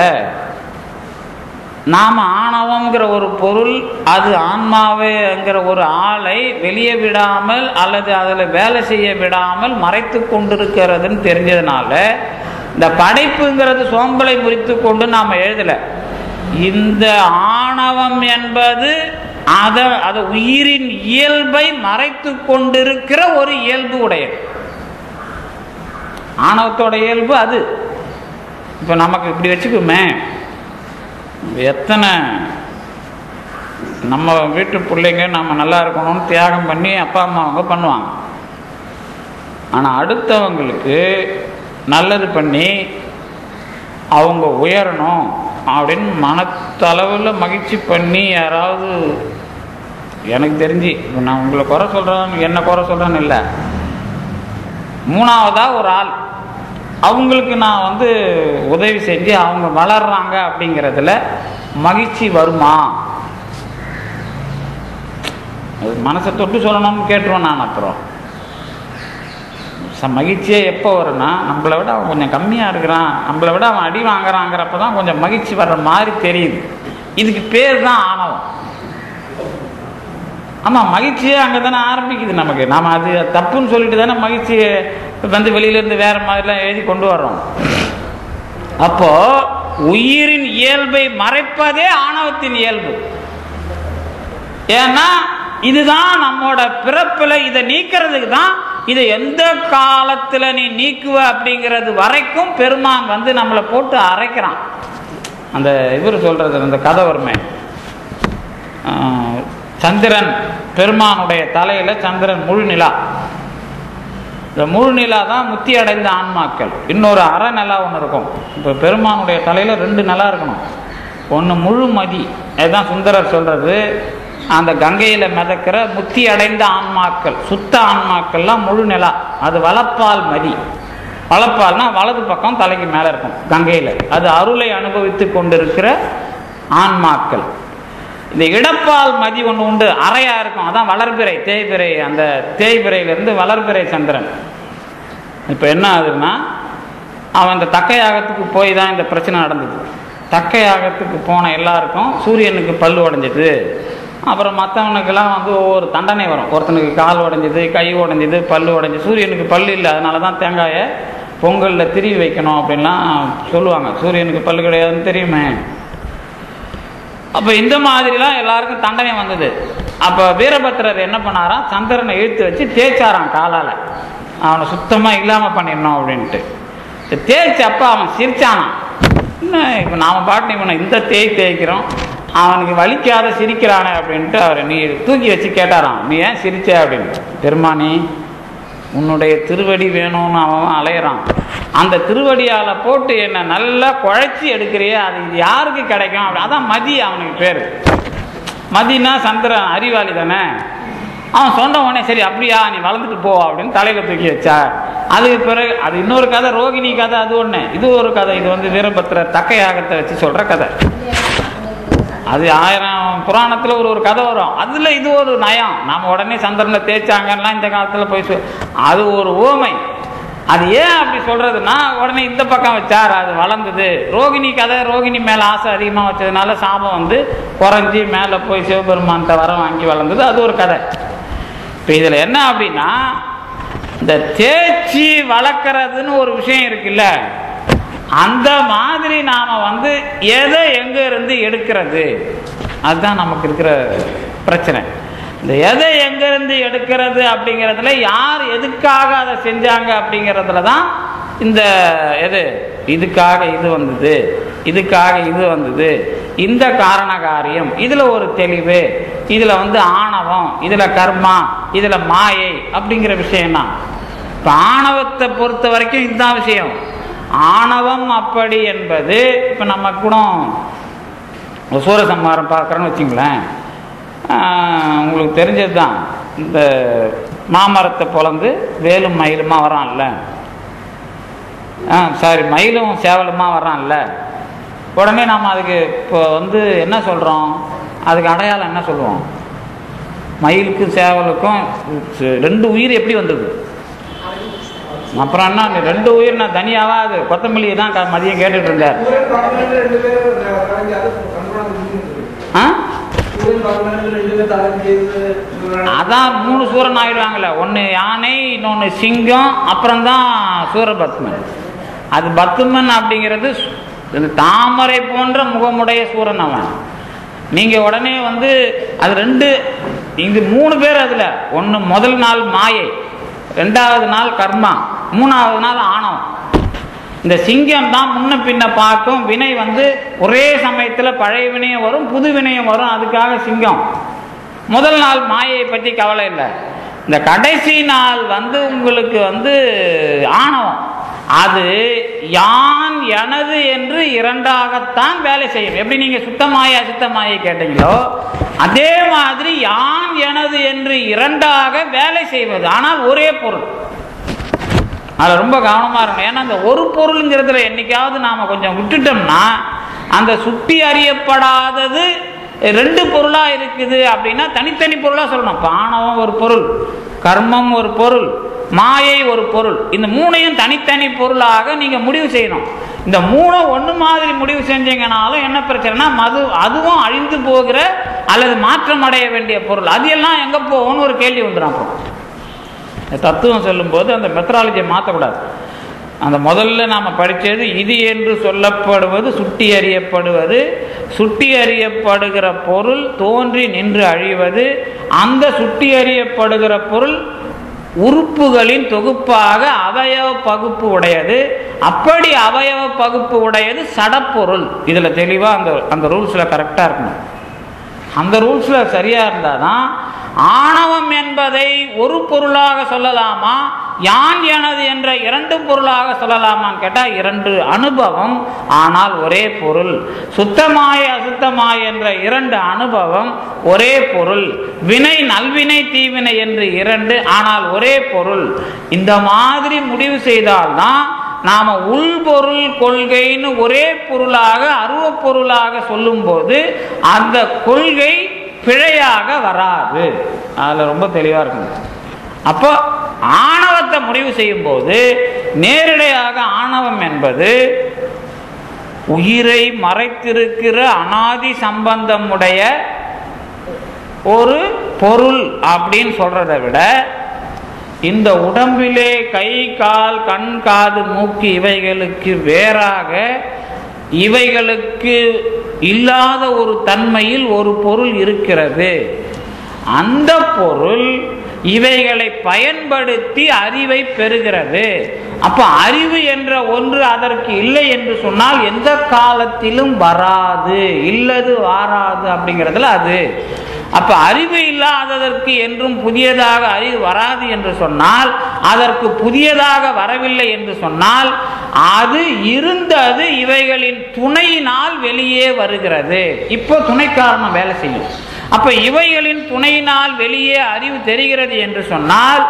நாம் ஆணவங்கிற ஒரு பொருள், அது ஆன்மாவேங்கிற ஒரு ஆளை வெளியே விடாமல் அல்லது அதில் வேலை செய்ய விடாமல் மறைத்து கொண்டிருக்கிறதுன்னு தெரிஞ்சதுனால இந்த படைப்புங்கிறது சோம்பலை முறித்து கொண்டு நாம் எழுதலை. இந்த ஆணவம் என்பது அது உயிரின் இயல்பை மறைத்து கொண்டிருக்கிற ஒரு இயல்பு உடையது. ஆணவத்தோட இயல்பு அது. இப்போ நமக்கு இப்படி வச்சுக்குமே, எத்தனை நம்ம வீட்டு பிள்ளைங்க நம்ம நல்லா இருக்கணும்னு தியாகம் பண்ணி அப்பா அம்மா அவங்க பண்ணுவாங்க. ஆனால் அடுத்தவங்களுக்கு நல்லது பண்ணி அவங்க உயரணும் அப்படின்னு மனத்தளவில் மகிழ்ச்சி பண்ணி யாராவது, எனக்கு தெரிஞ்சு நான் உங்களை குறை சொல்கிறேன் என்ன குறை சொல்கிறேன்னு இல்லை, மூணாவதாக ஒரு ஆள் அவங்களுக்கு நான் உதவி செஞ்சு அவங்க வளர்றாங்க அப்படிங்கிறதுல மகிழ்ச்சி வருமா? அது மனசை தொட்டு சொல்லணும்னு கேட்டுருவேன் நான். அப்புறம் மகிழ்ச்சியே எப்போ வரும்னா, நம்மளை விட அவன் கொஞ்சம் கம்மியாக இருக்கிறான், நம்மளை விட அவன் அடி வாங்குறாங்கிறப்ப தான் கொஞ்சம் மகிழ்ச்சி வர்ற மாதிரி தெரியுது. இதுக்கு பேர் தான் ஆணவம். ஆமாம், மகிழ்ச்சியே அங்கே தானே ஆரம்பிக்குது நமக்கு. நாம் அது தப்புன்னு சொல்லிட்டு தானே மகிழ்ச்சியை வெளியிலேருந்து வேறு மாதிரிலாம் எழுதி கொண்டு வர்றோம். அப்போது உயிரின் இயல்பை மறைப்பதே ஆணவத்தின் இயல்பு. ஏன்னா இதுதான் நம்மோட பிறப்பில். இதை நீக்கிறதுக்கு தான், இதை எந்த காலத்தில் நீ நீக்குவ அப்படிங்கிறது வரைக்கும் பெருமான் நம்மளை போட்டு அரைக்கிறான். அந்த இவர் சொல்கிறது, அந்த கதை வருமே, சந்திரன் பெருமானுடைய தலையில் சந்திரன் முழு நிலா. இந்த முழு நிலா தான் முத்தி அடைந்த ஆன்மாக்கள். இன்னொரு அரை நிலா ஒன்று இருக்கும். இப்போ பெருமானுடைய தலையில் 2 நிலா இருக்கணும். ஒன்று முழு மதி, அதுதான் சுந்தரர் சொல்கிறது. அந்த கங்கையில் மிதக்கிற முத்தி அடைந்த ஆன்மாக்கள், சுத்த ஆன்மாக்கள்லாம் முழு நிலா. அது வலப்பால் மதி. வலப்பால்னா வலது பக்கம் தலைக்கு மேலே இருக்கும் கங்கையில். அது அருளை அனுபவித்து கொண்டிருக்கிற ஆன்மாக்கள். இந்த இடப்பால் மதி ஒன்று உண்டு, அறையாக இருக்கும். அதான் வளர்பிறை, தேய்பிறை. அந்த தேய்பிறையிலேருந்து வளர்பிறை சந்திரன். இப்போ என்ன ஆகுதுன்னா, அவன் இந்த தக்கையாகத்துக்கு போய் தான் இந்த பிரச்சனை நடந்தது. தக்கையாகத்துக்கு போன எல்லாருக்கும் சூரியனுக்கு பல்லு உடைஞ்சது. அப்புறம் மற்றவனுக்கெல்லாம் ஒவ்வொரு தண்டனை வரும். ஒருத்தனுக்கு கால் உடைஞ்சது, கை உடைஞ்சது, பல்லு உடைஞ்சு. சூரியனுக்கு பல்லு இல்லை, அதனால தான் தேங்காயை பொங்கலில் திருவி வைக்கணும் அப்படின்லாம் சொல்லுவாங்க. சூரியனுக்கு பல்லு கிடையாதுன்னு தெரியுமே. அப்போ இந்த மாதிரிலாம் எல்லாருக்கும் தண்டனை வந்தது. அப்போ வீரபத்திரர் என்ன பண்ணாராம், சந்திரனை இழுத்து வச்சு தேய்ச்சாரான் காலால், அவனை சுத்தமாக இல்லாமல் பண்ணிடணும் அப்படின்ட்டு. தேய்ச்சப்போ அவன் சிரிச்சானான். இன்னும் இப்போ நாம் பாட்டு இவனை இந்த தேய்க்கிறோம், அவனுக்கு வலிக்காத சிரிக்கிறானே அப்படின்ட்டு அவர் நீ தூக்கி வச்சு கேட்டாரான், நீ ஏன் சிரிச்ச அப்படின்னு. பெருமானி, உன்னுடைய திருவடி வேணும்னு அவன் அலையிறான். அந்த திருவடியால் போட்டு என்னை நல்லா குழைச்சி எடுக்கிறியே, அது இது யாருக்கு கிடைக்கும் அப்படி. அதான் மதி அவனுக்கு பேர். மதினா சந்திரன் அறிவாளி தானே. அவன் சொன்ன உடனே சரி அப்படியா நீ வளர்ந்துட்டு போ அப்படின்னு தலையில் தூக்கி வச்சா. அதுக்கு பிறகு அது இன்னொரு கதை, ரோகிணி கதை. அது ஒன்று, இது ஒரு கதை. இது வீரபத்திரர் தக்கையாகத்தை வச்சு சொல்கிற கதை. அது 1000 புராணத்தில் ஒரு கதை வரும். அதில் இது ஒரு நயம். நாம் உடனே சந்திரனை தேய்ச்சாங்கன்னா இந்த காலத்தில் போய் அது ஒரு ஓமை. அது ஏன் அப்படி சொல்கிறதுனா, உடனே இந்த பக்கம் வச்சார், அது வளர்ந்தது. ரோகிணி கதை, ரோகிணி மேலே ஆசை அதிகமாக வச்சதுனால சாபம் குறைஞ்சி மேலே போய் சிவபெருமான்கிட்ட வர வாங்கி வளர்ந்தது. அது ஒரு கதை. இப்போ இதில் என்ன அப்படின்னா, இந்த தேய்ச்சி வளர்க்குறதுன்னு ஒரு விஷயம் இருக்குல்ல, அந்த மாதிரி நாம் எதை எங்கே இருந்து எடுக்கிறது, அதுதான் நமக்கு இருக்கிற பிரச்சனை. இந்த எதை எங்கேருந்து எடுக்கிறது அப்படிங்கிறதுல, யார் எதுக்காக அதை செஞ்சாங்க அப்படிங்கிறதுல தான் இந்த இதுக்காக இது வந்தது, இதுக்காக இது வந்தது, இந்த காரண காரியம், இதில் ஒரு தெளிவு, இதில் ஆணவம், இதில் கர்மா, இதில் மாயை அப்படிங்கிற விஷயம்தான். இப்போ ஆணவத்தை பொறுத்த வரைக்கும் இதுதான் விஷயம். ஆணவம் அப்படி என்பது இப்போ நம்ம கூட சூரசம்ஹாரம் பார்க்குறோன்னு வச்சுங்களேன், உங்களுக்கு தெரிஞ்சது தான். இந்த மாமரத்தை பொழந்து வேலும் மயிலுமா வரான்ல, சாரி மயிலும் சேவலுமா வர்றான்ல, உடனே நாம் அதுக்கு இப்போ என்ன சொல்கிறோம், அதுக்கு அடையாளம் என்ன சொல்லுவோம்? மயிலுக்கும் சேவலுக்கும் 2 உயிர் எப்படி வந்தது? அப்புறம் என்ன 2 உயிர் நான் தனியாவா? அது கொத்தமல்லி தான் மதியம் கேட்டுட்டு இருந்தார். அதான் 3 சூரன் ஆயிடுவாங்கல்ல, ஒன்று யானை, இன்னொன்று சிங்கம், அப்புறம்தான் சூரபத்மன். அது பத்துமன் அப்படிங்கிறது தாமரை போன்ற முகமுடைய சூரன் அவன். நீங்கள் உடனே அது 2 இங்கு 3 பேர். அதில் ஒன்று முதல் நாள் மாயை, 2வது நாள் கர்மா, 3வது நாள் ஆணவம். இந்த சிங்கம் தான் முன்ன பின்ன பார்க்கும். வினை ஒரே சமயத்தில் பழைய வினையும் வரும், புது வினையும் வரும். அதுக்காக சிங்கம். முதல் நாள் மாயை பற்றி கவலை இல்லை. இந்த கடைசி நாள் உங்களுக்கு ஆணவம். அது யான் எனது என்று 2ஆகத்தான் வேலை செய்யும். எப்படி நீங்க சுத்தமாயை அசுத்தமாயை கேட்டீங்களோ அதே மாதிரி யான் எனது என்று 2ஆக வேலை செய்வது, ஆனால் ஒரே பொருள். அதில் ரொம்ப கவனமாக இருக்கணும். ஏன்னா அந்த ஒரு பொருளுங்கிறதுல என்னைக்காவது நாம் கொஞ்சம் விட்டுட்டோம்னா, அந்த சுட்டி அறியப்படாதது 2 பொருளாக இருக்குது அப்படின்னா தனித்தனி பொருளாக சொல்லணும். இப்போ ஆணவம் ஒரு பொருள், கர்மம் ஒரு பொருள், மாயை ஒரு பொருள். இந்த 3ஐயும் தனித்தனி பொருளாக நீங்கள் முடிவு செய்யணும். இந்த 3 ஒன்று மாதிரி முடிவு செஞ்சீங்கனாலும் என்ன பிரச்சனைனா, அதுவும் அழிந்து போகிற அல்லது மாற்றம் அடைய வேண்டிய பொருள். அது எல்லாம் எங்கே போகும்னு ஒரு கேள்வி வந்துடும். அப்போ தத்துவம் சொல்லும்போது அந்த மெத்தடாலஜியை மாற்றக்கூடாது. அந்த முதல்ல நாம் படித்தது இது என்று சொல்லப்படுவது சுட்டி அறியப்படுவது, சுட்டி அறியப்படுகிற பொருள் தோன்றி நின்று அழிவது, அந்த சுட்டி அறியப்படுகிற பொருள் உறுப்புகளின் தொகுப்பாக அவயவ பகுப்பு உடையது. அப்படி அவயவ பகுப்பு உடையது சடப்பொருள். இதில் தெளிவாக அந்த ரூல்ஸில் கரெக்டாக இருக்கணும். அந்த ரூல்ஸில் சரியாக இருந்தால் தான் ஆணவம் என்பதை ஒரு பொருளாக சொல்லலாமா, யான் எனது என்ற 2 பொருளாக சொல்லலாமான்னு கேட்டால் 2 அனுபவம், ஆனால் ஒரே பொருள். சுத்தமாய அசுத்தமாய என்ற 2 அனுபவம், ஒரே பொருள். வினை நல்வினை தீவினை என்று 2, ஆனால் ஒரே பொருள். இந்த மாதிரி முடிவு செய்தால்தான் நாம உள்பொருள் கொள்கைன்னு ஒரே பொருளாக அருவப்பொருளாக சொல்லும்போது அந்த கொள்கை பிழையாக வராது. அதில் ரொம்ப தெளிவாக இருக்கணும். அப்போ ஆணவத்தை முடிவு செய்யும் போது நேரடியாக ஆணவம் என்பது உயிரை மறைத்திருக்கிற அனாதி சம்பந்தமுடைய ஒரு பொருள் அப்படின்னு சொல்றதை விட, இந்த உடம்பிலே கை கால் கண் காது மூக்கு இவைகளுக்கு வேறாக இவைகளுக்கு இல்லாத ஒரு தன்மையில் ஒரு பொருள் இருக்கிறது. அந்த பொருள் இவைகளை பயன்படுத்தி அறிவை பெறுகிறது. அப்ப அறிவு என்ற ஒன்று அதற்கு இல்லை என்று சொன்னால் எந்த காலத்திலும் வராது, இல்லது வாராது அப்படிங்கிறதுல அது. அப்ப அறிவு இல்லாததற்கு என்றும் புதியதாக அறிவு வராது என்று சொன்னால், அதற்கு புதியதாக வரவில்லை என்று சொன்னால், அது இருந்தது இவைகளின் துணையினால் வெளியே வருகிறது. இப்போ துணை காரணம் வேலை செய்யும். அப்ப இவைகளின் துணையினால் வெளியே அறிவு தெரிகிறது என்று சொன்னால்,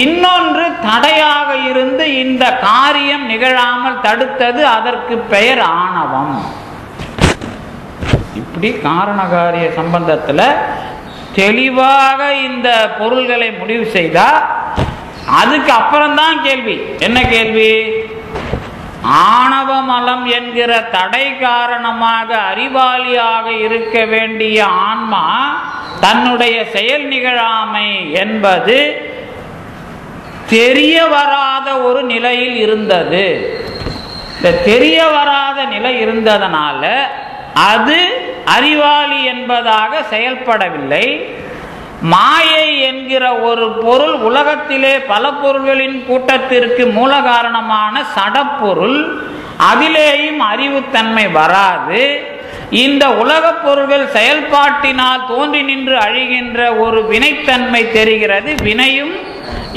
இன்னொன்று தடையாக இருந்து இந்த காரியம் நிகழாமல் தடுத்தது, அதற்கு பெயர் ஆணவம். இப்படி காரணகாரிய சம்பந்தத்தில் தெளிவாக இந்த பொருள்களை முடிவு செய்தா, அதுக்கு அப்புறம்தான் கேள்வி. என்ன கேள்வி? ஆணவமலம் என்கிற தடை காரணமாக அறிவாளியாக இருக்க வேண்டிய ஆன்மா தன்னுடைய செயல் நிகழாமை என்பது தெரிய வராத ஒரு நிலையில் இருந்தது. இந்த தெரிய வராத நிலை இருந்ததனால அது அறிவாளி என்பதாக செயல்படவில்லை. மாயை என்கிற ஒரு பொருள் உலகத்திலே பல பொருள்களின் கூட்டத்திற்கு மூல காரணமான சடப்பொருள், அதிலேயும் அறிவுத்தன்மை வராது. இந்த உலகப் பொருள்கள் செயல்பாட்டினால் தோன்றி நின்று அழிகின்ற ஒரு வினைத்தன்மை தெரிகிறது. வினையும்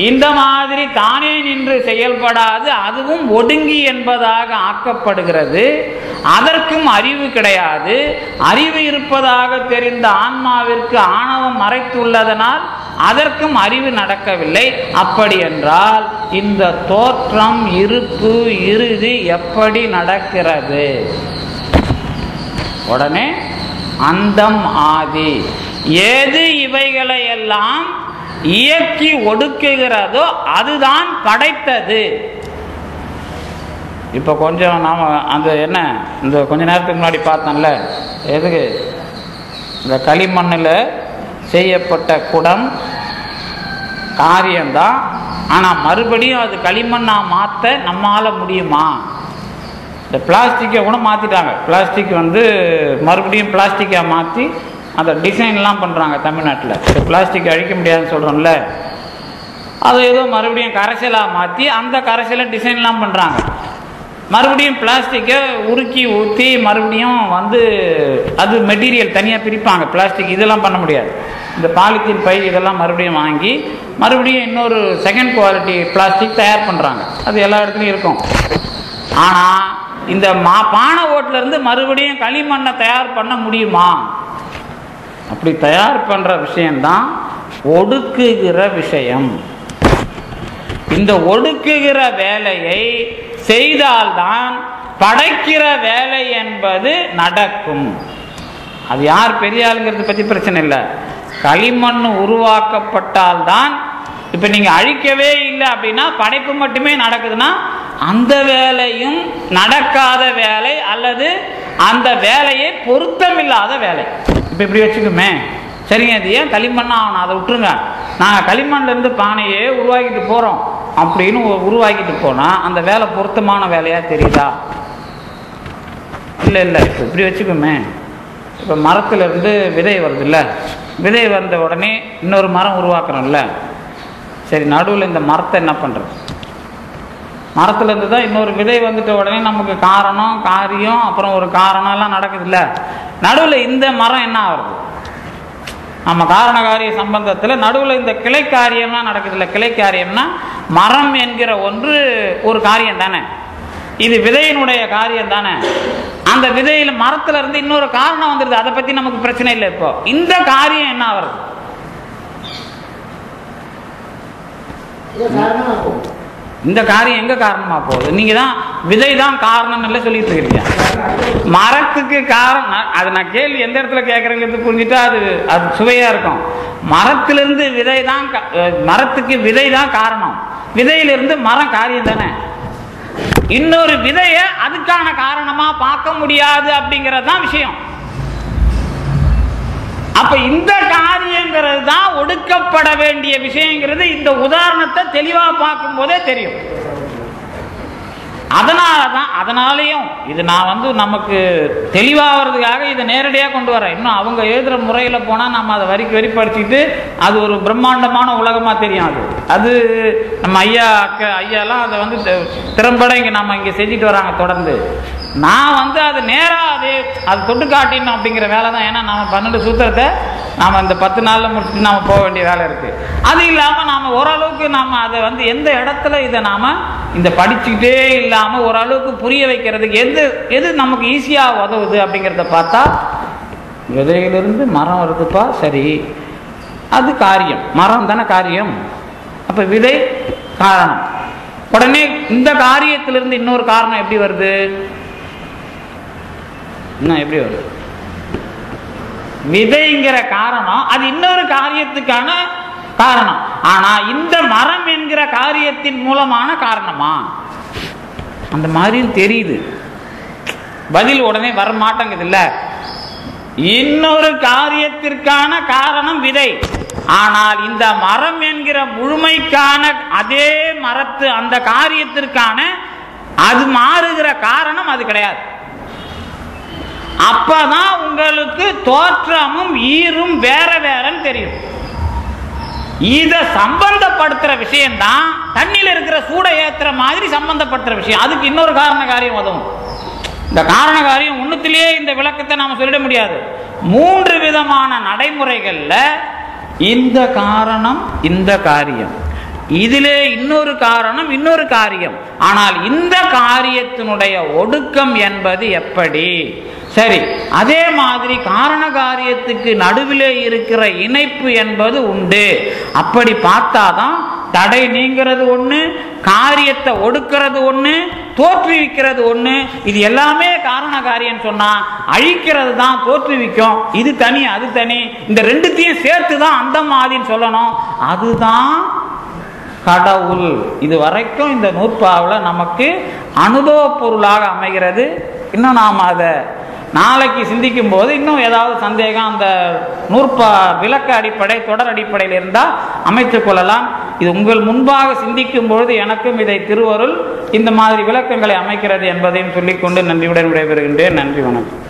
இந்த மாதிரி தானே நின்று செயல்படாது, அதுவும் ஒடுங்கி என்பதாக ஆக்கப்படுகிறது. அதற்கும் அறிவு கிடையாது. அறிவு இருப்பதாக தெரிந்த ஆன்மாவிற்கு ஆணவம் மறைத்துள்ளதனால் அதற்கும் அறிவு நடக்கவில்லை. அப்படி என்றால் இந்த தோற்றம், இருப்பு, இறுதி எப்படி நடக்கிறது? உடனே அந்தம் ஆதி. ஏது இவைகளை எல்லாம் இயக்கி ஒடுக்குகிறதோ அதுதான் படைத்தது. இப்போ கொஞ்சம் நாம் அந்த என்ன இந்த கொஞ்ச நேரத்துக்கு முன்னாடி பார்த்தோம்ல, எதுக்கு இந்த களிமண்ணில் செய்யப்பட்ட குடம் காரியம்தான். ஆனால் மறுபடியும் அது களிமண்ணாக மாற்ற நம்மால் முடியுமா? இந்த பிளாஸ்டிக்கை கூட மாற்றிட்டாங்க. பிளாஸ்டிக் மறுபடியும் பிளாஸ்டிக்காக மாற்றி அந்த டிசைன்லாம் பண்ணுறாங்க தமிழ்நாட்டில். இந்த பிளாஸ்டிக் அழிக்க முடியாதுன்னு சொல்கிறோம்ல, அதை ஏதோ மறுபடியும் கரைசலாக மாற்றி அந்த கரைசலை டிசைன்லாம் பண்ணுறாங்க. மறுபடியும் பிளாஸ்டிக்கை உருக்கி ஊற்றி மறுபடியும் அது மெட்டீரியல் தனியாக பிரிப்பாங்க. பிளாஸ்டிக் இதெல்லாம் பண்ண முடியாது. இந்த பாலித்தீன் பை இதெல்லாம் மறுபடியும் வாங்கி மறுபடியும் இன்னொரு செகண்ட் குவாலிட்டி பிளாஸ்டிக் தயார் பண்ணுறாங்க. அது எல்லா இடத்துலையும் இருக்கும். ஆனால் இந்த பானை ஓட்டிலேருந்து மறுபடியும் களிமண்ணை தயார் பண்ண முடியுமா? அப்படி தயார் பண்ணுற விஷயம்தான் ஒடுக்குகிற விஷயம். இந்த ஒடுக்குகிற வேலையை செய்தால்தான் படைக்கிற வேலை என்பது நடக்கும். அது யார் பெரிய ஆளுங்கிறத பற்றி பிரச்சனை இல்லை. களிமண் உருவாக்கப்பட்டால்தான். இப்போ நீங்கள் அழிக்கவே இல்லை அப்படின்னா படைப்பு மட்டுமே நடக்குதுன்னா அந்த வேலையும் நடக்காத வேலை அல்லது அந்த வேலையை பொருத்தமில்லாத வேலை. இப்போ இப்படி வச்சுக்குமே, சரிங்க, இது ஏன் களிமண்ணா ஆகணும், அதை விட்டுருங்க, நாங்கள் களிமண்லேருந்து பானையே உருவாக்கிட்டு போகிறோம் அப்படின்னு உருவாக்கிட்டு போனால் அந்த வேலை பொருத்தமான வேலையாக தெரியுதா? இல்லை இல்லை. இப்போ இப்படி வச்சுக்கோமே, இப்போ மரத்துலேருந்து விதை வருது இல்லை, விதை வந்த உடனே இன்னொரு மரம் உருவாக்குறோம்ல, சரி, நடுவில் இந்த மரத்தை என்ன பண்ணுறது? மரத்துலேருந்து தான் இன்னொரு விதை வந்துட்ட உடனே நமக்கு காரணம், காரியம், அப்புறம் ஒரு காரணம் எல்லாம் நடக்குது இல்லை. நடுவில் இந்த மரம் என்ன ஆகுது? நம்ம காரண காரிய சம்பந்தத்தில் நடுவில் இந்த கிளை காரியம்லாம் நடக்குது இல்லை. கிளை காரியம்னா மரம் என்கிற ஒன்று ஒரு காரியம் தானே, இது விதையினுடைய காரியம் தானே. அந்த விதையில் மரத்துல இருந்து இன்னொரு காரணம் வந்துடுது, அதை பற்றி நமக்கு பிரச்சனை இல்லை. இப்போ இந்த காரியம் என்ன ஆகுது? இந்த காரியம் எங்க காரணமா போகுது? நீங்க தான் விதை தான் காரணம் இல்லை சொல்லிட்டு இருக்கீங்க. மரத்துக்கு காரணம் அது நான் கேள்வி எந்த இடத்துல கேட்கறேங்கிறது புரிஞ்சுட்டா அது சுவையா இருக்கும். மரத்திலிருந்து விதை தான், மரத்துக்கு விதை தான் காரணம், விதையிலிருந்து மரம் காரியம் தானே. இன்னொரு விதைய அதுக்கான காரணமா பார்க்க முடியாது அப்படிங்கிறது தான் விஷயம். அப்ப இந்த காரியங்கிறது தான் ஒடுக்கப்பட வேண்டிய விஷயங்கிறது இந்த உதாரணத்தை தெளிவா பார்க்கும் போதே தெரியும். அதனாலையும் இது நான் நமக்கு தெளிவாகிறதுக்காக இதை நேரடியாக கொண்டு வரேன். இன்னும் அவங்க எழுதுகிற முறையில் போனால் நம்ம அதை வரிக்கு வரி படிச்சுட்டு அது ஒரு பிரம்மாண்டமான உலகமாக தெரியும். அது நம்ம ஐயாலாம் அதை திறம்பட நம்ம இங்கே செஞ்சுட்டு வராங்க தொடர்ந்து. நான் அது நேராக அது தொட்டு காட்டிடணும் அப்படிங்கிற வேலை தான். ஏன்னா நம்ம 12 சூத்திரத்தை நாம் இந்த 10 நாளில் முடிச்சுட்டு நாம் போக வேண்டிய வேலை இருக்குது. அது இல்லாமல் நாம் ஓரளவுக்கு நாம் அதை எந்த இடத்துல இதை நாம் இந்த படிச்சுக்கிட்டே இல்லாமல் ஓரளவுக்கு புரிய வைக்கிறதுக்கு எது நமக்கு ஈஸியாக உதவுது அப்படிங்கிறத பார்த்தா, விதையிலிருந்து மரம் வருதுப்பா, சரி, அது காரியம், மரம் தானே காரியம், அப்போ விதை காரணம். உடனே இந்த காரியத்திலிருந்து இன்னொரு காரணம் எப்படி வருது? எப்படி வருது? விதைங்கிற காரணம் அது இன்னொரு காரியத்துக்கான காரணம். ஆனா இந்த மரம் என்கிற காரியத்தின் மூலமான காரணமா? அந்த மாதிரியும் தெரியுது. பதில் உடனே வர மாட்டேங்குது இல்ல. இன்னொரு காரியத்திற்கான காரணம் விதை. ஆனால் இந்த மரம் என்கிற முழுமைக்கான அதே மரத்து அந்த காரியத்திற்கான அது மாறுகிற காரணம் அது கிடையாது. அப்பதான் உங்களுக்கு தோற்றமும் ஈரும் வேற வேறன்னு தெரியும். இத சம்பந்தப்படுத்துற விஷயம் தான் தண்ணியில் இருக்கிற சூட ஏத்துற மாதிரி சம்பந்தப்படுத்துற விஷயம். அதுக்கு இன்னொரு காரண காரியம் உதவும். இந்த காரண காரியம் ஒண்ணுத்திலேயே இந்த விளக்கத்தை நாம சொல்லிட முடியாது. 3 விதமான நடைமுறைகள்ல இந்த காரணம் இந்த காரியம் இதிலே இன்னொரு காரணம், இன்னொரு காரியம். ஆனால் இந்த காரியத்தினுடைய ஒடுக்கம் என்பது எப்படி? சரி, அதே மாதிரி காரண காரியத்துக்கு நடுவிலே இருக்கிற இணைப்பு என்பது உண்டு. அப்படி பார்த்தாதான் தடை நீங்கிறது ஒண்ணு, காரியத்தை ஒடுக்கிறது ஒண்ணு, தோற்றுவிக்கிறது ஒண்ணு. இது எல்லாமே காரண காரியம் சொன்னா அழிக்கிறது தான் தோற்றுவிக்கும். இது தனி அது தனி, இந்த ரெண்டுத்தையும் சேர்த்து தான் அந்த மாதிரின்னு சொல்லணும். அதுதான் கடவுள். இது வரைக்கும் இந்த நூற்பாவில் நமக்கு அனுபவ பொருளாக அமைகிறது. இன்னும் நாம் அதை நாளைக்கு சிந்திக்கும் போது இன்னும் ஏதாவது சந்தேகம் அந்த நூற்பா விளக்க அடிப்படை தொடர் அடிப்படையில் இருந்தால் அமைத்துக் கொள்ளலாம். இது உங்கள் முன்பாக சிந்திக்கும் பொழுது எனக்கும் இதை திருவருள் இந்த மாதிரி விளக்கங்களை அமைக்கிறது என்பதையும் சொல்லிக்கொண்டு நன்றியுடன் விடைபெறுகின்றேன். நன்றி, வணக்கம்.